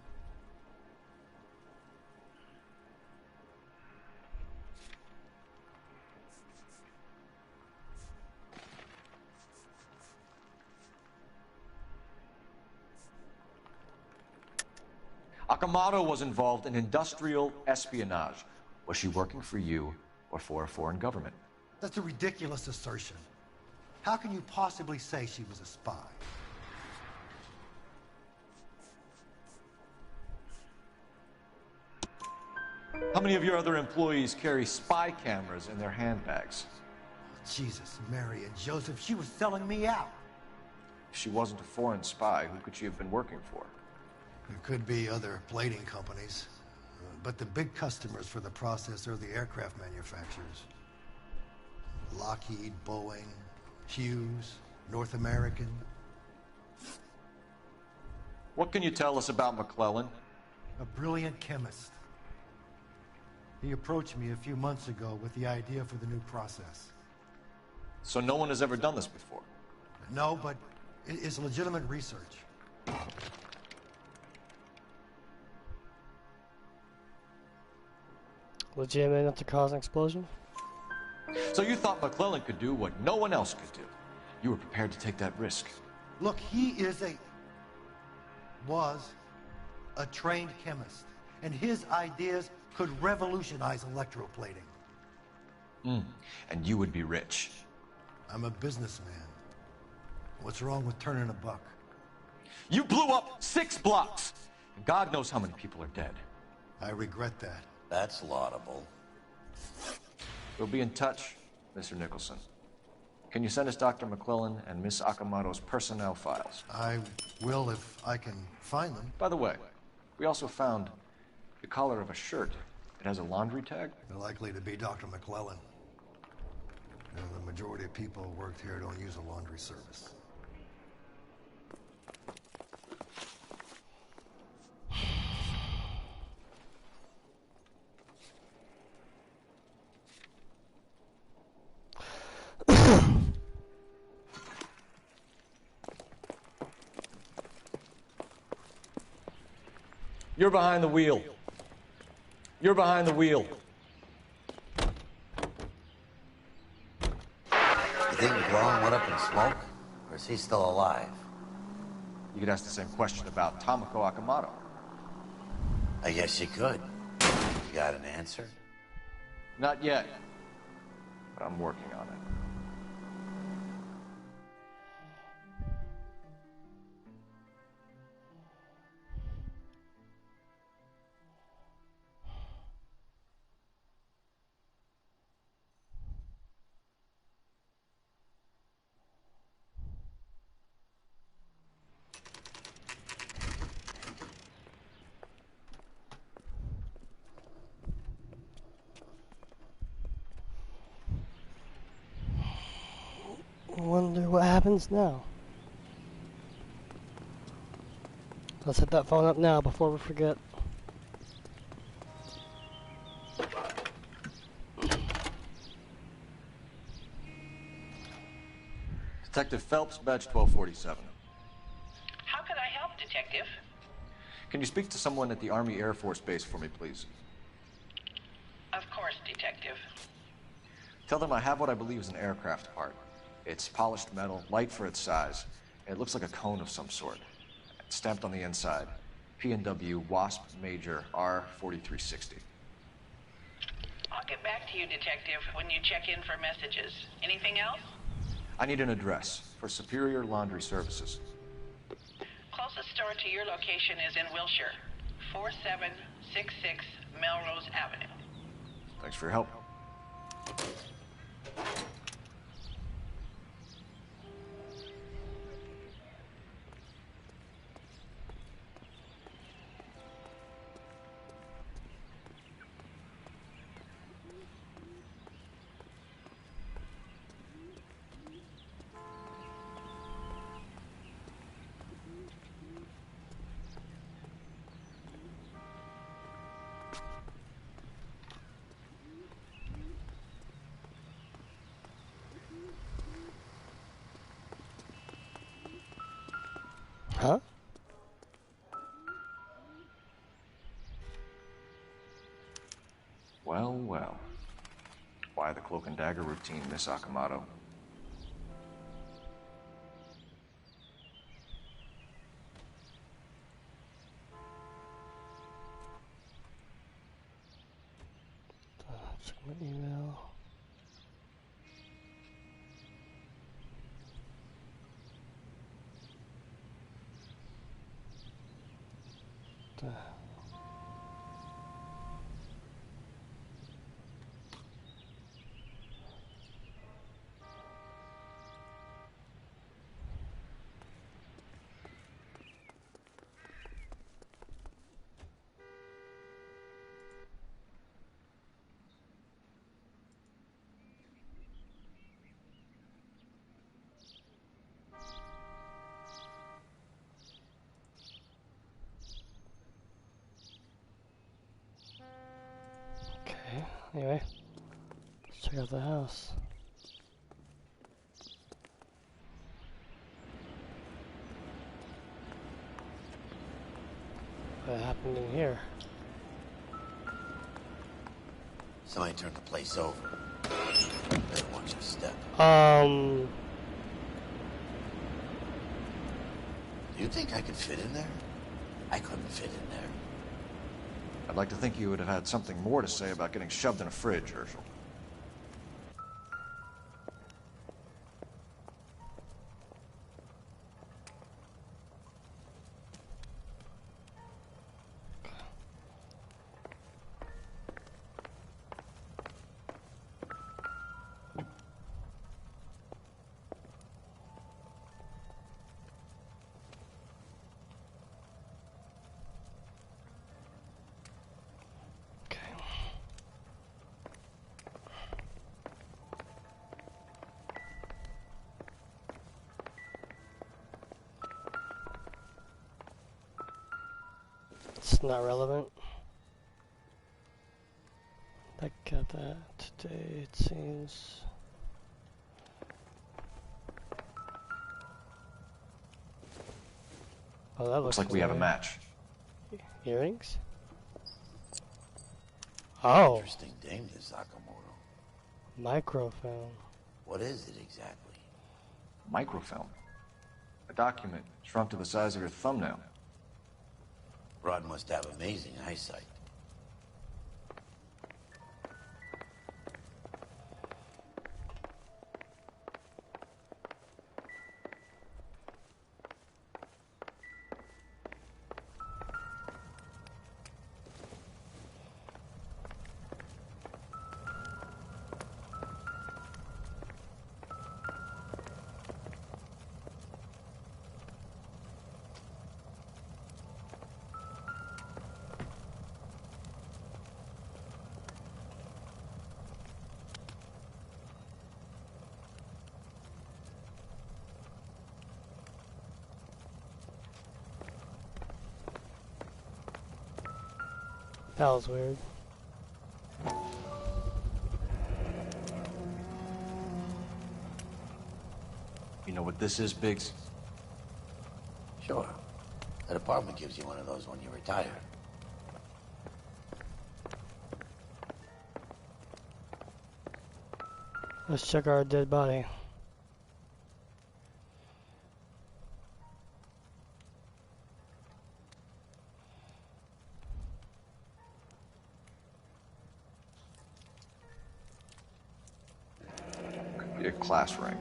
Akamoto was involved in industrial espionage. Was she working for you or for a foreign government? That's a ridiculous assertion. How can you possibly say she was a spy? How many of your other employees carry spy cameras in their handbags? Jesus, Mary, and Joseph, she was selling me out. If she wasn't a foreign spy, who could she have been working for? There could be other plating companies, but the big customers for the process are the aircraft manufacturers. Lockheed, Boeing, Hughes, North American. What can you tell us about McClellan? A brilliant chemist. He approached me a few months ago with the idea for the new process. So no one has ever done this before? No, but it's legitimate research. Legitimate enough to cause an explosion? So you thought McClellan could do what no one else could do. You were prepared to take that risk. Look, he was a trained chemist, and his ideas could revolutionize electroplating. And you would be rich. I'm a businessman. What's wrong with turning a buck? You blew up 6 blocks! And God knows how many people are dead. I regret that. That's laudable. We'll be in touch, Mr. Nicholson. Can you send us Dr. McClellan and Miss Akamoto's personnel files? I will if I can find them. By the way, we also found the collar of a shirt. It has a laundry tag. They're likely to be Dr. McClellan. You know, the majority of people who worked here don't use a laundry service. You're behind the wheel. You're behind the wheel. You think McClellan went up in smoke? Or is he still alive? You could ask the same question about Tomoko Akamoto. I guess you could. You got an answer? Not yet. But I'm working on it. Wonder what happens now. Let's hit that phone up now before we forget. Detective Phelps, badge 1247. How can I help, Detective? Can you speak to someone at the Army Air Force Base for me, please? Of course, Detective. Tell them I have what I believe is an aircraft part. It's polished metal, light for its size, and it looks like a cone of some sort. It's stamped on the inside. P&W Wasp Major R4360. I'll get back to you, Detective, when you check in for messages. Anything else? I need an address for Superior Laundry Services. Closest store to your location is in Wilshire, 4766 Melrose Avenue. Thanks for your help. Huh? Well, well. Why the cloak and dagger routine, Miss Akamoto? Check my email. Anyway, let's check out the house. What happened in here? Somebody turned the place over. Better watch your step. Do you think I could fit in there? I couldn't fit in there. I'd like to think you would have had something more to say about getting shoved in a fridge, Herschel. It's not relevant. I got that today, it seems. Oh, that looks like we have a match. Earrings? Oh. Interesting dame, this Sakamoto. Microfilm. What is it exactly? Microfilm. A document shrunk to the size of your thumbnail. Rod must have amazing eyesight. That was weird. You know what this is, Biggs? Sure. That apartment gives you one of those when you retire. Let's check our dead body. Could be a class ring.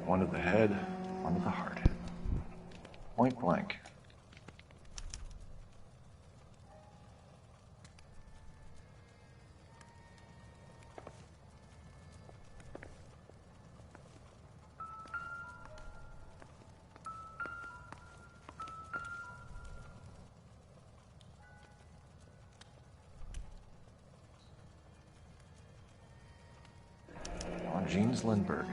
One to the head, one to the heart. Point blank. On Jeans Lindbergh.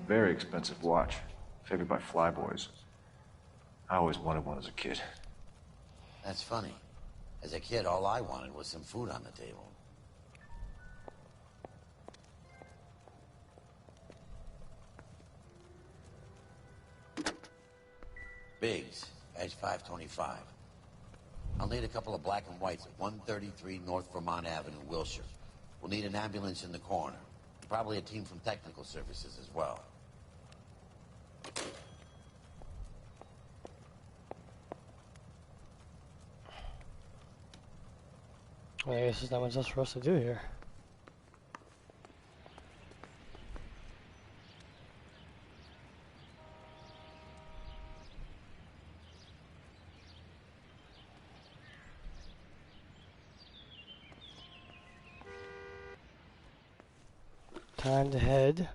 Very expensive watch, favored by flyboys. I always wanted one as a kid. That's funny. As a kid, all I wanted was some food on the table. Biggs, Edge 525. I'll need a couple of black and whites at 133 North Vermont Avenue, Wilshire. We'll need an ambulance in the corner. Probably a team from technical services as well. Well, I guess there's not much else for us to do here. Time to head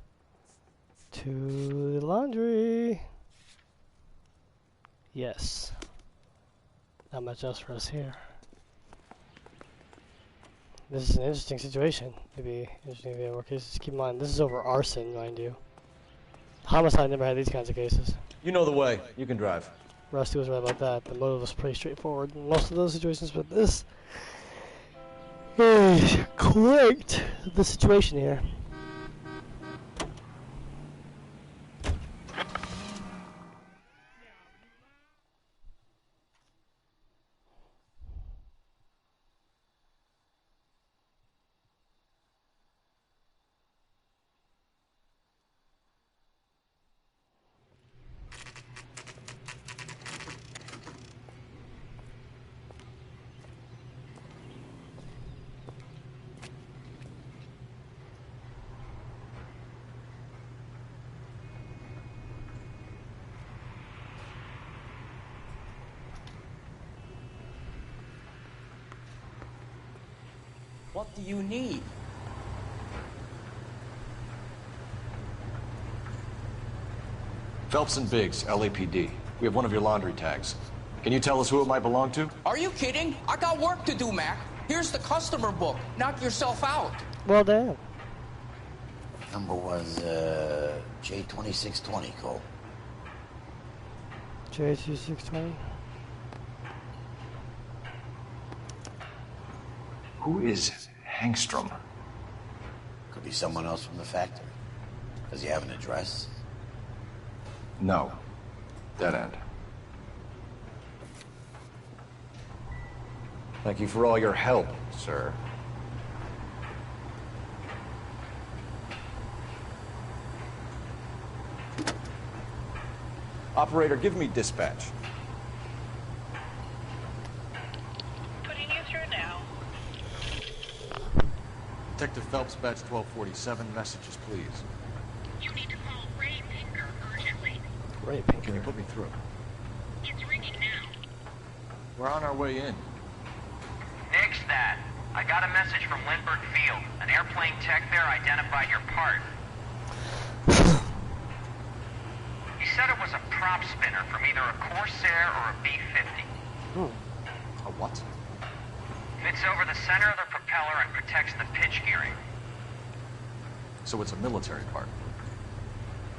to the laundry. Yes. Not much else for us here. This is an interesting situation. Maybe interesting to be more cases. Keep in mind, this is over arson, mind you. Homicide never had these kinds of cases. You know the way. You can drive. Rusty was right about that. The motive was pretty straightforward in most of those situations, but this is quite the situation here. What do you need? Phelps and Biggs, LAPD. We have one of your laundry tags. Can you tell us who it might belong to? Are you kidding? I got work to do, Mac. Here's the customer book. Knock yourself out. Well, damn. Number was J2620, Cole. J2620. Who is Hangstrom? Could be someone else from the factory. Does he have an address? No. Dead end. Thank you for all your help, sir. Operator, give me dispatch. Putting you through now. Detective Phelps, badge 1247. Messages, please. You need to call Ray Pinker urgently. Ray Pinker. Can you put me through? It's ringing now. We're on our way in. Nix that. I got a message from Lindbergh Field. An airplane tech there identified your part. He said it was a prop spinner from either a Corsair or a B-50. A what? Fits over the center of the propeller and protects the pitch gearing. So it's a military part.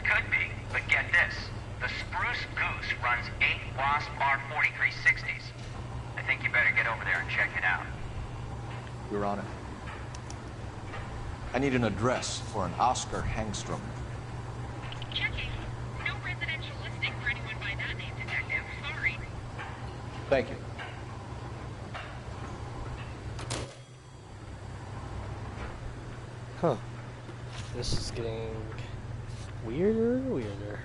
Could be, but get this. The Spruce Goose runs 8 Wasp R-4360s. I think you better get over there and check it out. We're on it. I need an address for an Oscar Hangstrom. Checking. No residential listing for anyone by that name, Detective. Sorry. Thank you. Huh. This is getting weirder and weirder.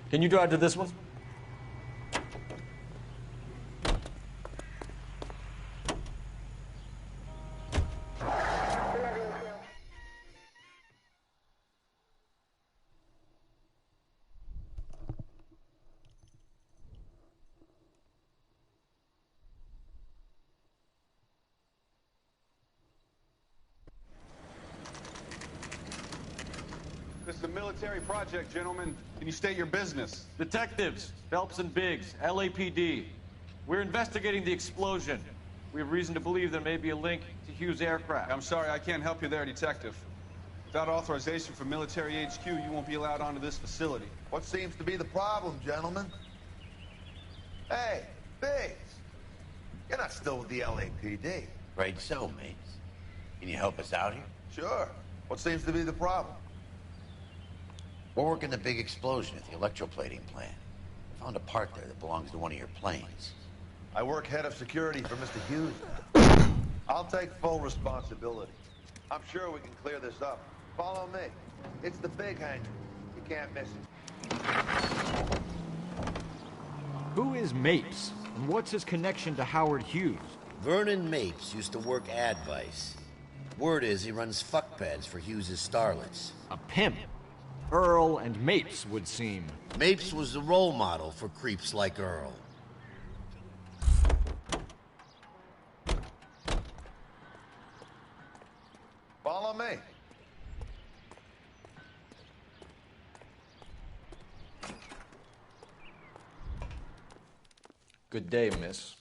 Can you drive to this one? This is a military project, gentlemen. Can you state your business? Detectives, Phelps and Biggs, LAPD. We're investigating the explosion. We have reason to believe there may be a link to Hughes' aircraft. I'm sorry, I can't help you there, Detective. Without authorization from military HQ, you won't be allowed onto this facility. What seems to be the problem, gentlemen? Hey, Biggs. You're not still with the LAPD. Right so, mates. Can you help us out here? Sure. What seems to be the problem? We're working the big explosion at the electroplating plant. I found a part there that belongs to one of your planes. I work head of security for Mr. Hughes now. I'll take full responsibility. I'm sure we can clear this up. Follow me. It's the big hangar. You can't miss it. Who is Mapes, and what's his connection to Howard Hughes? Vernon Mapes used to work Advice. Word is he runs fuck pads for Hughes' starlets. A pimp. Earl and Mapes would seem. Mapes was the role model for creeps like Earl. Follow me. Good day, miss.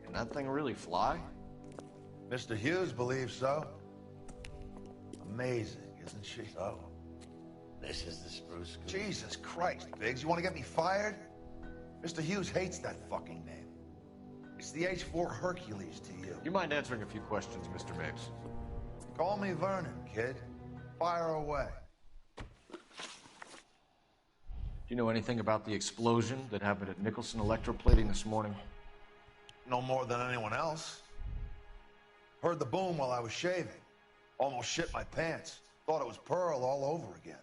Can that thing really fly? Mr. Hughes believes so. Amazing, isn't she? So, this is the Spruce Goose. Jesus Christ, Biggs, you want to get me fired? Mr. Hughes hates that fucking name. It's the H-4 Hercules to you. You mind answering a few questions, Mr. Mapes? Call me Vernon, kid. Fire away. Do you know anything about the explosion that happened at Nicholson Electroplating this morning? No more than anyone else. Heard the boom while I was shaving. Almost shit my pants. Thought it was Pearl all over again.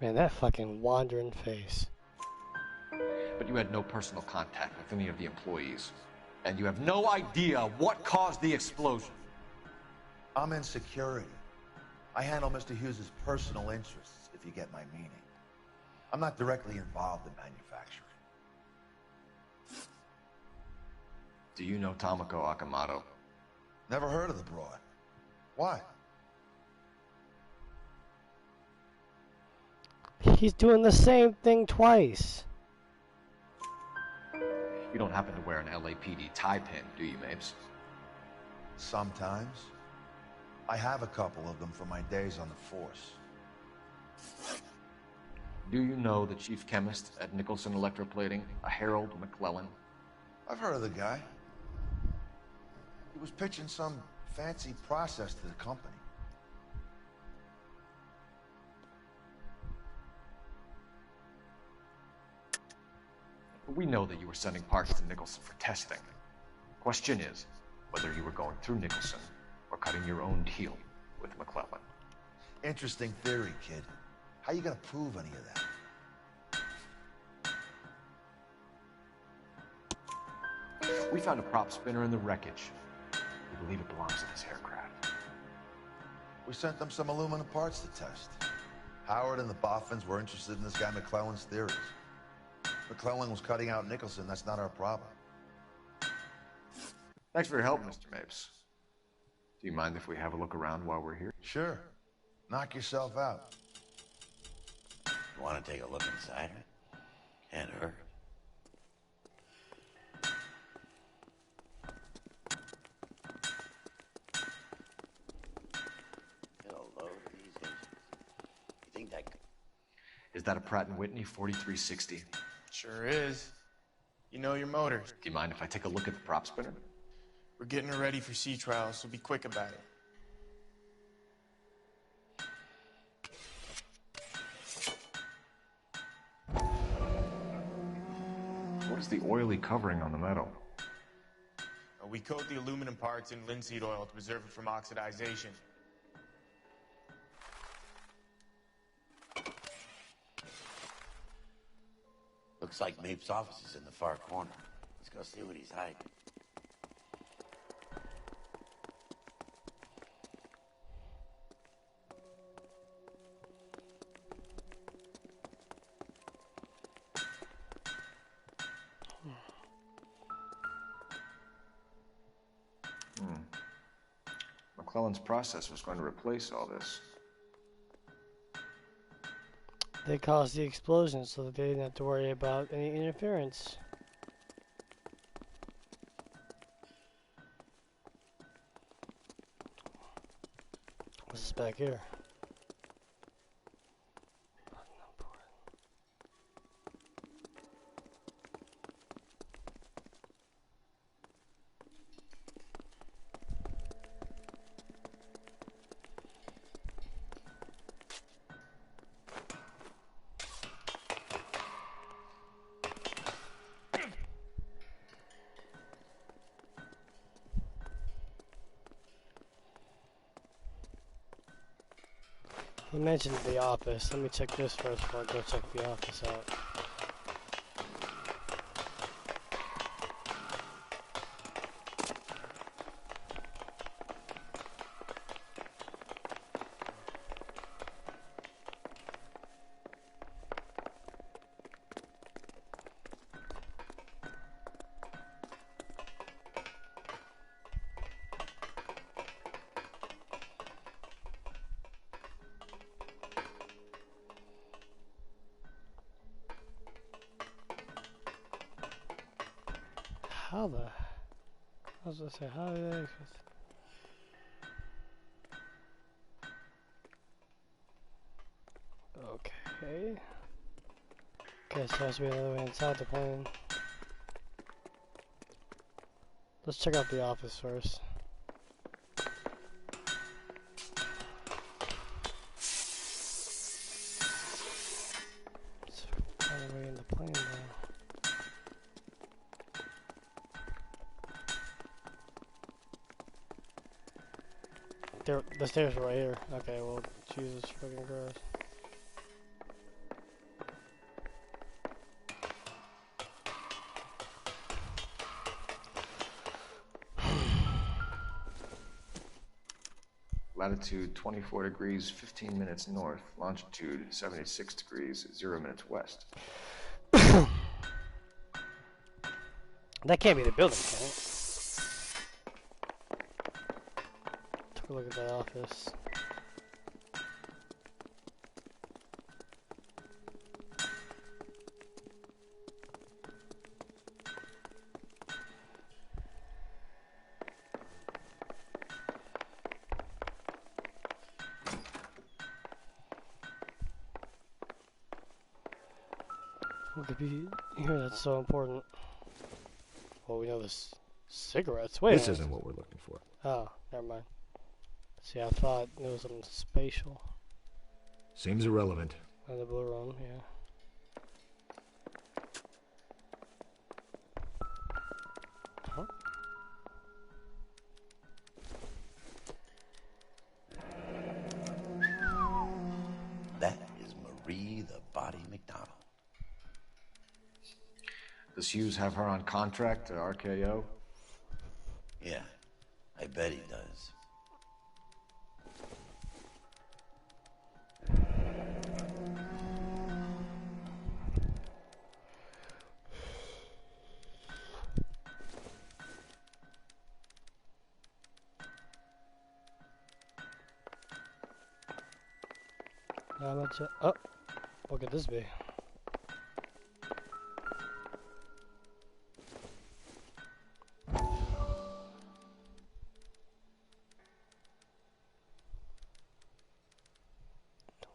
Man, that fucking wandering face. But you had no personal contact with any of the employees. And you have no idea what caused the explosion. I'm in security. I handle Mr. Hughes' personal interests, if you get my meaning. I'm not directly involved in manufacturing. Do you know Tomoko Akamoto? Never heard of the broad. Why? He's doing the same thing twice. You don't happen to wear an LAPD tie pin, do you, Mapes? Sometimes. I have a couple of them from my days on the force. Do you know the chief chemist at Nicholson Electroplating, a Harold McClellan? I've heard of the guy. He was pitching some fancy process to the company. We know that you were sending parts to Nicholson for testing. Question is, whether you were going through Nicholson or cutting your own deal with McClellan. Interesting theory, kid. How you gonna prove any of that? We found a prop spinner in the wreckage. We believe it belongs to this aircraft. We sent them some aluminum parts to test. Howard and the Boffins were interested in this guy McClellan's theories. McClellan was cutting out Nicholson. That's not our problem. Thanks for your help, Mr. Mapes. Do you mind if we have a look around while we're here? Sure. Knock yourself out. You want to take a look inside? Can't hurt. Get a load of these engines. You think that... Is that a Pratt & Whitney 4360? Sure is. You know your motors. Do you mind if I take a look at the prop spinner? We're getting her ready for sea trials, so be quick about it. What is the oily covering on the metal? We coat the aluminum parts in linseed oil to preserve it from oxidization. Looks like Mapes' office is in the far corner. Let's go see what he's hiding. McClellan's process was going to replace all this. They caused the explosion so that they didn't have to worry about any interference. What's this back here? You mentioned the office. Let me check this first before I go check the office out. how the... I was gonna say, how did I... Okay. Guess there has to be another way inside the plane. Let's check out the office first. Let's find a way in the plane now. The stairs are right here. Okay, well, Jesus fucking Christ. Latitude 24 degrees, 15 minutes north. Longitude 76 degrees, 0 minutes west. That can't be the building, can it? Take a look at that office. What could be here that's so important? Well, we know this cigarettes. Wait. This isn't what we're looking for. Oh, never mind. See, I thought it was something spatial. Seems irrelevant. And the blue room, yeah. Huh? That is Marie the Body McDonald. Does Hughes have her on contract to RKO? Yeah, I bet he does. How much? Oh, what could this be?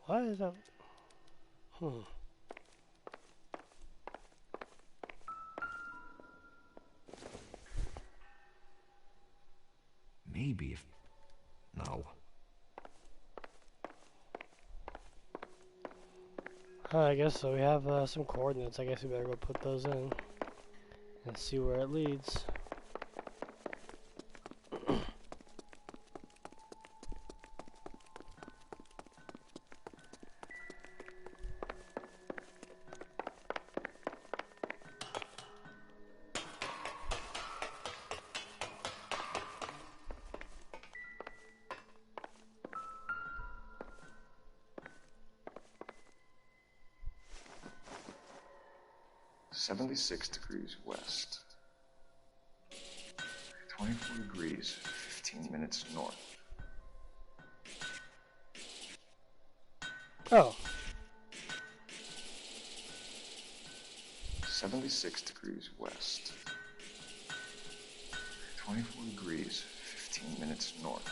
Why is that? Maybe if... No. I guess so. We have some coordinates. I guess we better go put those in and see where it leads. 76 degrees west. 24 degrees, 15 minutes north. Oh. 76 degrees west. 24 degrees, 15 minutes north.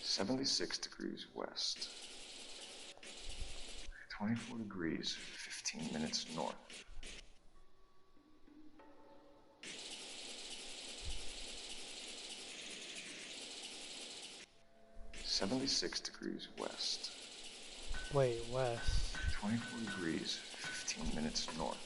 $76 degrees west. 24 degrees, 15 minutes north. $76 degrees west. Wait, west. 24 degrees, 15 minutes north.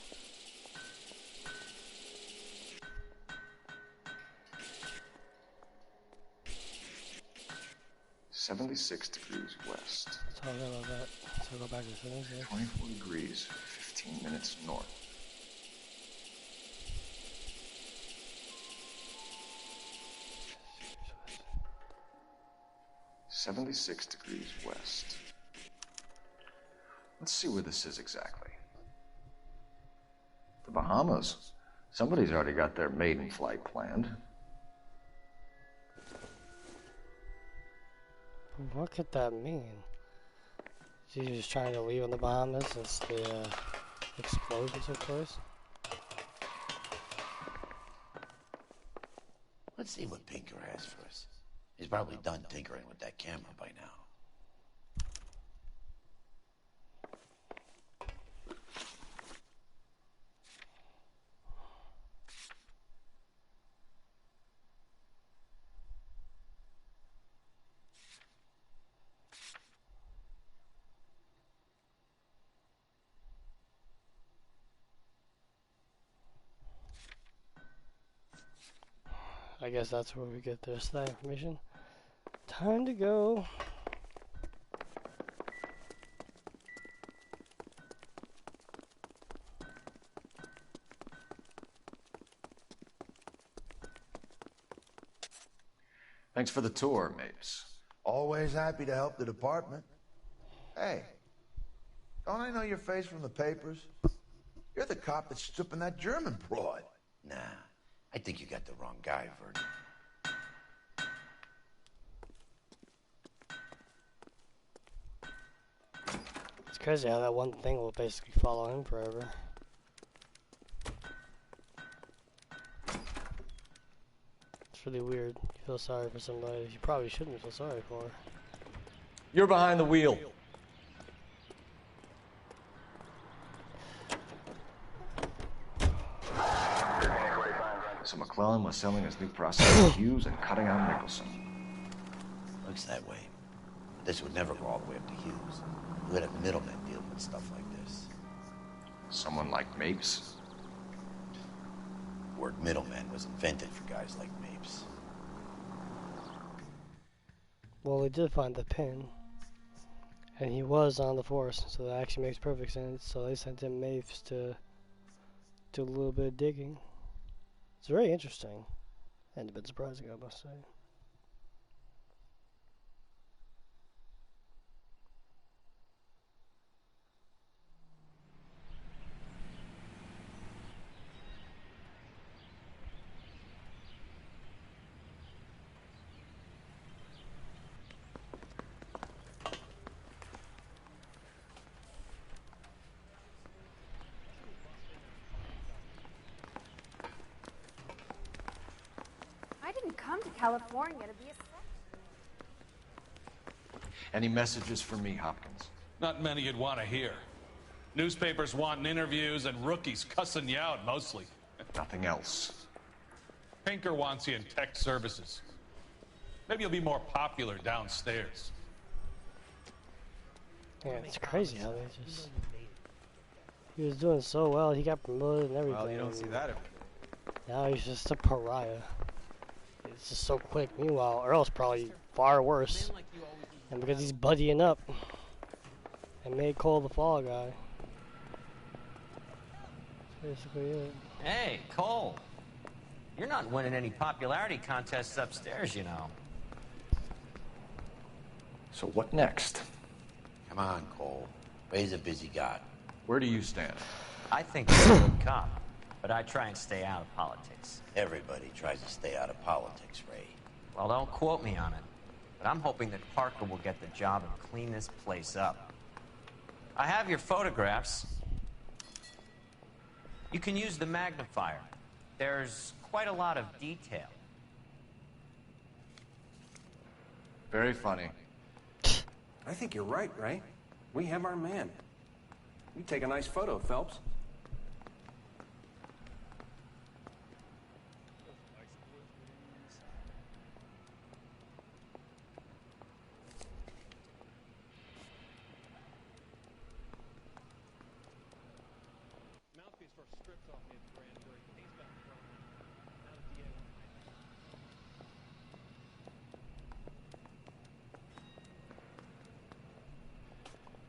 $76 degrees west. So I'll go about that. So I'll go back to settings. Yeah. 24 degrees, 15 minutes north. $76 degrees west. Let's see where this is exactly. The Bahamas. Somebody's already got their maiden flight planned. What could that mean? He's just trying to leave on the Bahamas since the explosion took place. Let's see what Pinker has for us. He's probably done tinkering with that camera by now. I guess that's where we get the rest of that information. Time to go. Thanks for the tour, Mapes. Always happy to help the department. Hey, don't I know your face from the papers? You're the cop that's stripping that German broad. Nah, I think you got the wrong guy, Vernon. It's crazy how that one thing will basically follow him forever. It's really weird. You feel sorry for somebody you probably shouldn't feel sorry for. You're behind the wheel. So McClellan was selling his new process to Hughes and cutting out Nicholson. Looks that way. But this would never go all the way up to Hughes. You would have middlemen deal with stuff like this. Someone like Mapes? The word middleman was invented for guys like Mapes. Well, they did find the pin. And he was on the force, so that actually makes perfect sense. So they sent him Mapes to do a little bit of digging. It's very interesting. And a bit surprising, I must say. I didn't come to California to be a Any messages for me, Hopkins? Not many you'd want to hear. Newspapers wanting interviews and rookies cussing you out, mostly. Nothing else. Pinker wants you in tech services. Maybe you'll be more popular downstairs. Yeah, it's crazy how they just... He was doing so well, he got promoted and everything. Well, you don't see that every day. Now he's just a pariah. It's just so quick. Meanwhile, Earl's probably far worse. And because he's buddying up and made Cole the fall guy. That's basically it. Hey, Cole. You're not winning any popularity contests upstairs, you know. So what next? Come on, Cole. Ray's a busy god. Where do you stand? I think you're a good cop, but I try and stay out of politics. Everybody tries to stay out of politics, Ray. Well, don't quote me on it, but I'm hoping that Parker will get the job and clean this place up. I have your photographs. You can use the magnifier. There's quite a lot of detail. Very funny. I think you're right, Ray. We have our man. You take a nice photo, Phelps.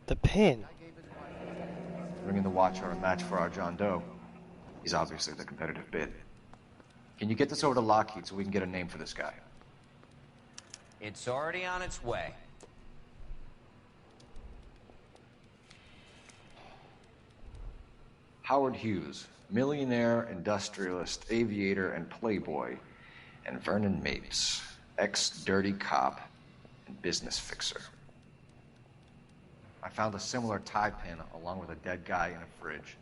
The pin. Bringing the watch are a match for our John Doe. He's obviously the competitive bid. Can you get this over to Lockheed so we can get a name for this guy? It's already on its way. Howard Hughes, millionaire, industrialist, aviator, and playboy. And Vernon Mapes, ex-dirty cop and business fixer. I found a similar tie pin along with a dead guy in a fridge.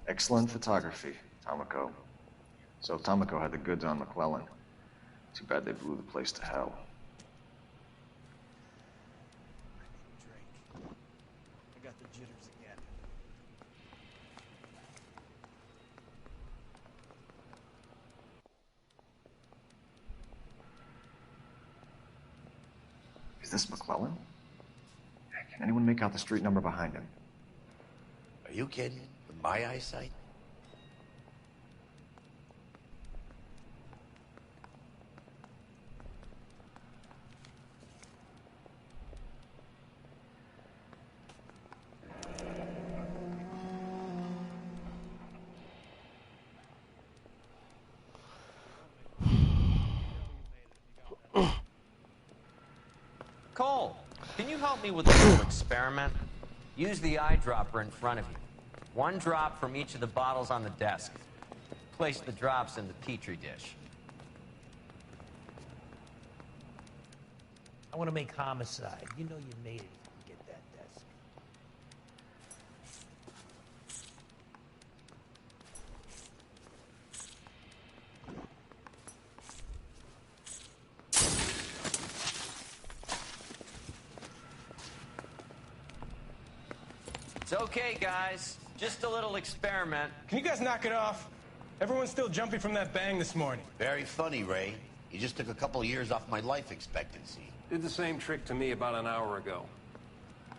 Excellent photography, Tomoko. So Tomoko had the goods on McClellan. Too bad they blew the place to hell. I got the jitters again. Is this McClellan? Can anyone make out the street number behind him? Are you kidding? With my eyesight? Cole, can you help me with a little experiment? Use the eyedropper in front of you. One drop from each of the bottles on the desk. Place the drops in the petri dish. I want to make homicide. You know you made it if you can get that desk. It's okay, guys. Just a little experiment. Can you guys knock it off? Everyone's still jumping from that bang this morning. Very funny, Ray. You just took a couple of years off my life expectancy. Did the same trick to me about an hour ago.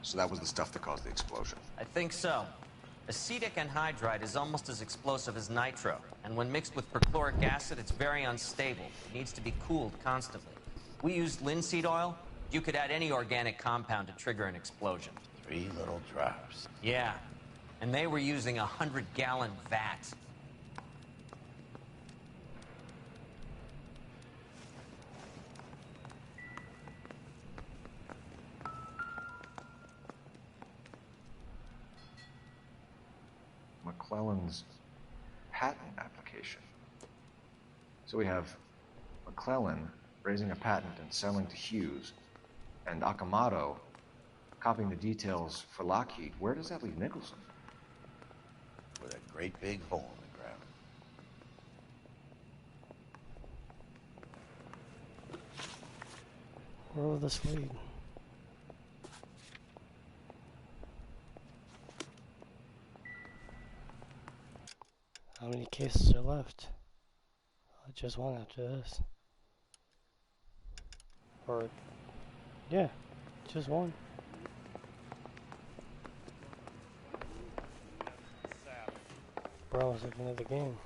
So that was the stuff that caused the explosion. I think so. Acetic anhydride is almost as explosive as nitro, and when mixed with perchloric acid, it's very unstable. It needs to be cooled constantly. We used linseed oil. You could add any organic compound to trigger an explosion. 3 little drops. Yeah, and they were using 100-gallon vat. McClellan's patent application. So we have McClellan raising a patent and selling to Hughes, and Akamoto copying the details for Lockheed. Where does that leave Nicholson? With a great big hole in the ground. Where will this lead? How many cases are left? Just one after this. Or, yeah, just one. We're almost at the end of the game.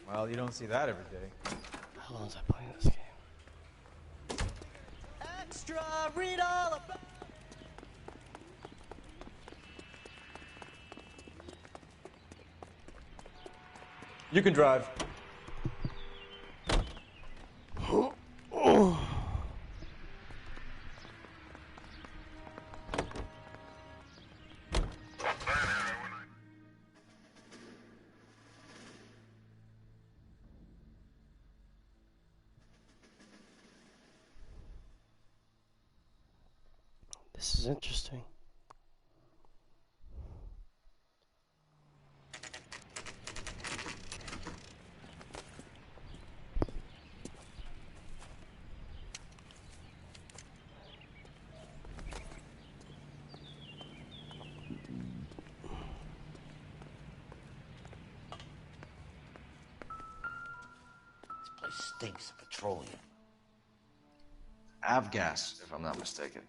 Well, you don't see that every day. How long was I playing this game? Extra, read all about. You can drive. This is interesting. Stinks of petroleum. Avgas, if I'm not mistaken.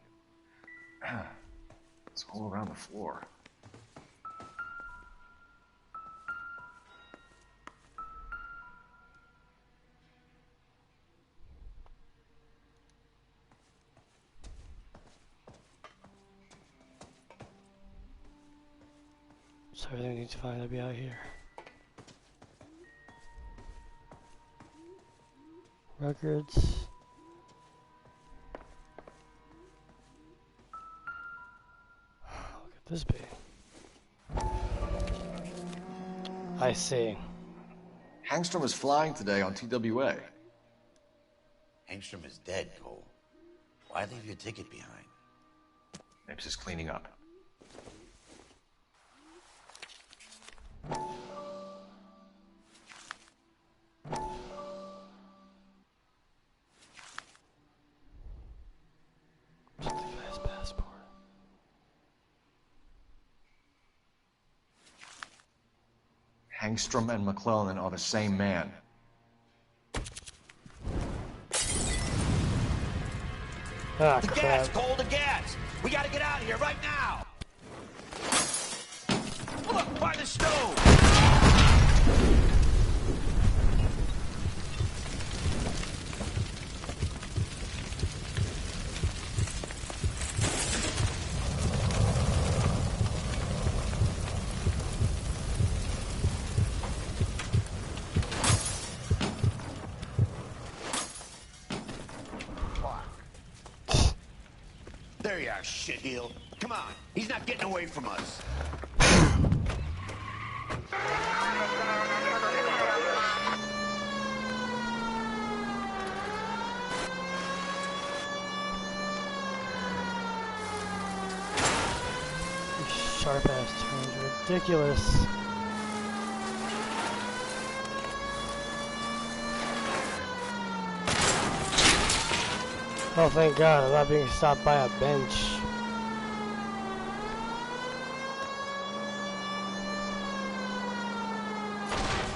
It's all around the floor. So everything we need to find will be out here. Records. Look at this be. I see. Hangstrom was flying today on TWA. Hangstrom is dead, Cole. Why leave your ticket behind? Mapes is cleaning up. Just the guy's passport. Hangstrom and McClellan are the same man. Ah, the crap. gas, Cole, the gas! We gotta get out of here right now! Look, by the stove! There you are, shitheel. Come on, he's not getting away from us. These sharp ass turns are ridiculous. Oh, thank God, I'm not being stopped by a bench.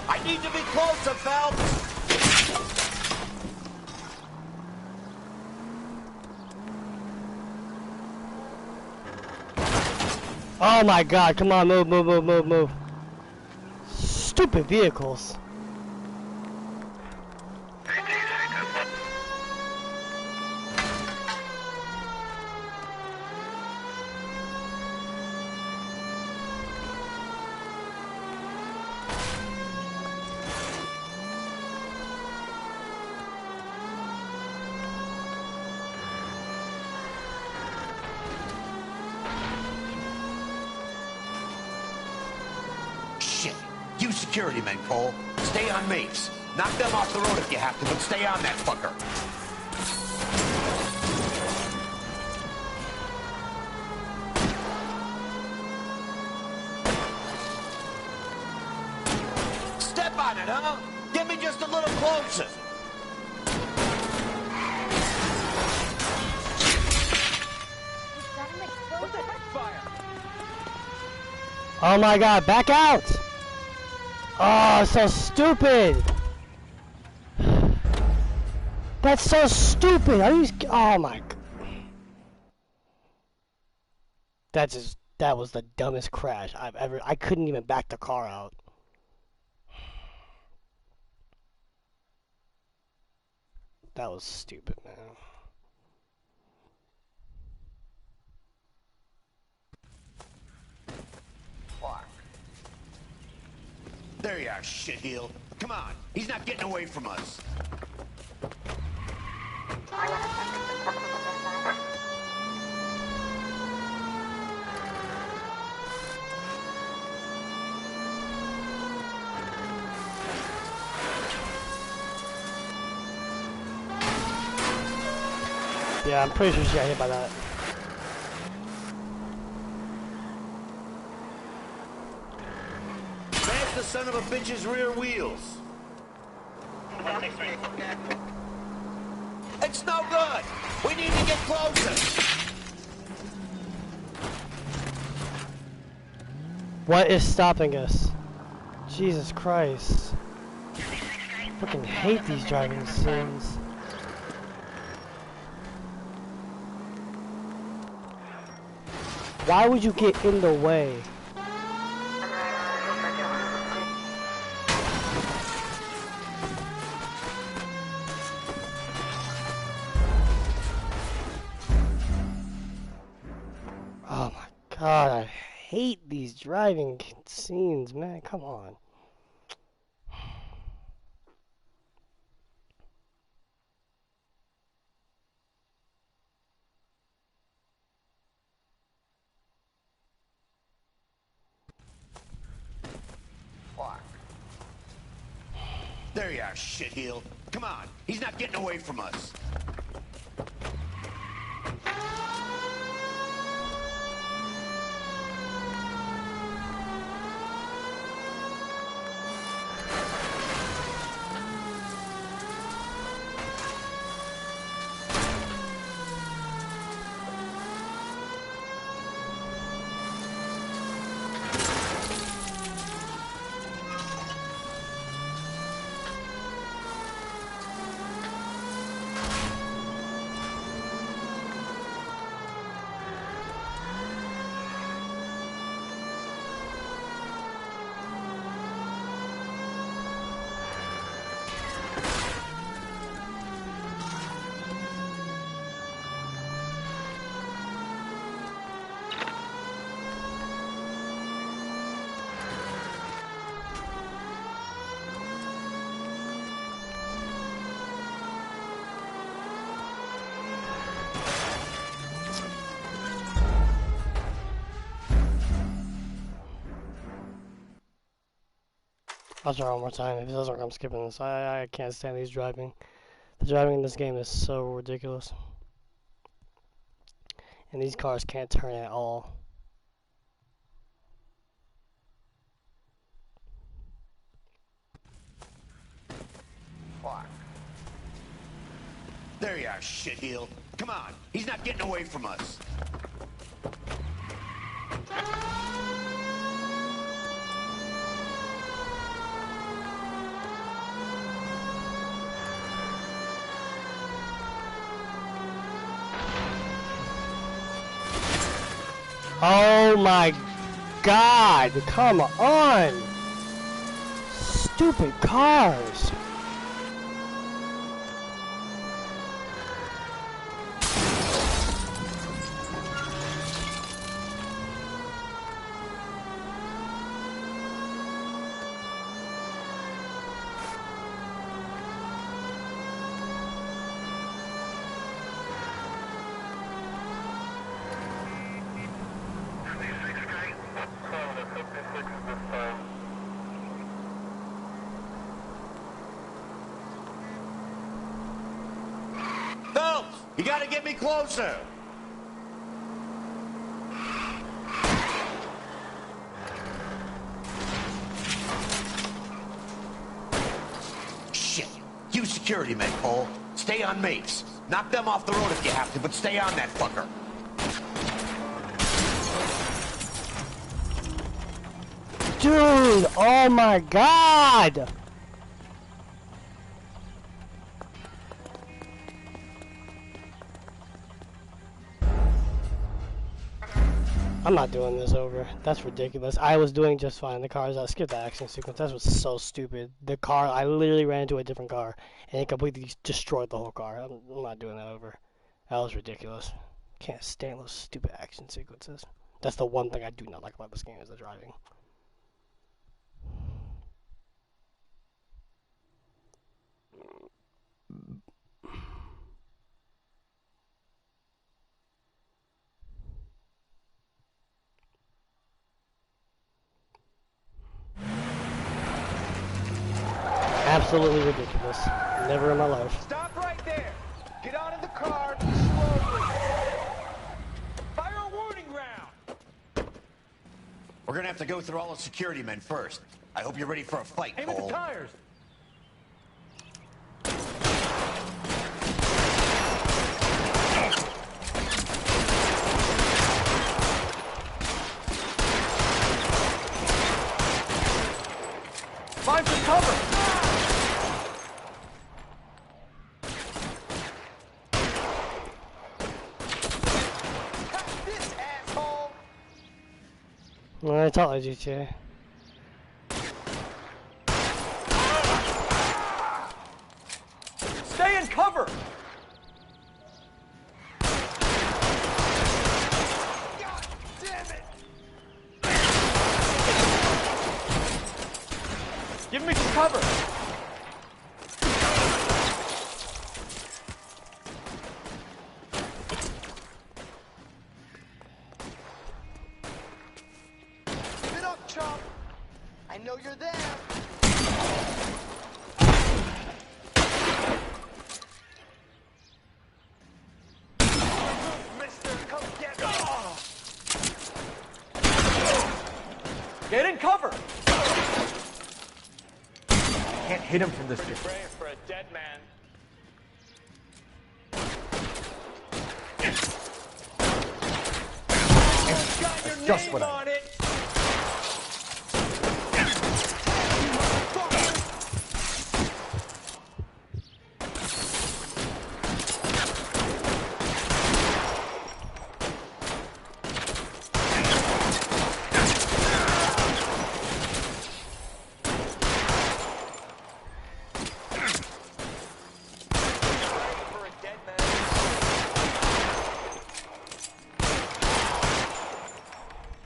I need to be closer, Phelps! Oh my God, come on, move, move, move, move, move. Stupid vehicles. Shit. You security men, Cole. Stay on Mapes. Knock them off the road if you have to, but stay on that fucker. Step on it, huh? Get me just a little closer. What the heck, fire? Oh my God, back out! Oh, so stupid! That's so stupid! Are you? Oh my God. That was the dumbest crash I've ever. I couldn't even back the car out. That was stupid, man. There you are, shitheel. Come on, he's not getting away from us. Yeah, I'm pretty sure she got hit by that. Smash the son of a bitch's rear wheels. It's no good. We need to get closer. What is stopping us? Jesus Christ. I fucking hate these driving scenes. Why would you get in the way? Oh my God, I hate these driving scenes, man. Come on. There you are, shitheel. Come on, he's not getting away from us. I'll try one more time. If it doesn't work, I'm skipping this. I can't stand these driving. The driving in this game is so ridiculous. And these cars can't turn at all. Fuck. There you are, shitheel. Come on, he's not getting away from us. Oh my god, come on! Stupid cars! Phelps, you gotta get me closer. Shit. You security men, Cole. Stay on mates. Knock them off the road if you have to, but stay on that fucker. Dude, oh my god! I'm not doing this over. That's ridiculous. I was doing just fine. The cars, I skipped the action sequence. That was so stupid. The car, I literally ran into a different car, and it completely destroyed the whole car. I'm not doing that over. That was ridiculous. Can't stand those stupid action sequences. That's the one thing I do not like about this game is the driving. Absolutely ridiculous. Never in my life. Stop right there. Get out of the car slowly. Fire a warning round. We're gonna have to go through all the security men first. I hope you're ready for a fight, Aim at Cole. the tires. Find some cover. I told you to. Stay in cover. God damn it. cover! Give it up, chump! I know you're there! Get in cover! Can't hit him from this distance. Praying for a dead man. That's just what I... it.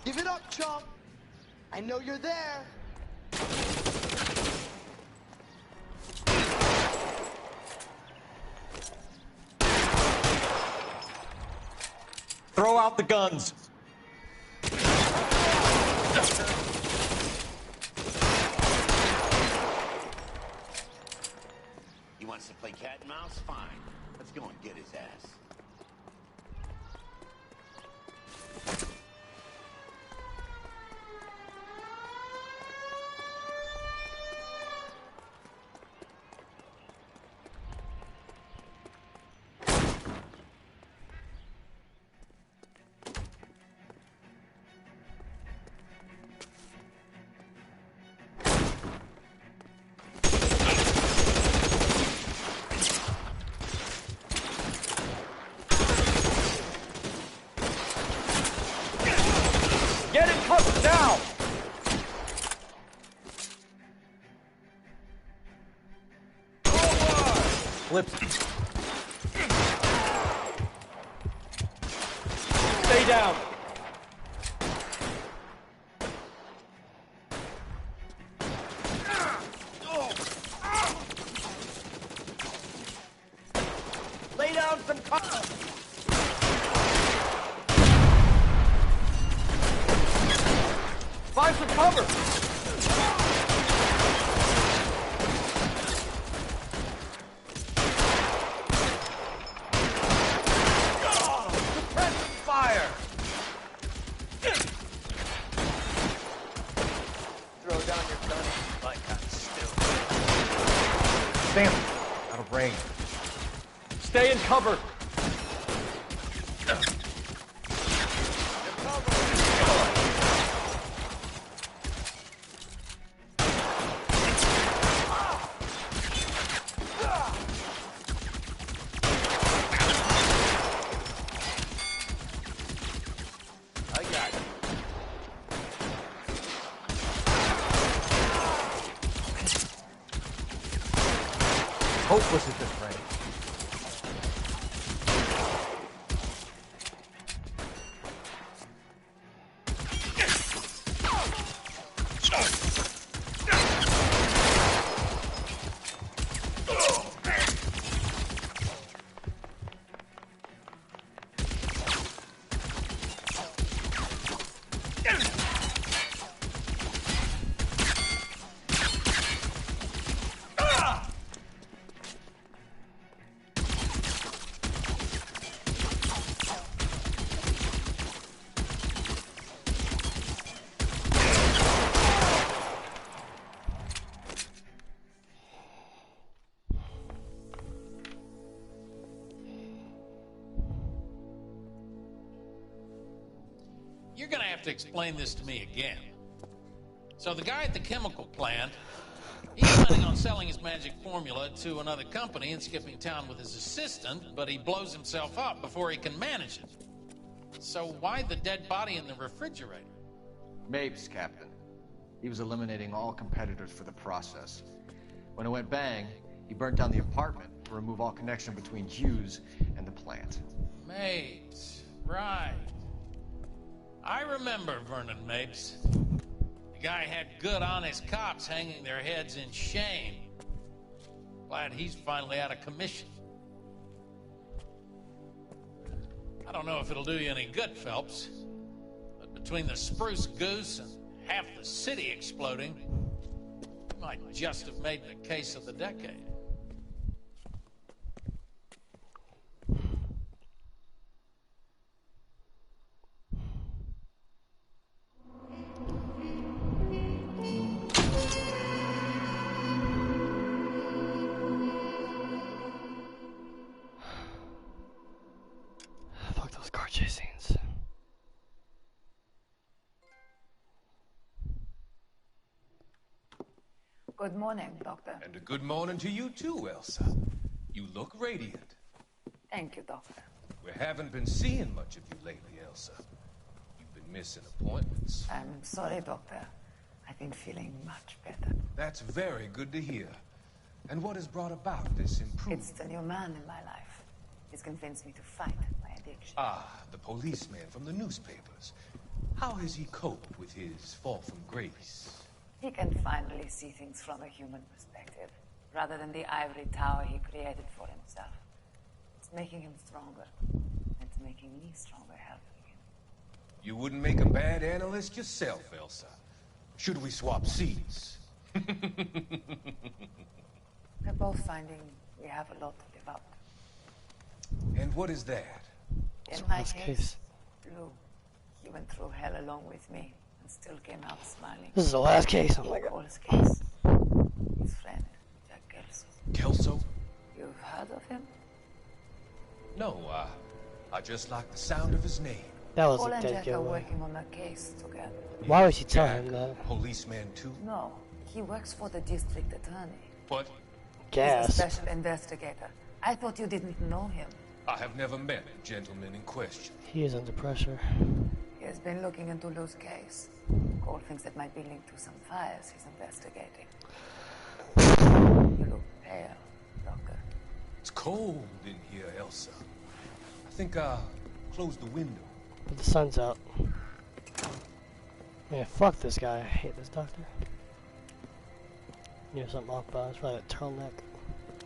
Give it up, chump! I know you're there! Throw out the guns! He wants to play cat and mouse? Fine. Let's go and get his ass. Get in cover now! Flips. Stay down. Lay down some cover! Find some cover! Suppressing fire! Throw down your gun like I'm still. Damn it. Out of range. Stay in cover! Hopeless at this range. You're gonna have to explain this to me again. So the guy at the chemical plant, he's planning on selling his magic formula to another company and skipping town with his assistant, but he blows himself up before he can manage it. So why the dead body in the refrigerator? Mapes, Captain. He was eliminating all competitors for the process. When it went bang, he burnt down the apartment to remove all connection between Hughes and the plant. Mapes, right. I remember Vernon Mapes. The Guy had good, honest cops hanging their heads in shame. Glad he's finally out of commission. I don't know if it'll do you any good, Phelps, but between the Spruce Goose and half the city exploding, you might just have made the case of the decade. Fuck those car chase scenes. Good morning, Doctor. And a good morning to you too, Elsa. You look radiant. Thank you, Doctor. We haven't been seeing much of you lately, Elsa. You've been missing appointments. I'm sorry, Doctor. I've been feeling much better. That's very good to hear. And what has brought about this improvement? It's the new man in my life. He's convinced me to fight my addiction. Ah, the policeman from the newspapers. How has he coped with his fall from grace? He can finally see things from a human perspective, rather than the ivory tower he created for himself. It's making him stronger. It's making me stronger helping him. You wouldn't make a bad analyst yourself, Elsa. Should we swap seats? We're both finding we have a lot to live up to. And what is that? In my case, Lou, he went through hell along with me and still came out smiling. This is the last case. Oh my god. Paul's case. His friend, Jack Kelso. Kelso? You've heard of him? No, I just like the sound of his name. That was Paul a and dead Jack are giveaway. working on a case together. Why would she tell him that? Policeman too? No, he works for the district attorney. What? He's Gas. a special investigator. I thought you didn't know him. I have never met the gentleman in question. He is under pressure. He has been looking into Lou's case. Cole thinks it might be linked to some fires he's investigating. You look pale, Doctor. It's cold in here, Elsa. I think I'll close the window. But the sun's out. Man, fuck this guy. I hate this doctor. You know something off about it. It's probably a turtleneck.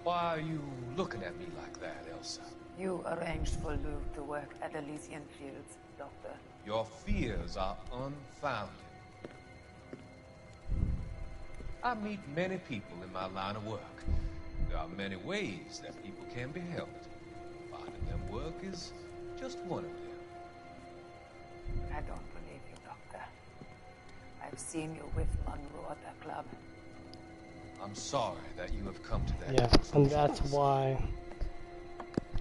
Why are you looking at me like that, Elsa? You arranged for Lou to work at Elysian Fields, Doctor. Your fears are unfounded. I meet many people in my line of work. There are many ways that people can be helped. Finding them work is just one of them. I don't believe you, Doctor. I've seen you with Monroe at the club. I'm sorry that you have come to that. Yeah, and that's why.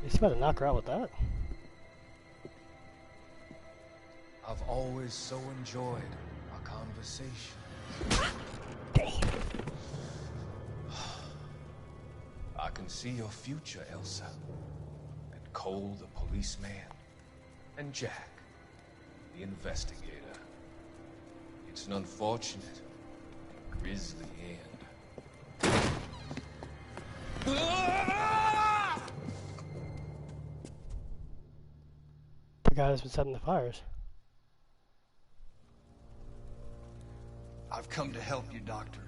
He's about to knock her out with that. I've always so enjoyed our conversation. Damn. I can see your future, Elsa. And Cole, the policeman. And Jack, the investigator. It's an unfortunate and grisly end. The guy that's been setting the fires. I've come to help you, Doctor.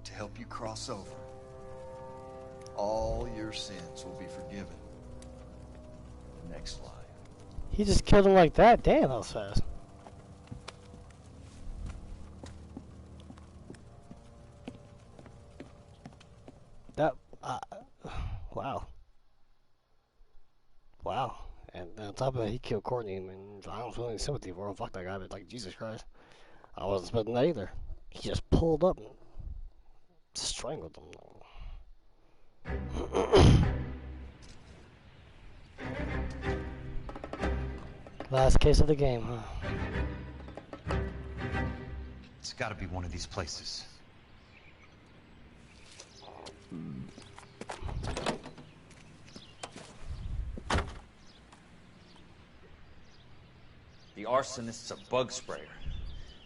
To help you cross over. All your sins will be forgiven. Next line. He just killed him like that. Damn, that was fast. That, wow. Wow. And on top of it, he killed Courtney. I mean, I don't feel any sympathy for him. Fuck that guy, but like, Jesus Christ. I wasn't expecting that either. He just pulled up and strangled him. Last case of the game, huh? It's gotta be one of these places. The arsonist's a bug sprayer.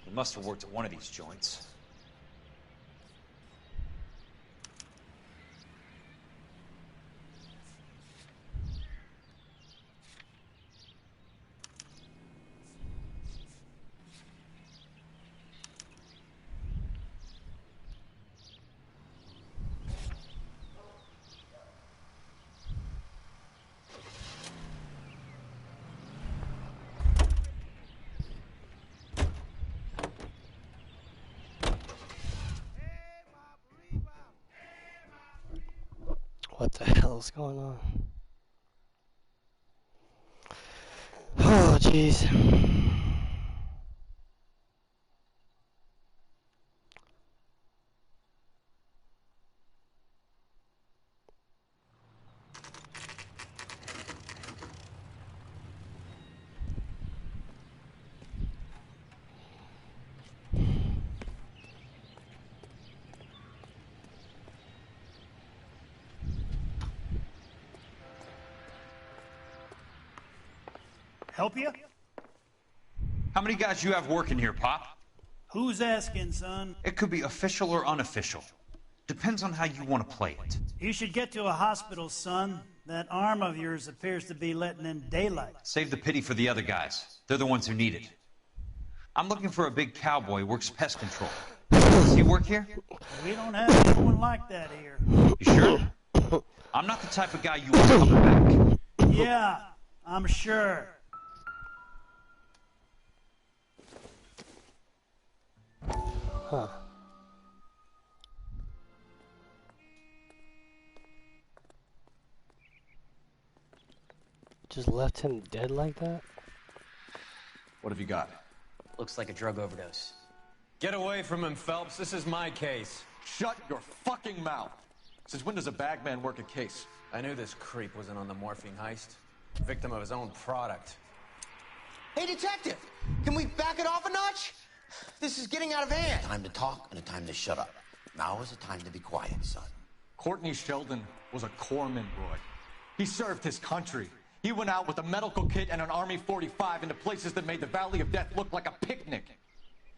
He must have worked at one of these joints. hell's going on? Oh, jeez. Help you? How many guys you have working here, Pop? Who's asking, son? It could be official or unofficial. Depends on how you want to play it. You should get to a hospital, son. That arm of yours appears to be letting in daylight. Save the pity for the other guys. They're the ones who need it. I'm looking for a big cowboy who works pest control. Does he work here? We don't have anyone like that here. You sure? I'm not the type of guy you want coming back. Yeah, I'm sure. Huh. Just left him dead like that? What have you got? Looks like a drug overdose. Get away from him, Phelps. This is my case. Shut your fucking mouth! Since when does a bagman work a case? I knew this creep wasn't on the morphine heist. Victim of his own product. Hey, detective! Can we back it off a notch? This is getting out of hand. Time to talk and a time to shut up. Now is the time to be quiet, son. Courtney Sheldon was a corpsman, Roy. He served his country. He went out with a medical kit and an Army 45 into places that made the Valley of Death look like a picnic.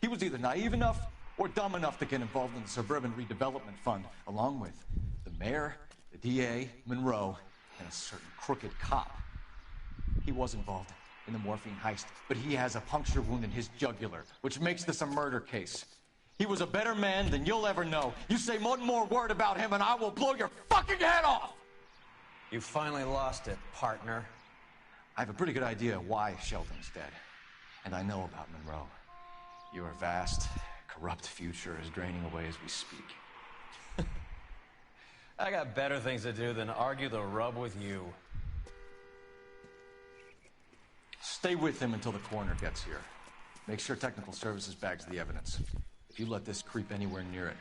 He was either naive enough or dumb enough to get involved in the Suburban Redevelopment Fund, along with the mayor, the DA, Monroe, and a certain crooked cop. He was involved in the morphine heist, but he has a puncture wound in his jugular, which makes this a murder case. He was a better man than you'll ever know. You say one more word about him and I will blow your fucking head off! You finally lost it, partner. I have a pretty good idea why Sheldon's dead. And I know about Monroe. Your vast, corrupt future is draining away as we speak. I got better things to do than argue the rub with you. Stay with him until the coroner gets here. Make sure technical services bags the evidence. If you let this creep anywhere near it,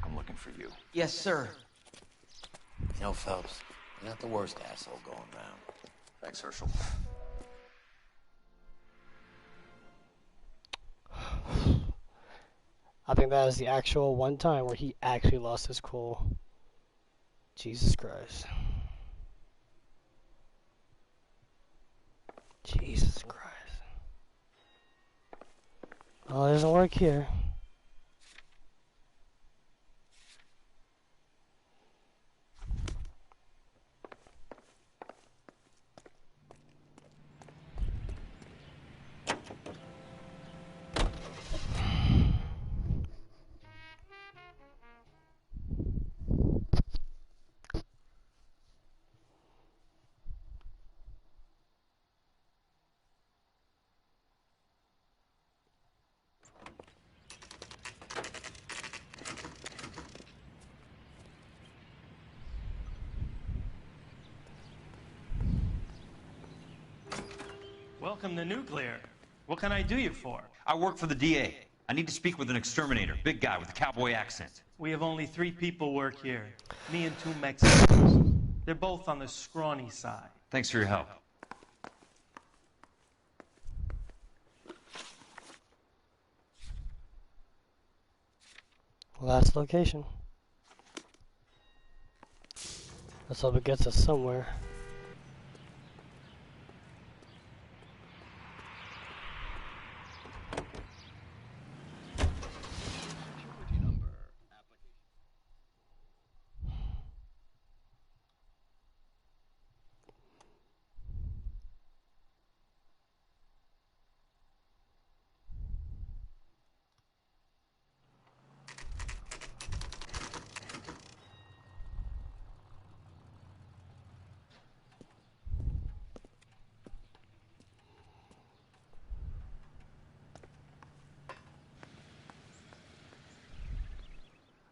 I'm looking for you. Yes, sir. You know, Phelps, you're not the worst asshole going around. Thanks, Herschel. I think that is the actual one time where he actually lost his cool. Jesus Christ. Jesus Christ. Oh, it doesn't work here. Welcome to Nuclear. What can I do you for? I work for the DA. I need to speak with an exterminator, big guy with a cowboy accent. We have only 3 people work here. Me and 2 Mexicans. They're both on the scrawny side. Thanks for your help. Last location. Let's hope it gets us somewhere.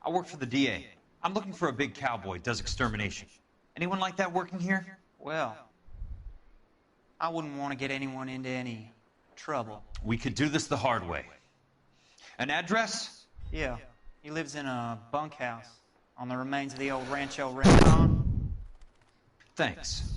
I work for the DA. I'm looking for a big cowboy who does extermination. Anyone like that working here? Well, I wouldn't want to get anyone into any trouble. We could do this the hard way. An address? Yeah, he lives in a bunkhouse on the remains of the old Rancho Rincon. Thanks.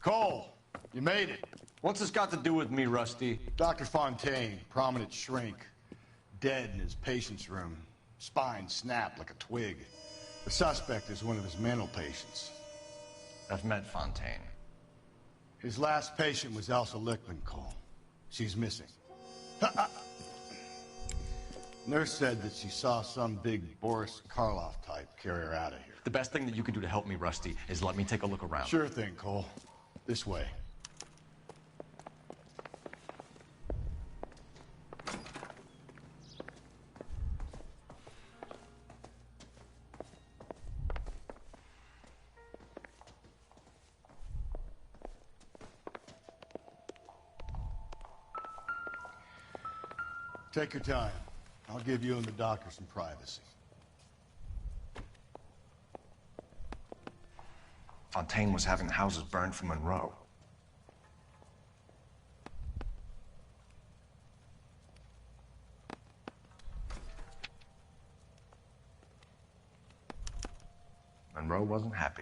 Cole, you made it. What's this got to do with me, Rusty? Dr. Fontaine, prominent shrink, dead in his patient's room. Spine snapped like a twig. The suspect is one of his mental patients. I've met Fontaine. His last patient was Elsa Lickman, Cole. She's missing. Nurse said that she saw some big Boris Karloff type carry her out of here. The best thing that you can do to help me, Rusty, is let me take a look around. Sure thing, Cole. This way. Take your time. I'll give you and the doctor some privacy. Fontaine was having the houses burned for Monroe. Monroe wasn't happy.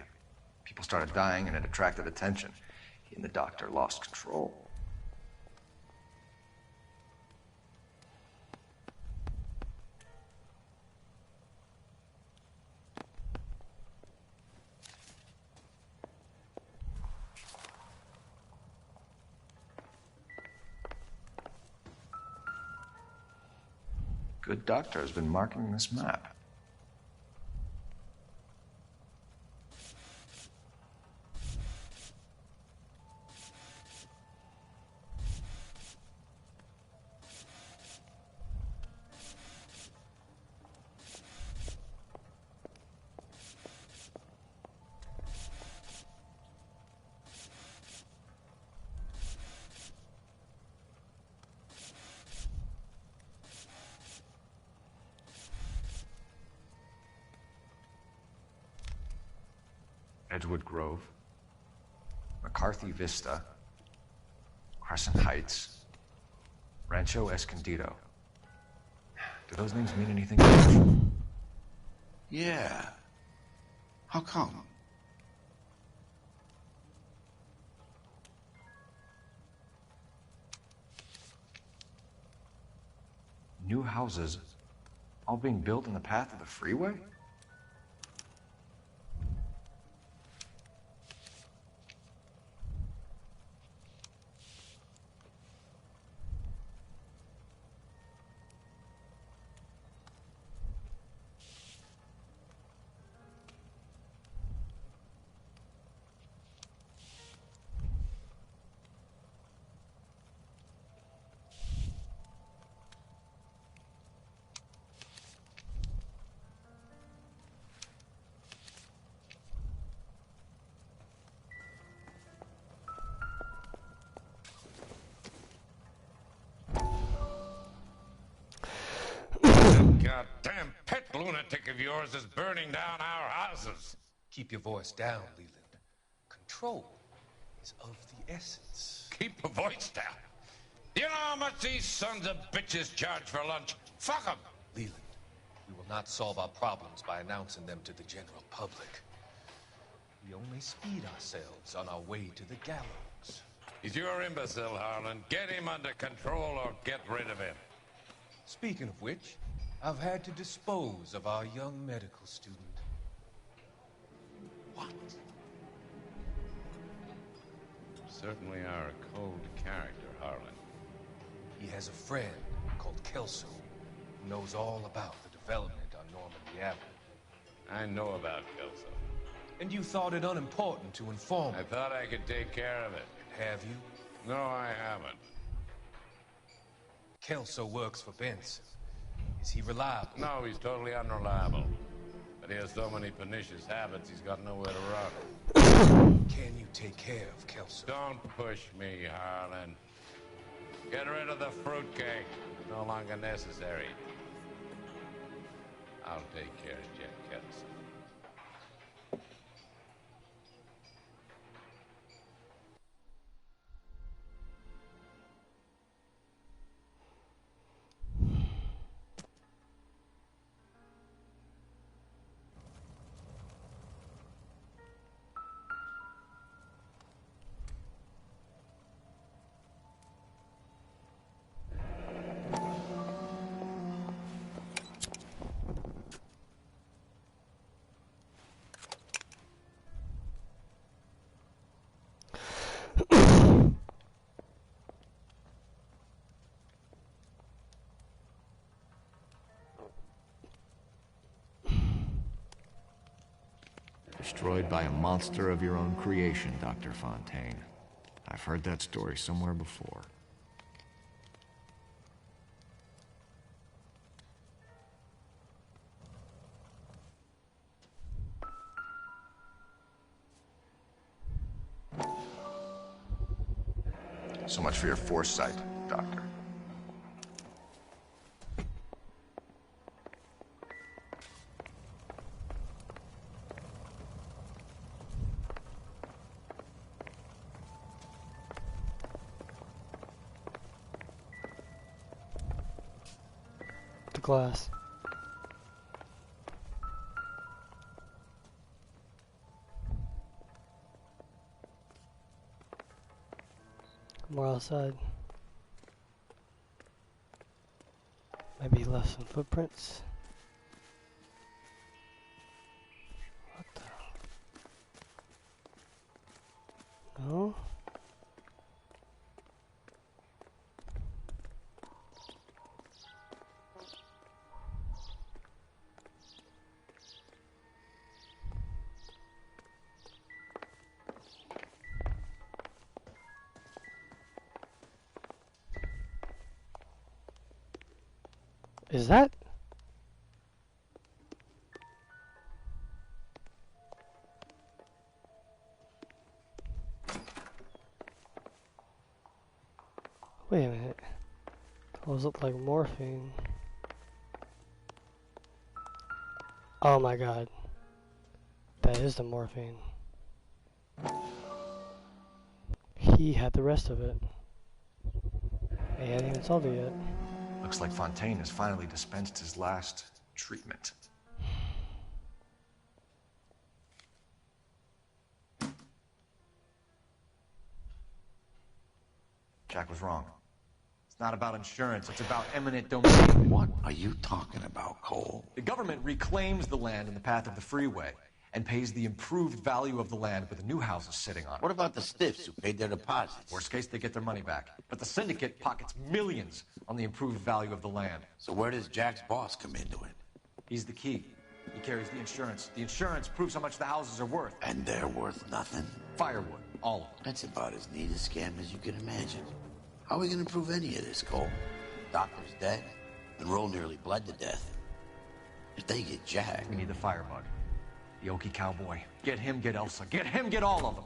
People started dying and it attracted attention. He and the doctor lost control. Good doctor has been marking this map. Edgewood Grove, McCarthy Vista, Crescent Heights, Rancho Escondido. Do those names mean anything to you? Yeah. How come? New houses, all being built in the path of the freeway? Goddamn pet lunatic of yours is burning down our houses. Keep your voice down, Leland. Control is of the essence. Keep your voice down. You know how much these sons of bitches charge for lunch? Fuck them. Leland, we will not solve our problems by announcing them to the general public. We only speed ourselves on our way to the gallows. He's your imbecile, Harlan. Get him under control or get rid of him. Speaking of which, I've had to dispose of our young medical student. What? Certainly are a cold character, Harlan. He has a friend called Kelso who knows all about the development on Normandy Avenue. I know about Kelso. And you thought it unimportant to inform me. I thought I could take care of it. Have you? No, I haven't. Kelso works for Benson. Is he reliable? No, he's totally unreliable. But he has so many pernicious habits, he's got nowhere to run. Can you take care of Kelso? Don't push me, Harlan. Get rid of the fruitcake. It's no longer necessary. I'll take care of Jack Kelso. Destroyed by a monster of your own creation, Dr. Fontaine. I've heard that story somewhere before. So much for your foresight, Doctor. The glass. More outside. Maybe he left some footprints. What the? No? Is that? Wait a minute. Those look like morphine. Oh my god. That is the morphine. He had the rest of it. He hadn't even solved it yet. Looks like Fontaine has finally dispensed his last treatment. Jack was wrong. It's not about insurance, it's about eminent domain. What are you talking about, Cole? The government reclaims the land in the path of the freeway and pays the improved value of the land with the new houses sitting on it. What about the stiffs who paid their deposits? Worst case, they get their money back. But the syndicate pockets millions on the improved value of the land. So where does Jack's boss come into it? He's the key. He carries the insurance. The insurance proves how much the houses are worth. And they're worth nothing? Firewood, all of them. That's about as neat a scam as you can imagine. How are we going to prove any of this, Cole? Doctor's dead, and Roll nearly bled to death. If they get Jack... We need the firebug. The Okie cowboy. Get him, get Elsa. Get him, get all of them.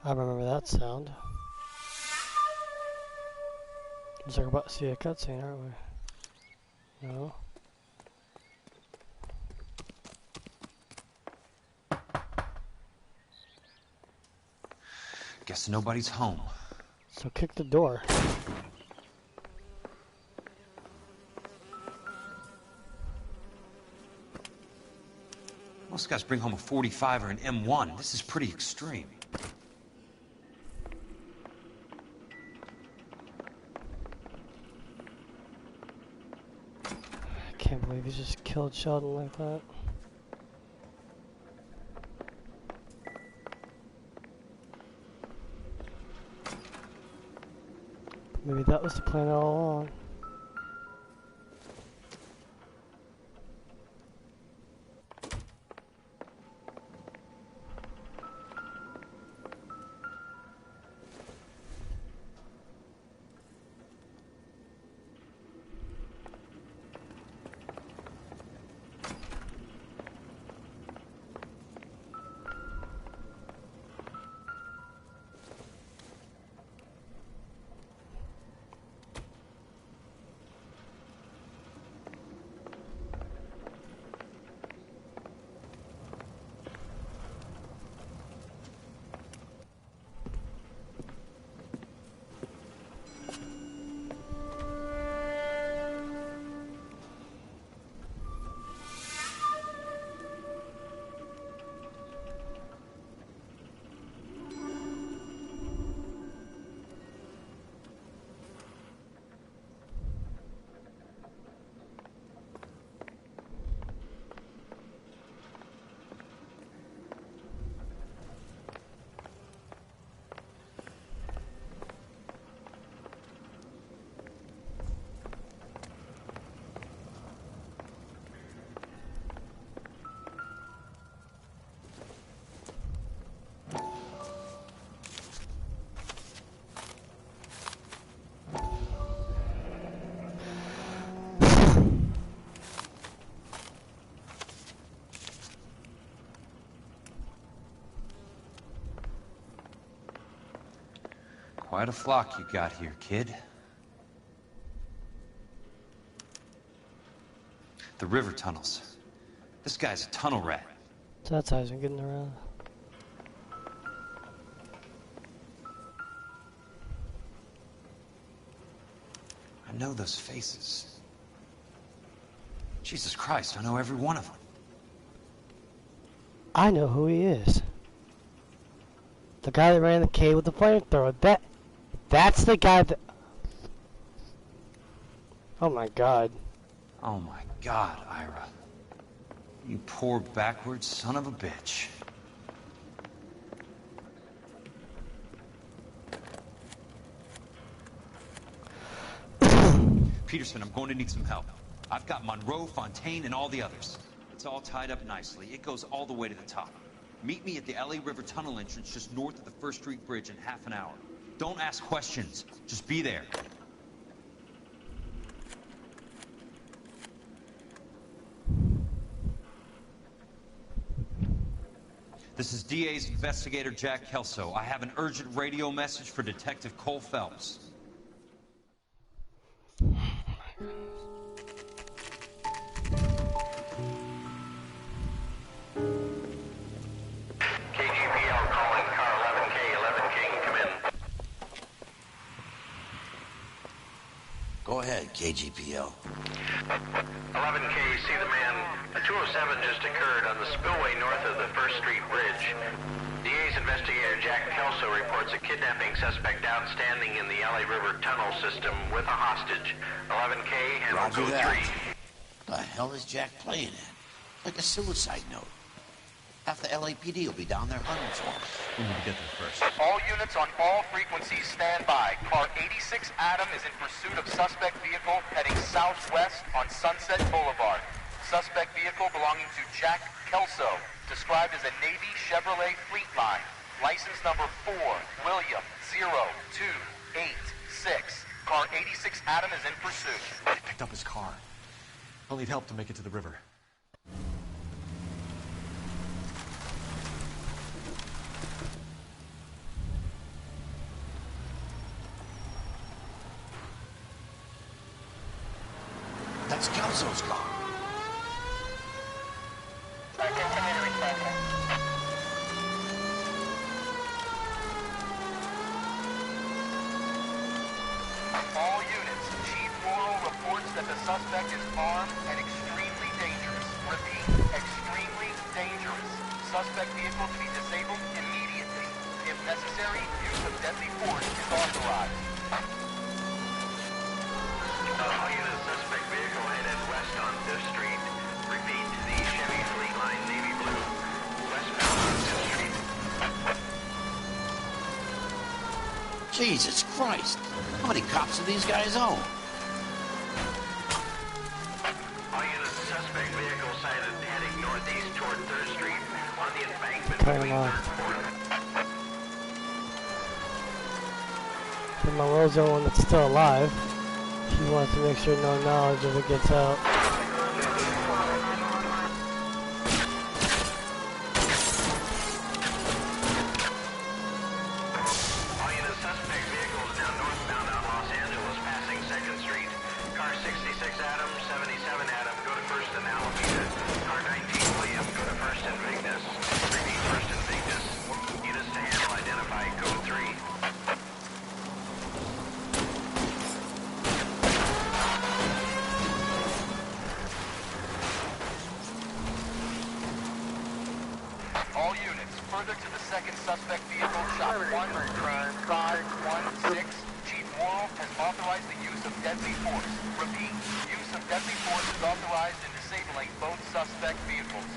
I remember that sound. Looks like we're about to see a cutscene, aren't we? No? Guess nobody's home. So kick the door. Well, Most guys bring home a 45 or an M1. This is pretty extreme. I can't believe he just killed Sheldon like that. Maybe that was the plan all along. Quite a flock you got here, kid. The river tunnels. This guy's a tunnel rat. So that's how he's been getting around. I know those faces. Jesus Christ, I know every one of them. I know who he is. The guy that ran in the cave with the flamethrower. That's the guy that... Oh my god. Oh my god, Ira. You poor backwards son of a bitch. Peterson, I'm going to need some help. I've got Monroe, Fontaine, and all the others. It's all tied up nicely. It goes all the way to the top. Meet me at the LA River Tunnel entrance just north of the First Street Bridge in half an hour. Don't ask questions. Just be there. This is DA's investigator Jack Kelso. I have an urgent radio message for Detective Cole Phelps. Go ahead, KGPL. 11K, see the man. A 207 just occurred on the spillway north of the First Street Bridge. DA's investigator Jack Kelso reports a kidnapping suspect outstanding in the LA River tunnel system with a hostage. 11K, handle Roger code that. 3. The hell is Jack playing at? Like a suicide note. Half the LAPD will be down there hunting for him. We need to get there first. All units on all frequencies stand by. Car 86 Adam is in pursuit of suspect vehicle heading southwest on Sunset Boulevard. Suspect vehicle belonging to Jack Kelso, described as a Navy Chevrolet Fleetline. License number 4, William 0286. Car 86 Adam is in pursuit. I picked up his car. I'll need help to make it to the river. That's Kelso's car. All units, Chief Laurel reports that the suspect is armed and extremely dangerous. Repeat, extremely dangerous. Suspect vehicle to be disabled immediately. If necessary, use of deadly force is authorized. All units, suspect vehicle headed west on 5th Street. Repeat, the Chevy Fleet Line Navy Blue. Westbound on 5th Street. Jesus Christ! How many cops do these guys own? All units, suspect vehicle sighted heading northeast toward 3rd Street on the embankment Turn between them 3rd off. and 4th. And my Will's the only one that's still alive. She wants to make sure no knowledge of it gets out. All units, suspect vehicles now northbound on Los Angeles, passing 2nd Street. Car 66 Adam, 77 Adam, go to 1st and Alameda. Car 19 William, go to 1st and Vignes. Repeat, 1st and Vignes. Units to handle, identify code 3. All units, further to the second suspect vehicle, shop 13516. Chief Morrow has authorized the use of deadly force. Repeat, use of deadly force is authorized in disabling both suspect vehicles.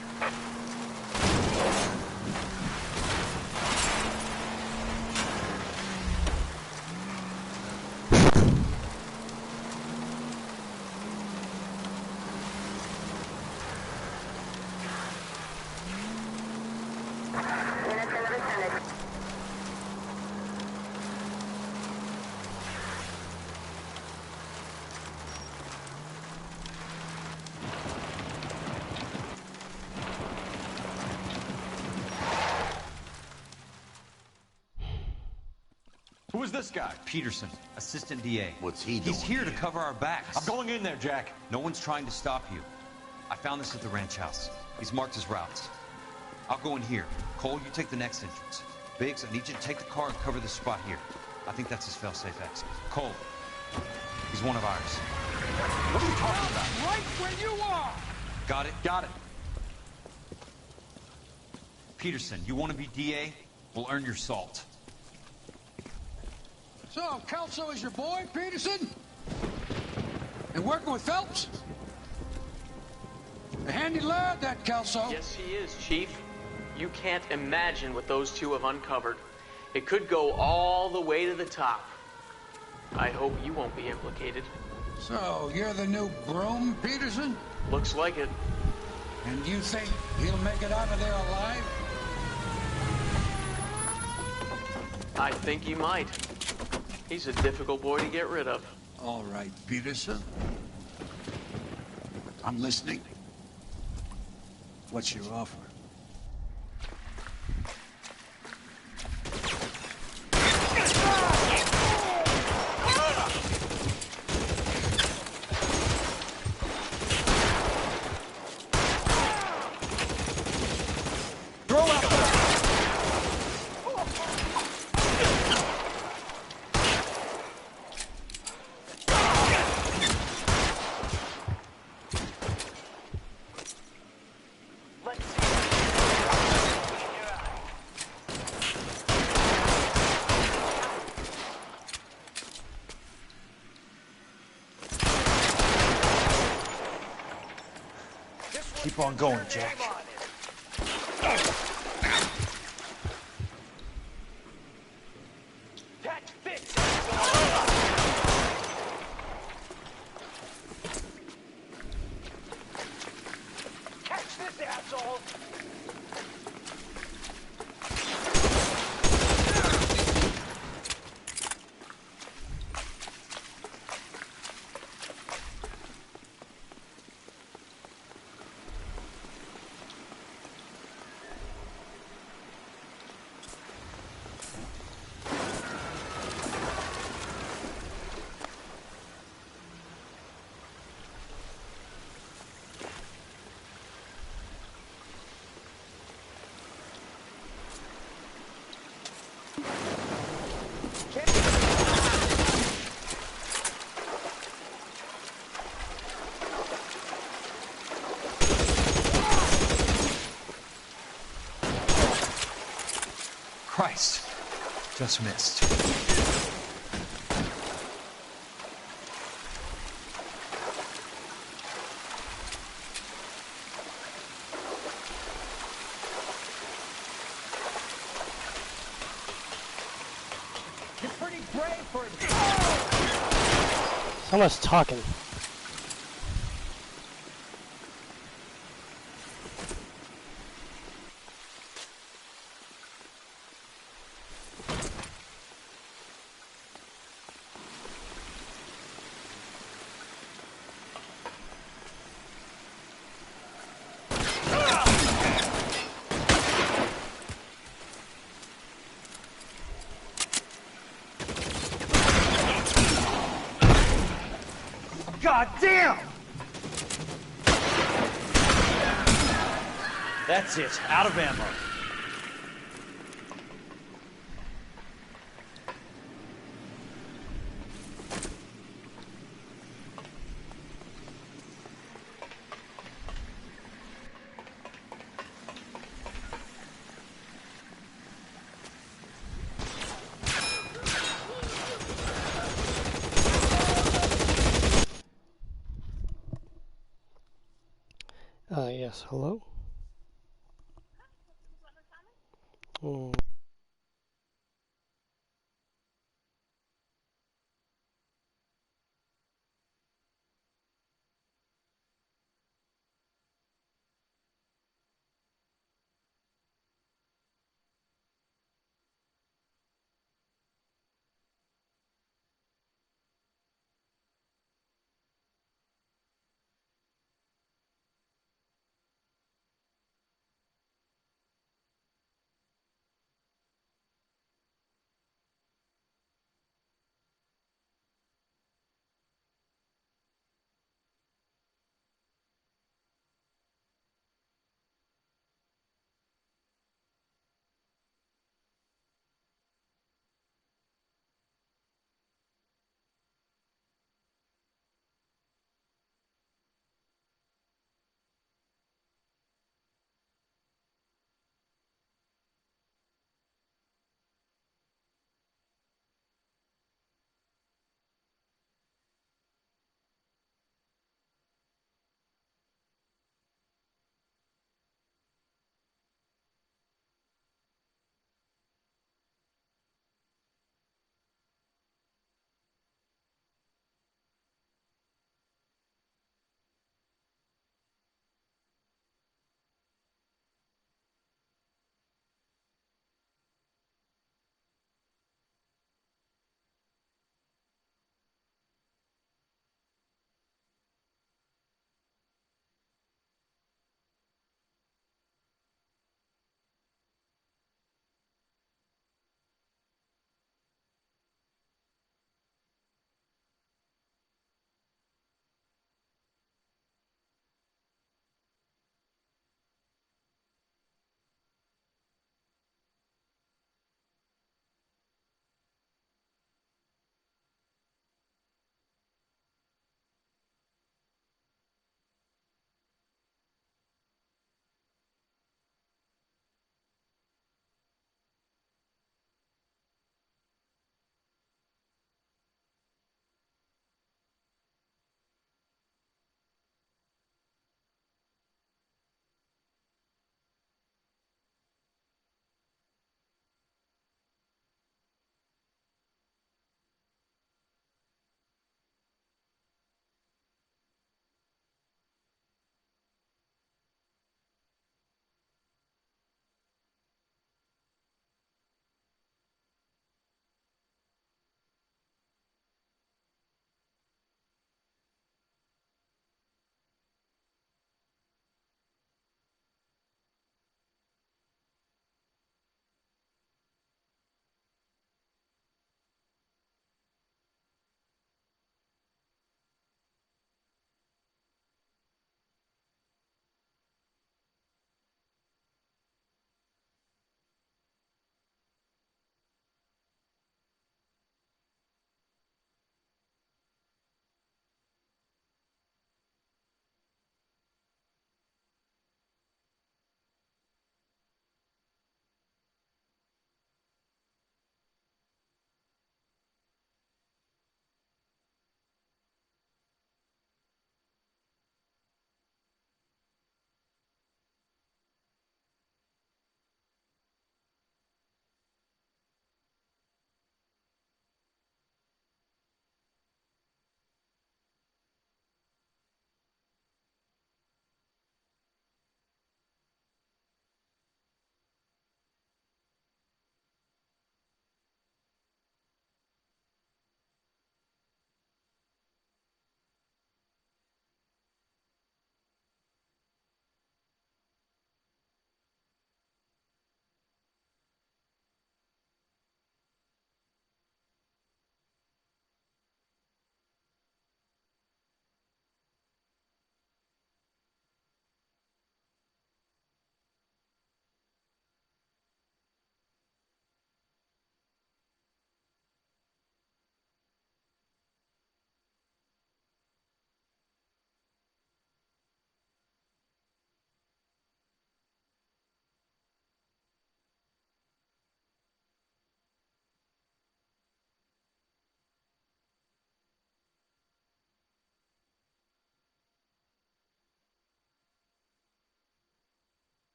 Who is this guy? Peterson, assistant DA. What's he doing? He's here to cover our backs. I'm going in there, Jack. No one's trying to stop you. I found this at the ranch house. He's marked his routes. I'll go in here. Cole, you take the next entrance. Biggs, I need you to take the car and cover this spot here. I think that's his fail-safe exit. Cole, he's one of ours. What are you talking about? Right where you are! Got it? Got it. Peterson, you want to be DA? We'll earn your salt. So, Kelso is your boy, Peterson? And working with Phelps? A handy lad, that Kelso. Yes, he is, Chief. You can't imagine what those two have uncovered. It could go all the way to the top. I hope you won't be implicated. So, you're the new broom, Peterson? Looks like it. And you think he'll make it out of there alive? I think he might. He's a difficult boy to get rid of. All right, Peterson. I'm listening. What's your offer? Keep on going, Jack. Catch this, asshole! Just missed. You're pretty brave for it. Someone's talking. God damn! That's it. Out of ammo. Yes, hello? Mm.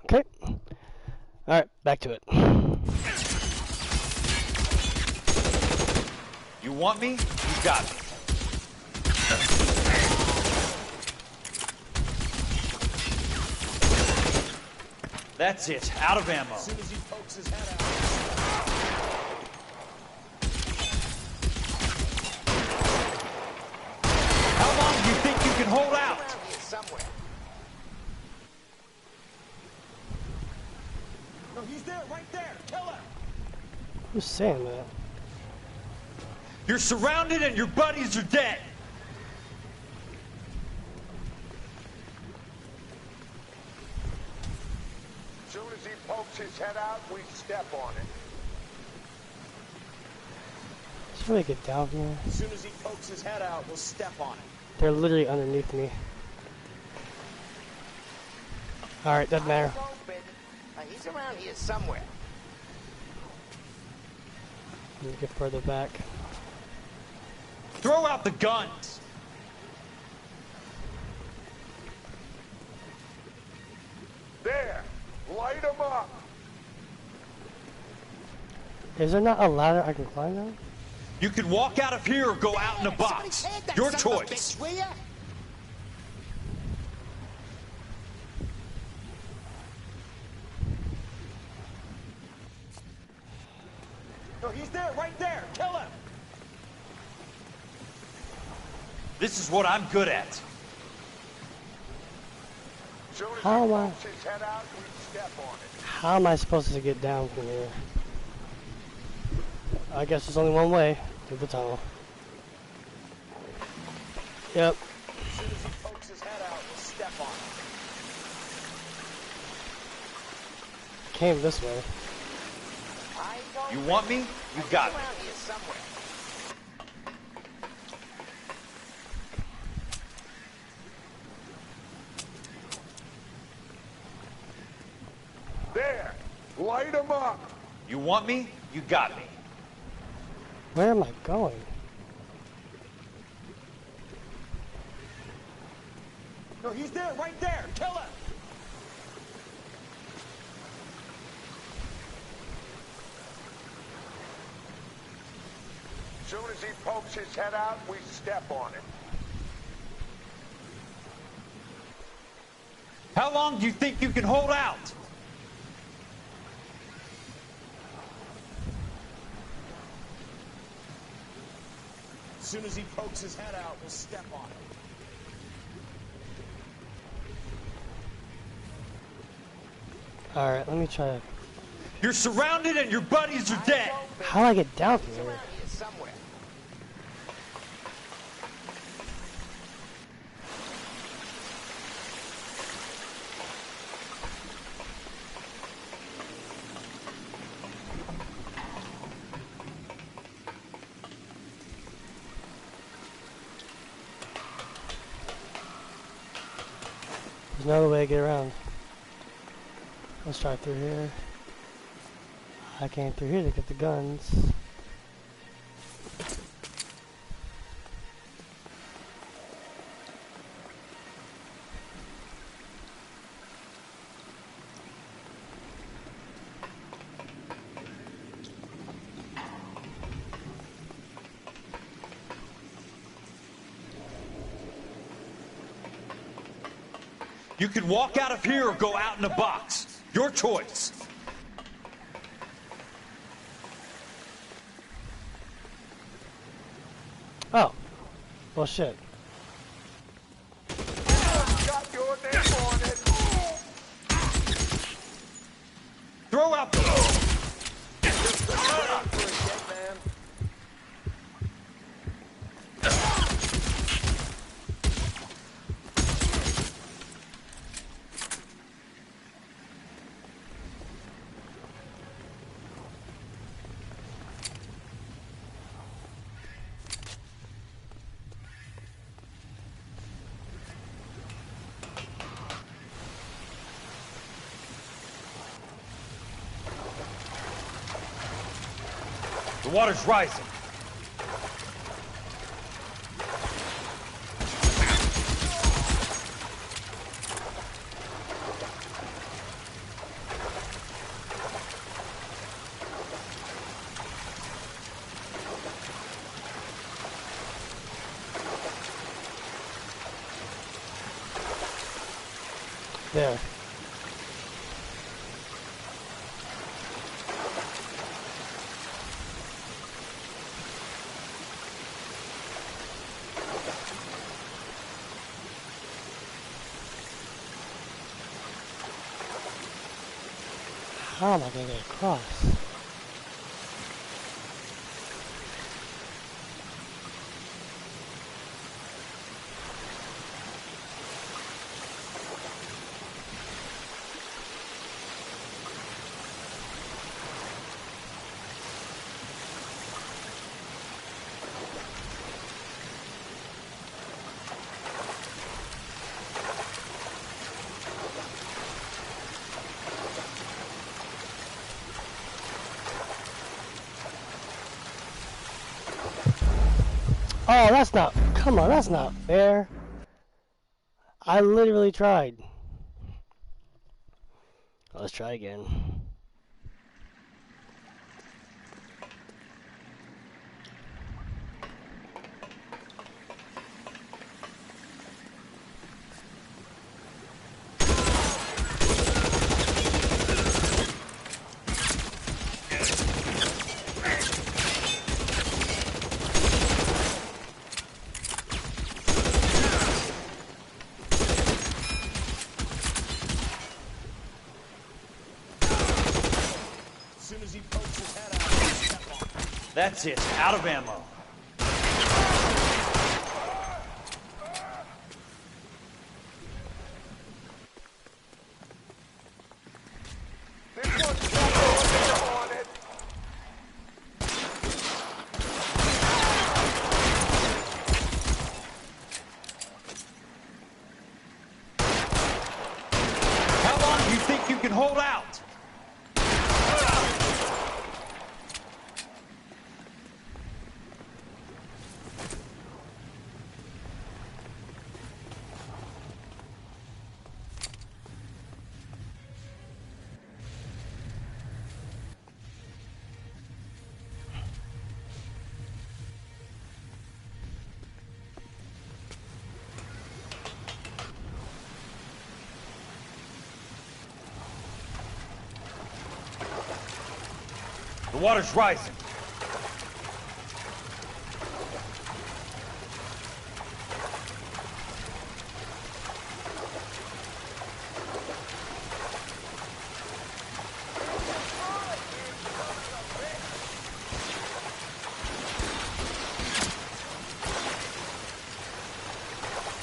Okay. Alright, back to it. You want me? You got me. That's it. Out of ammo. As soon as he pokes his head out. How long do you think you can hold out? Somewhere. No, he's there, right there. Kill him. Who's saying that? You're surrounded and your buddies are dead. As soon as he pokes his head out, we step on it. Should we get down from here? As soon as he pokes his head out, we'll step on it. They're literally underneath me. Alright, doesn't matter. He's around here somewhere. Let me get further back. Throw out the guns. There! Light him up! Is there not a ladder I can climb down? You can walk out of here or go out in a box. Your choice. No, he's there, right there. Kill him. This is what I'm good at. How am I supposed to get down from here? I guess there's only one way through the tunnel. Yep. As soon as he pokes his head out, we'll step on it. Came this way. You want me? You got me. There! Light him up! You want me? You got me. Where am I going? No, he's there, right there. Kill him. As soon as he pokes his head out, we step on it. How long do you think you can hold out? As soon as he pokes his head out, we'll step on it. Alright, let me try to... You're surrounded and your buddies are dead. How do I get down from here? There's no way to get around. Let's try through here. I came through here to get the guns. You can walk out of here or go out in a box. Your choice. Oh. Well, shit. Got your name on it. Throw out the... The water's rising. There. How am I gonna get across? Oh, that's not, come on, that's not fair. I literally tried. Let's try again. That's it. Out of ammo. How long do you think you can hold out? The water's rising.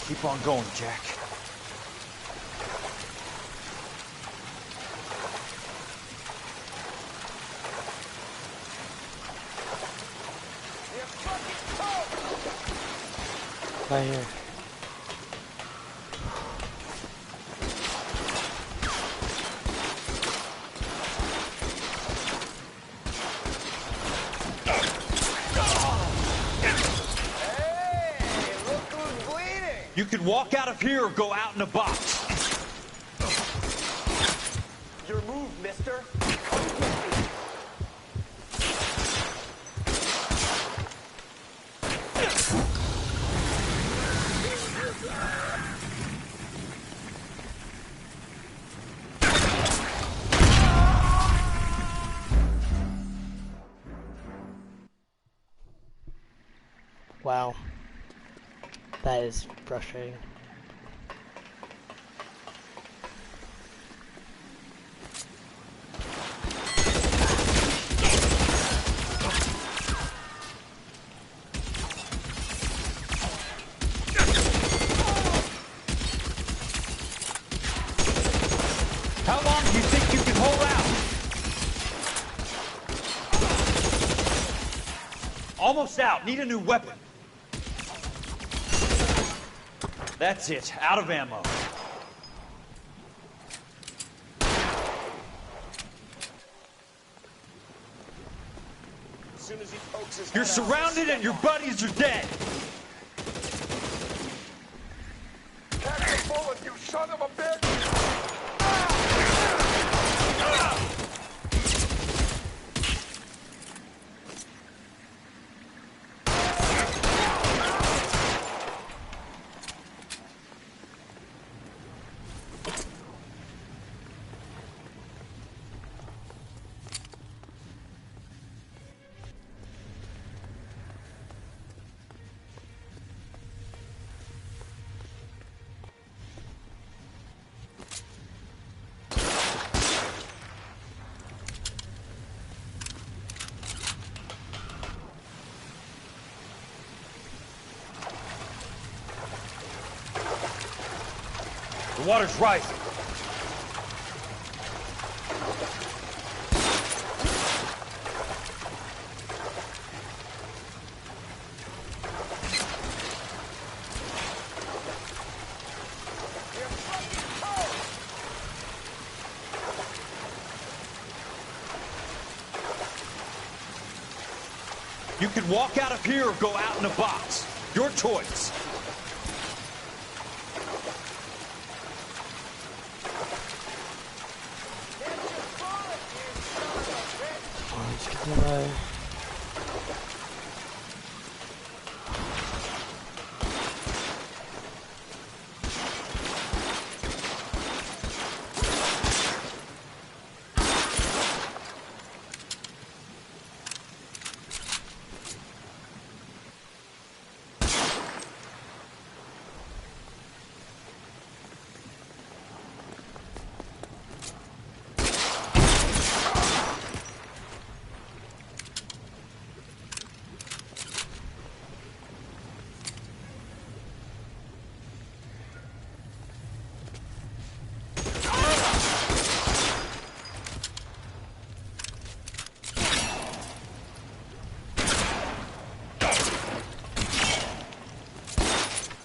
Keep on going, Jack. Right here. You can walk out of here or go out in a box. Your move, mister. Wow. That is frustrating. How long do you think you can hold out? Almost out. Need a new weapon. That's it. Out of ammo. As soon as he pokes his You're head out, surrounded and your buddies are dead. catch the bullet, you son of a bitch! The water's rising. You can walk out of here or go out in a box. Your choice. Let's get the way.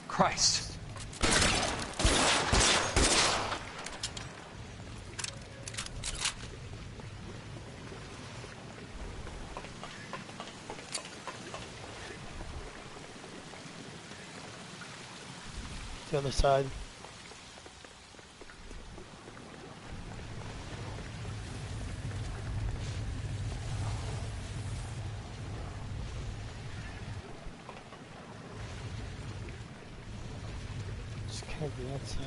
Christ. The other side. Just can't be outside.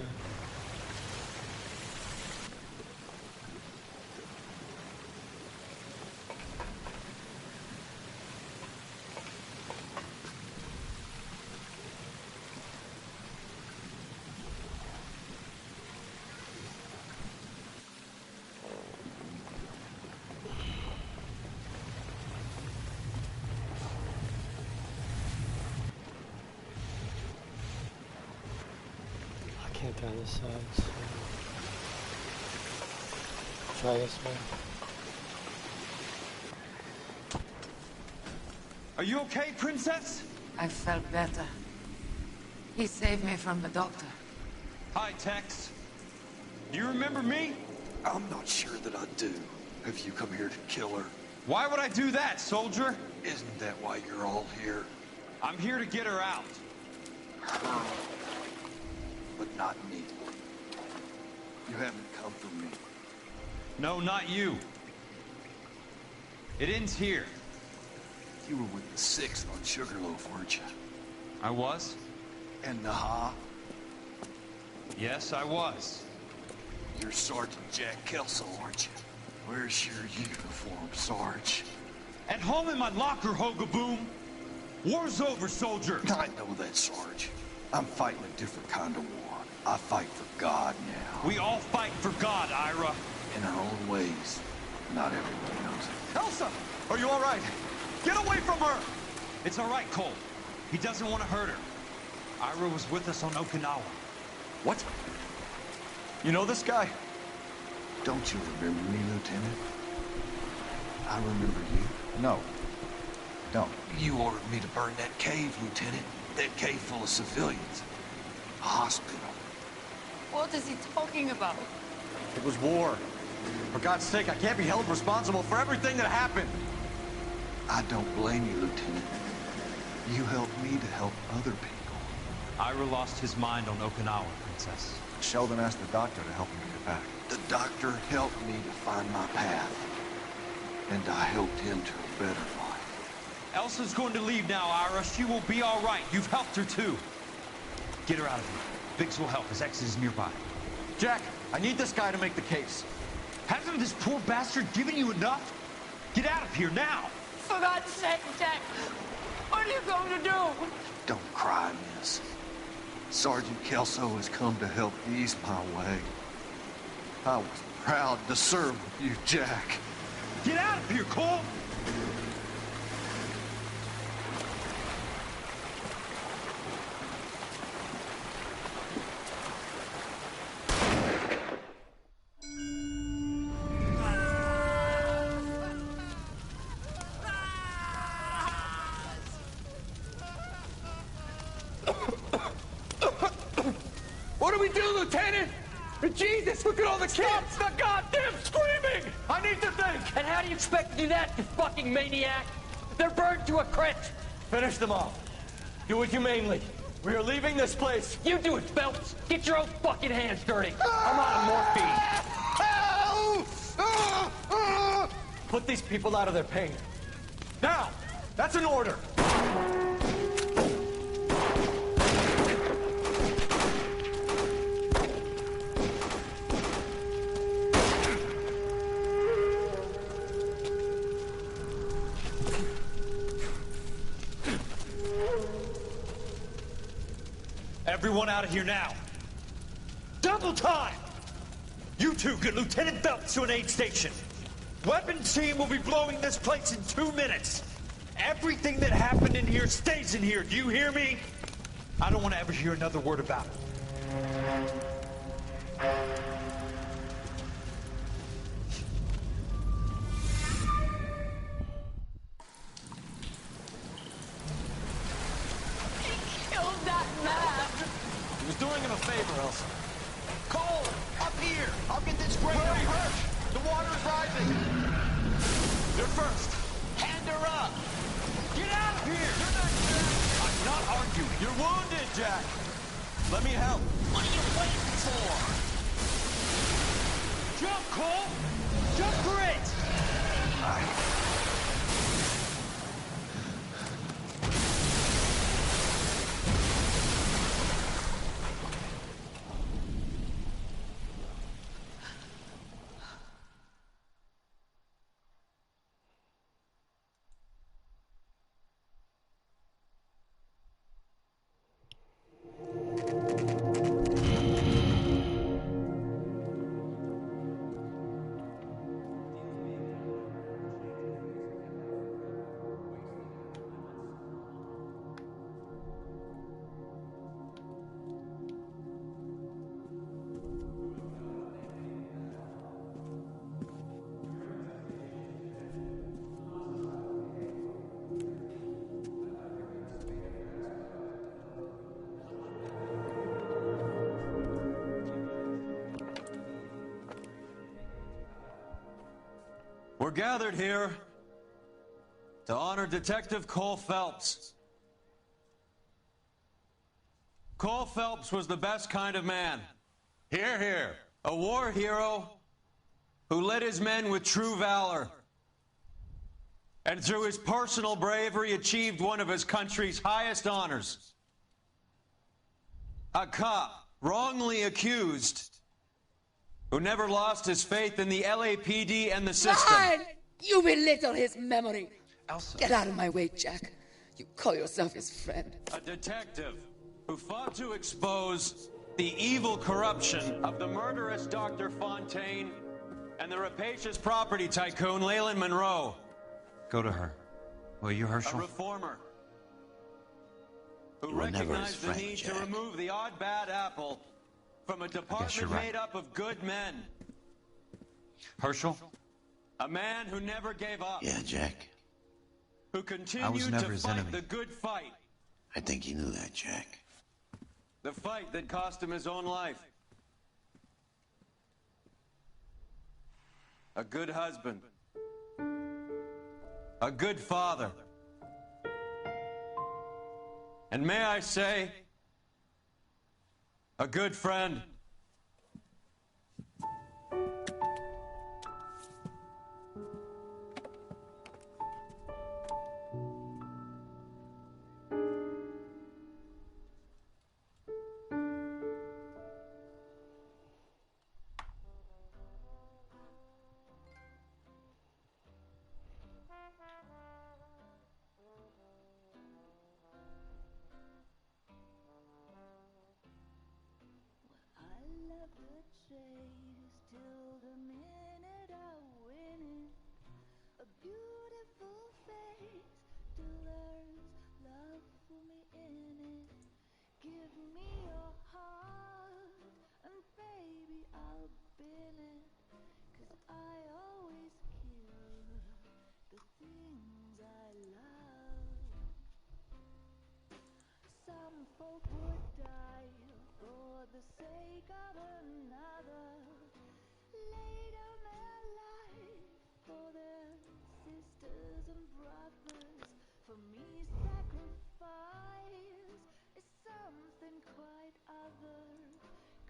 Can't down this side, so try this way. Are you okay, Princess? I felt better. He saved me from the doctor. Hi, Tex. Do you remember me? I'm not sure that I do. Have you come here to kill her? Why would I do that, soldier? Isn't that why you're all here? I'm here to get her out. Her. But not me. You haven't come for me. No, not you. It ends here. You were with the 6th on Sugarloaf, weren't you? I was? And Naha? Yes, I was. You're Sergeant Jack Kelso, aren't you? Where's your uniform, Sarge? At home in my locker, Hogaboom. War's over, soldier. I know that, Sarge. I'm fighting a different kind of war. I fight for God now. We all fight for God, Ira. In our own ways. Not everyone knows it. Elsa! Are you all right? Get away from her! It's all right, Cole. He doesn't want to hurt her. Ira was with us on Okinawa. What? You know this guy? Don't you remember me, Lieutenant? I remember you. No. Don't. You ordered me to burn that cave, Lieutenant. That cave full of civilians. A hospital. What is he talking about? It was war. For God's sake, I can't be held responsible for everything that happened. I don't blame you, Lieutenant. You helped me to help other people. Ira lost his mind on Okinawa, Princess. Sheldon asked the doctor to help him get back. The doctor helped me to find my path. And I helped him to a better life. Elsa's going to leave now, Ira. She will be all right. You've helped her, too. Get her out of here. Biggs will help. His exit is nearby. Jack, I need this guy to make the case. Hasn't this poor bastard given you enough? Get out of here now! For God's sake, Jack! What are you going to do? Don't cry, miss. Sergeant Kelso has come to help ease my way. I was proud to serve with you, Jack. Get out of here, Cole! What do we do, Lieutenant? Jesus, look at all the kids! Stop the goddamn screaming! I need to think! And how do you expect to do that, you fucking maniac? They're burned to a crisp! Finish them off. Do it humanely. We are leaving this place. You do it, Phelps! Get your own fucking hands dirty! I'm on morphine! Put these people out of their pain. Now! That's an order! Everyone out of here now. Double time! You two get Lieutenant Phelps to an aid station. Weapons team will be blowing this place in 2 minutes. Everything that happened in here stays in here. Do you hear me? I don't want to ever hear another word about it. He was doing him a favor, Elsa. Cole, up here. I'll get this great. Where are you hurt? The water is rising. You're first. Hand her up. Get out of here! You're not Jack! I'm not arguing. You're wounded, Jack. Let me help. What are you waiting for? Jump, Cole! Jump for it! We're gathered here to honor Detective Cole Phelps. Cole Phelps was the best kind of man. Hear, hear. A war hero who led his men with true valor. And through his personal bravery achieved one of his country's highest honors. A cop wrongly accused who never lost his faith in the LAPD and the system. Fine! You belittle his memory. Elsa. Get out of my way, Jack. You call yourself his friend. A detective who fought to expose the evil corruption of the murderous Dr. Fontaine and the rapacious property tycoon Leyland Monroe. Go to her. Will you, Herschel? A reformer who You were never his recognized friend, the need Jack. to remove the odd bad apple from a department right. made up of good men. Herschel? A man who never gave up. Yeah, Jack. Who I was continued never to his fight enemy. the good fight. I think you knew that, Jack. The fight that cost him his own life. A good husband. A good father. And may I say, a good friend. Some folk would die for the sake sake of another, laid down their life for their sisters and brothers. For me, sacrifice is something quite other,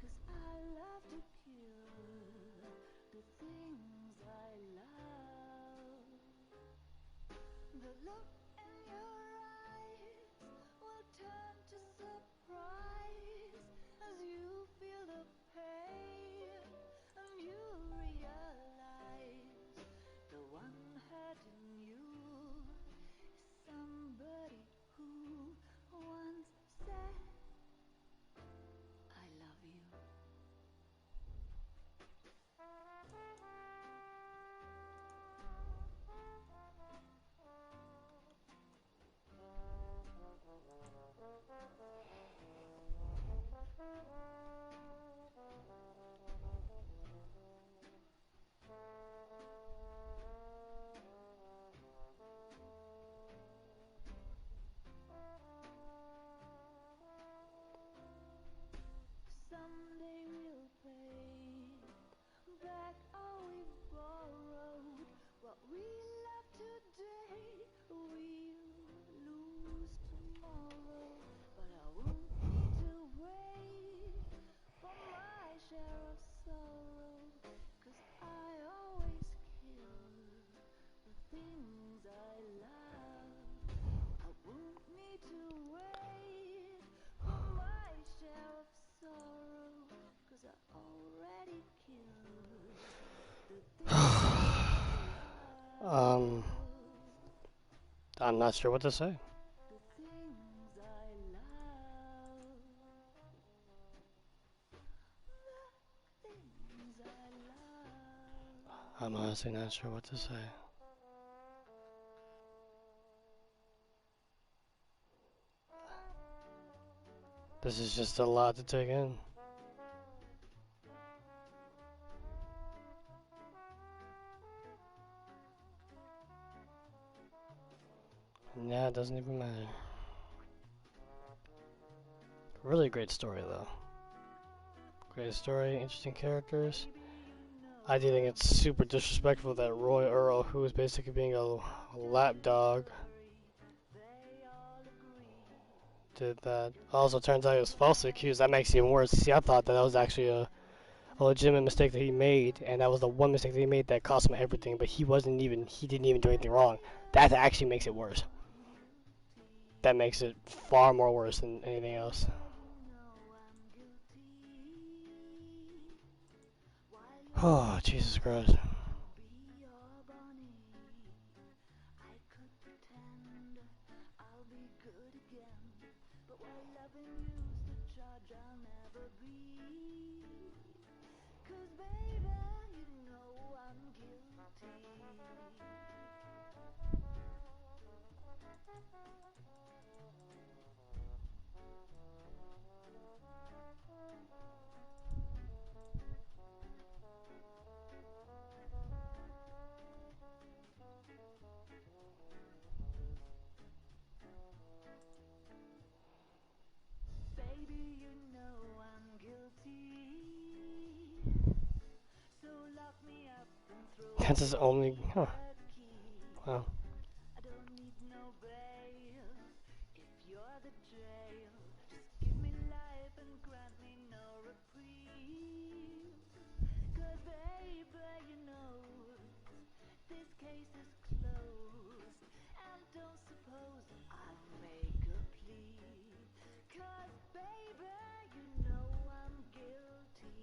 'cause I love to kill the things I love. The look in your eyes will turn to surprise as you feel the pain and you realize the one hurting you is somebody who once said, I love you. Someday we'll pay back all we've borrowed. What we love today, we'll lose tomorrow. But I won't need to wait for my share of sorrow, 'cause I always kill the things I love. I won't need to wait for my share of sorrow, 'cause I already killed the things I love. I'm not sure what to say. The things I love. The things I love. I'm honestly not sure what to say. This is just a lot to take in. Yeah, it doesn't even matter. Really great story, though. Great story, interesting characters. I do think it's super disrespectful that Roy Earl, who is basically being a lapdog, did that. Also, turns out he was falsely accused. That makes it even worse. See, I thought that was actually a legitimate mistake that he made, and that was the one mistake that he made that cost him everything. But he didn't even do anything wrong. That actually makes it worse. That makes it far more worse than anything else. Oh, Jesus Christ. I could pretend I'll be good again, but while loving you's the charge I'll never be. 'Cause baby, you know I'm guilty. Baby, you know I'm guilty. So lock me up and throw That's his only. Huh. Wow. I don't need no bail if you're the jail. Just give me life and grant me no reprieve. 'Cause baby, you know this case is closed. And don't suppose I'd make a plea. 'Cause baby, you know I'm guilty.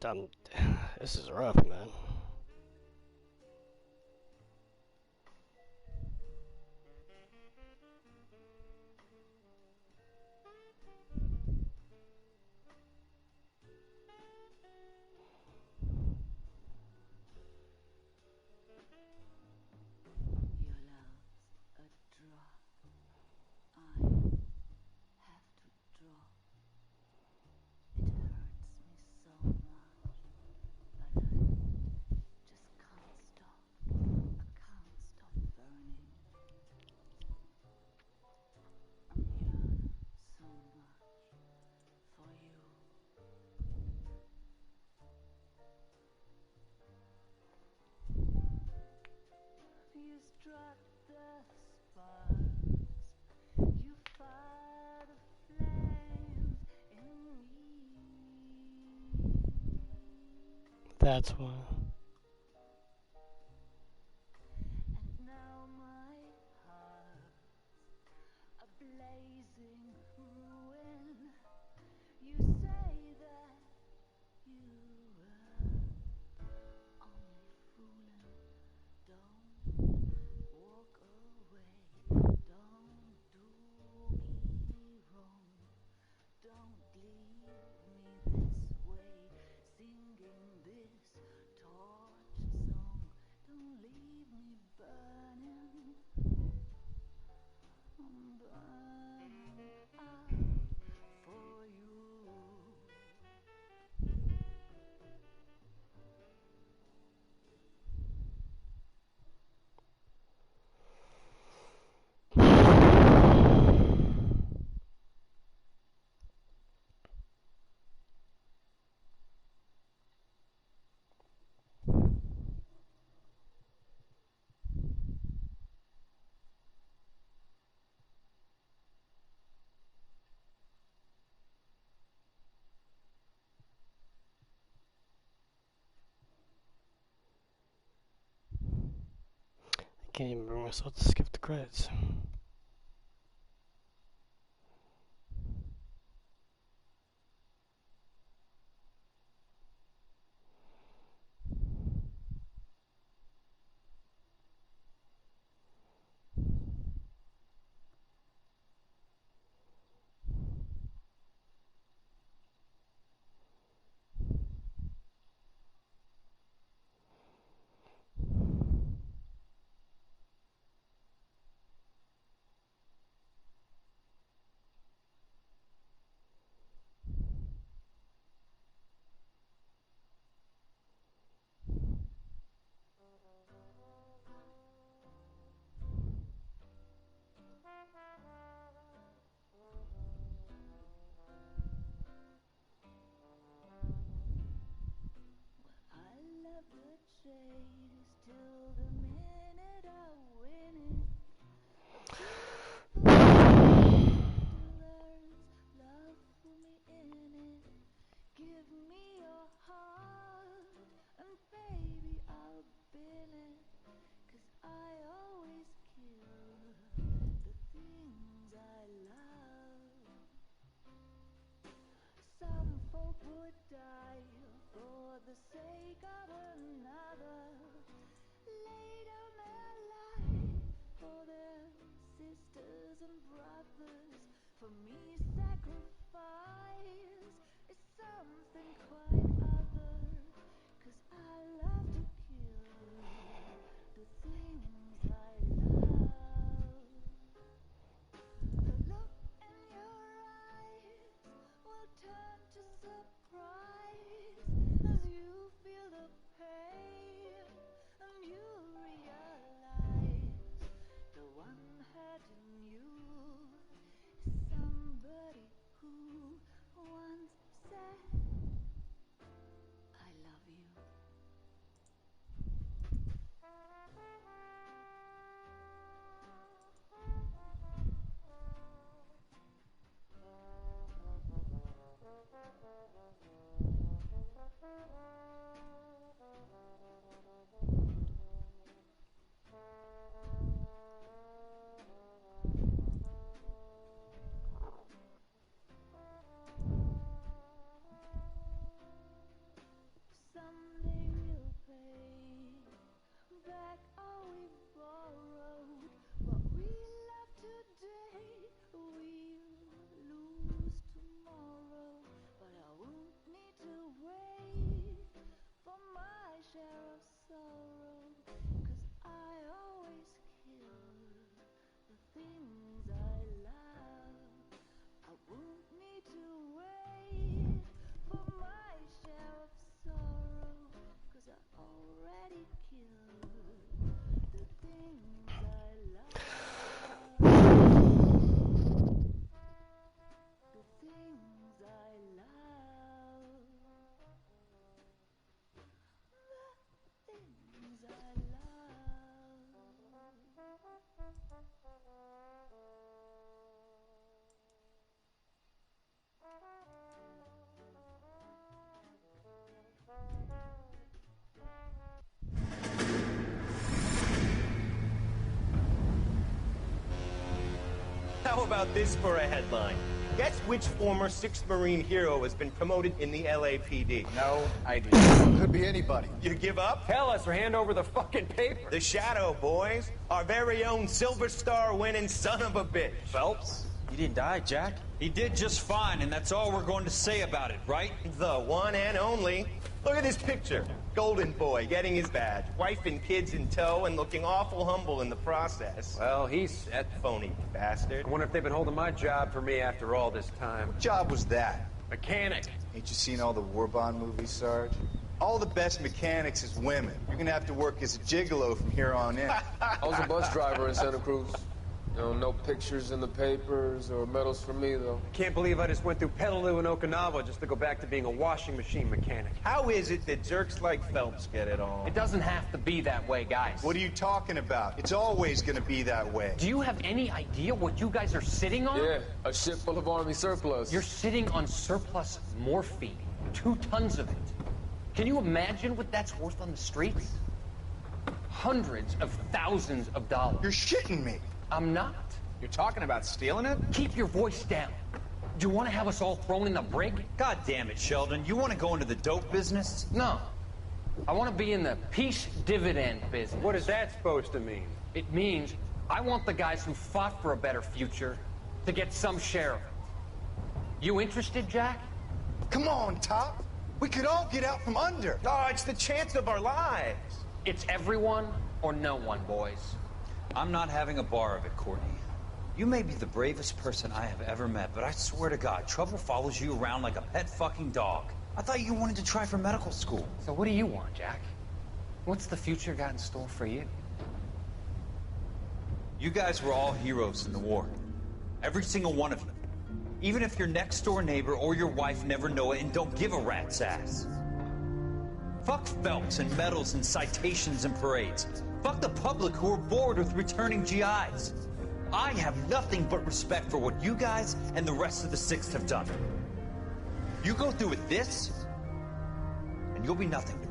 This is rough, man. Your love's a drop. I have to drop. It hurts me so much, but I just can't stop. I can't stop burning. I'm yearning so much for you. You struck the sparks. You fired the flames in me. That's why. And now my heart's a blazing ruin. You say that you were only fooling. Don't walk away. Don't do me wrong. Don't leave me this way, singing this torch song. Don't leave me burning. I'm burning out for you. I can't even bring myself to skip the credits. I love the chase till the minute I win it. A beautiful still earns love for me in it. Give me your heart, and baby I'll bin it. 'Cause I always kill the things I love. Some folk would die for the sake of another. Lay down their life for their sisters and brothers. For me, sacrifice is something quite other. 'Cause I love to kill the things I love. The look in your eyes will turn to surprise as you feel the pain and you realize the one hurting you is somebody who once said about this for a headline? Guess which former 6th Marine hero has been promoted in the LAPD? No idea. Could be anybody. You give up? Tell us or hand over the fucking paper. The Shadow, boys. Our very own Silver Star winning son of a bitch. Phelps? He didn't die, Jack. He did just fine, and that's all we're going to say about it, right? The one and only. Look at this picture. Golden boy getting his badge, wife and kids in tow, and looking awful humble in the process. Well, he's set. Phony bastard. I wonder if they've been holding my job for me after all this time. What job was that? Mechanic. Ain't you seen all the war bond movies, Sarge? All the best mechanics is women. You're gonna have to work as a gigolo from here on in. I was a bus driver in Santa Cruz. You know, no pictures in the papers or medals for me, though. I can't believe I just went through Petaloo and Okinawa just to go back to being a washing machine mechanic. How is it that jerks like Phelps get it all? It doesn't have to be that way, guys. What are you talking about? It's always gonna be that way. Do you have any idea what you guys are sitting on? Yeah, a ship full of Army surplus. You're sitting on surplus morphine. 2 tons of it. Can you imagine what that's worth on the streets? Hundreds of thousands of dollars. You're shitting me. I'm not. You're talking about stealing it? Keep your voice down. Do you want to have us all thrown in the brig? God damn it, Sheldon. You want to go into the dope business? No. I want to be in the peace dividend business. What is that supposed to mean? It means I want the guys who fought for a better future to get some share of it. You interested, Jack? Come on, Top. We could all get out from under. Oh, it's the chance of our lives. It's everyone or no one, boys. I'm not having a bar of it, Courtney. You may be the bravest person I have ever met, but I swear to God, trouble follows you around like a pet fucking dog. I thought you wanted to try for medical school. So what do you want, Jack? What's the future got in store for you? You guys were all heroes in the war. Every single one of you. Even if your next door neighbor or your wife never know it and don't give a rat's ass. Fuck Phelps and medals and citations and parades. Fuck the public who are bored with returning GIs. I have nothing but respect for what you guys and the rest of the 6th have done. You go through with this, and you'll be nothing to me.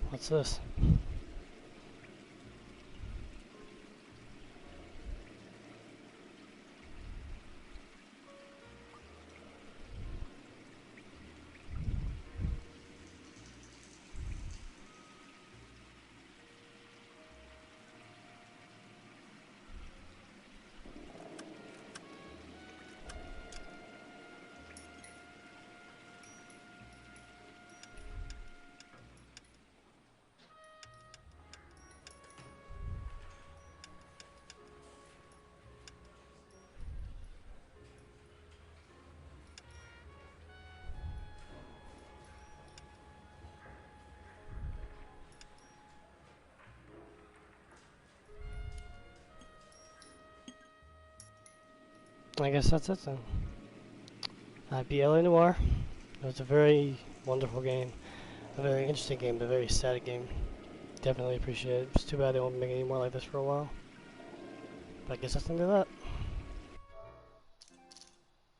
What's this? I guess that's it then. I beat LA Noire. It was a very wonderful game. A very interesting game, but a very sad game. Definitely appreciate it. It's too bad they won't make any more like this for a while. But I guess that's the end of that.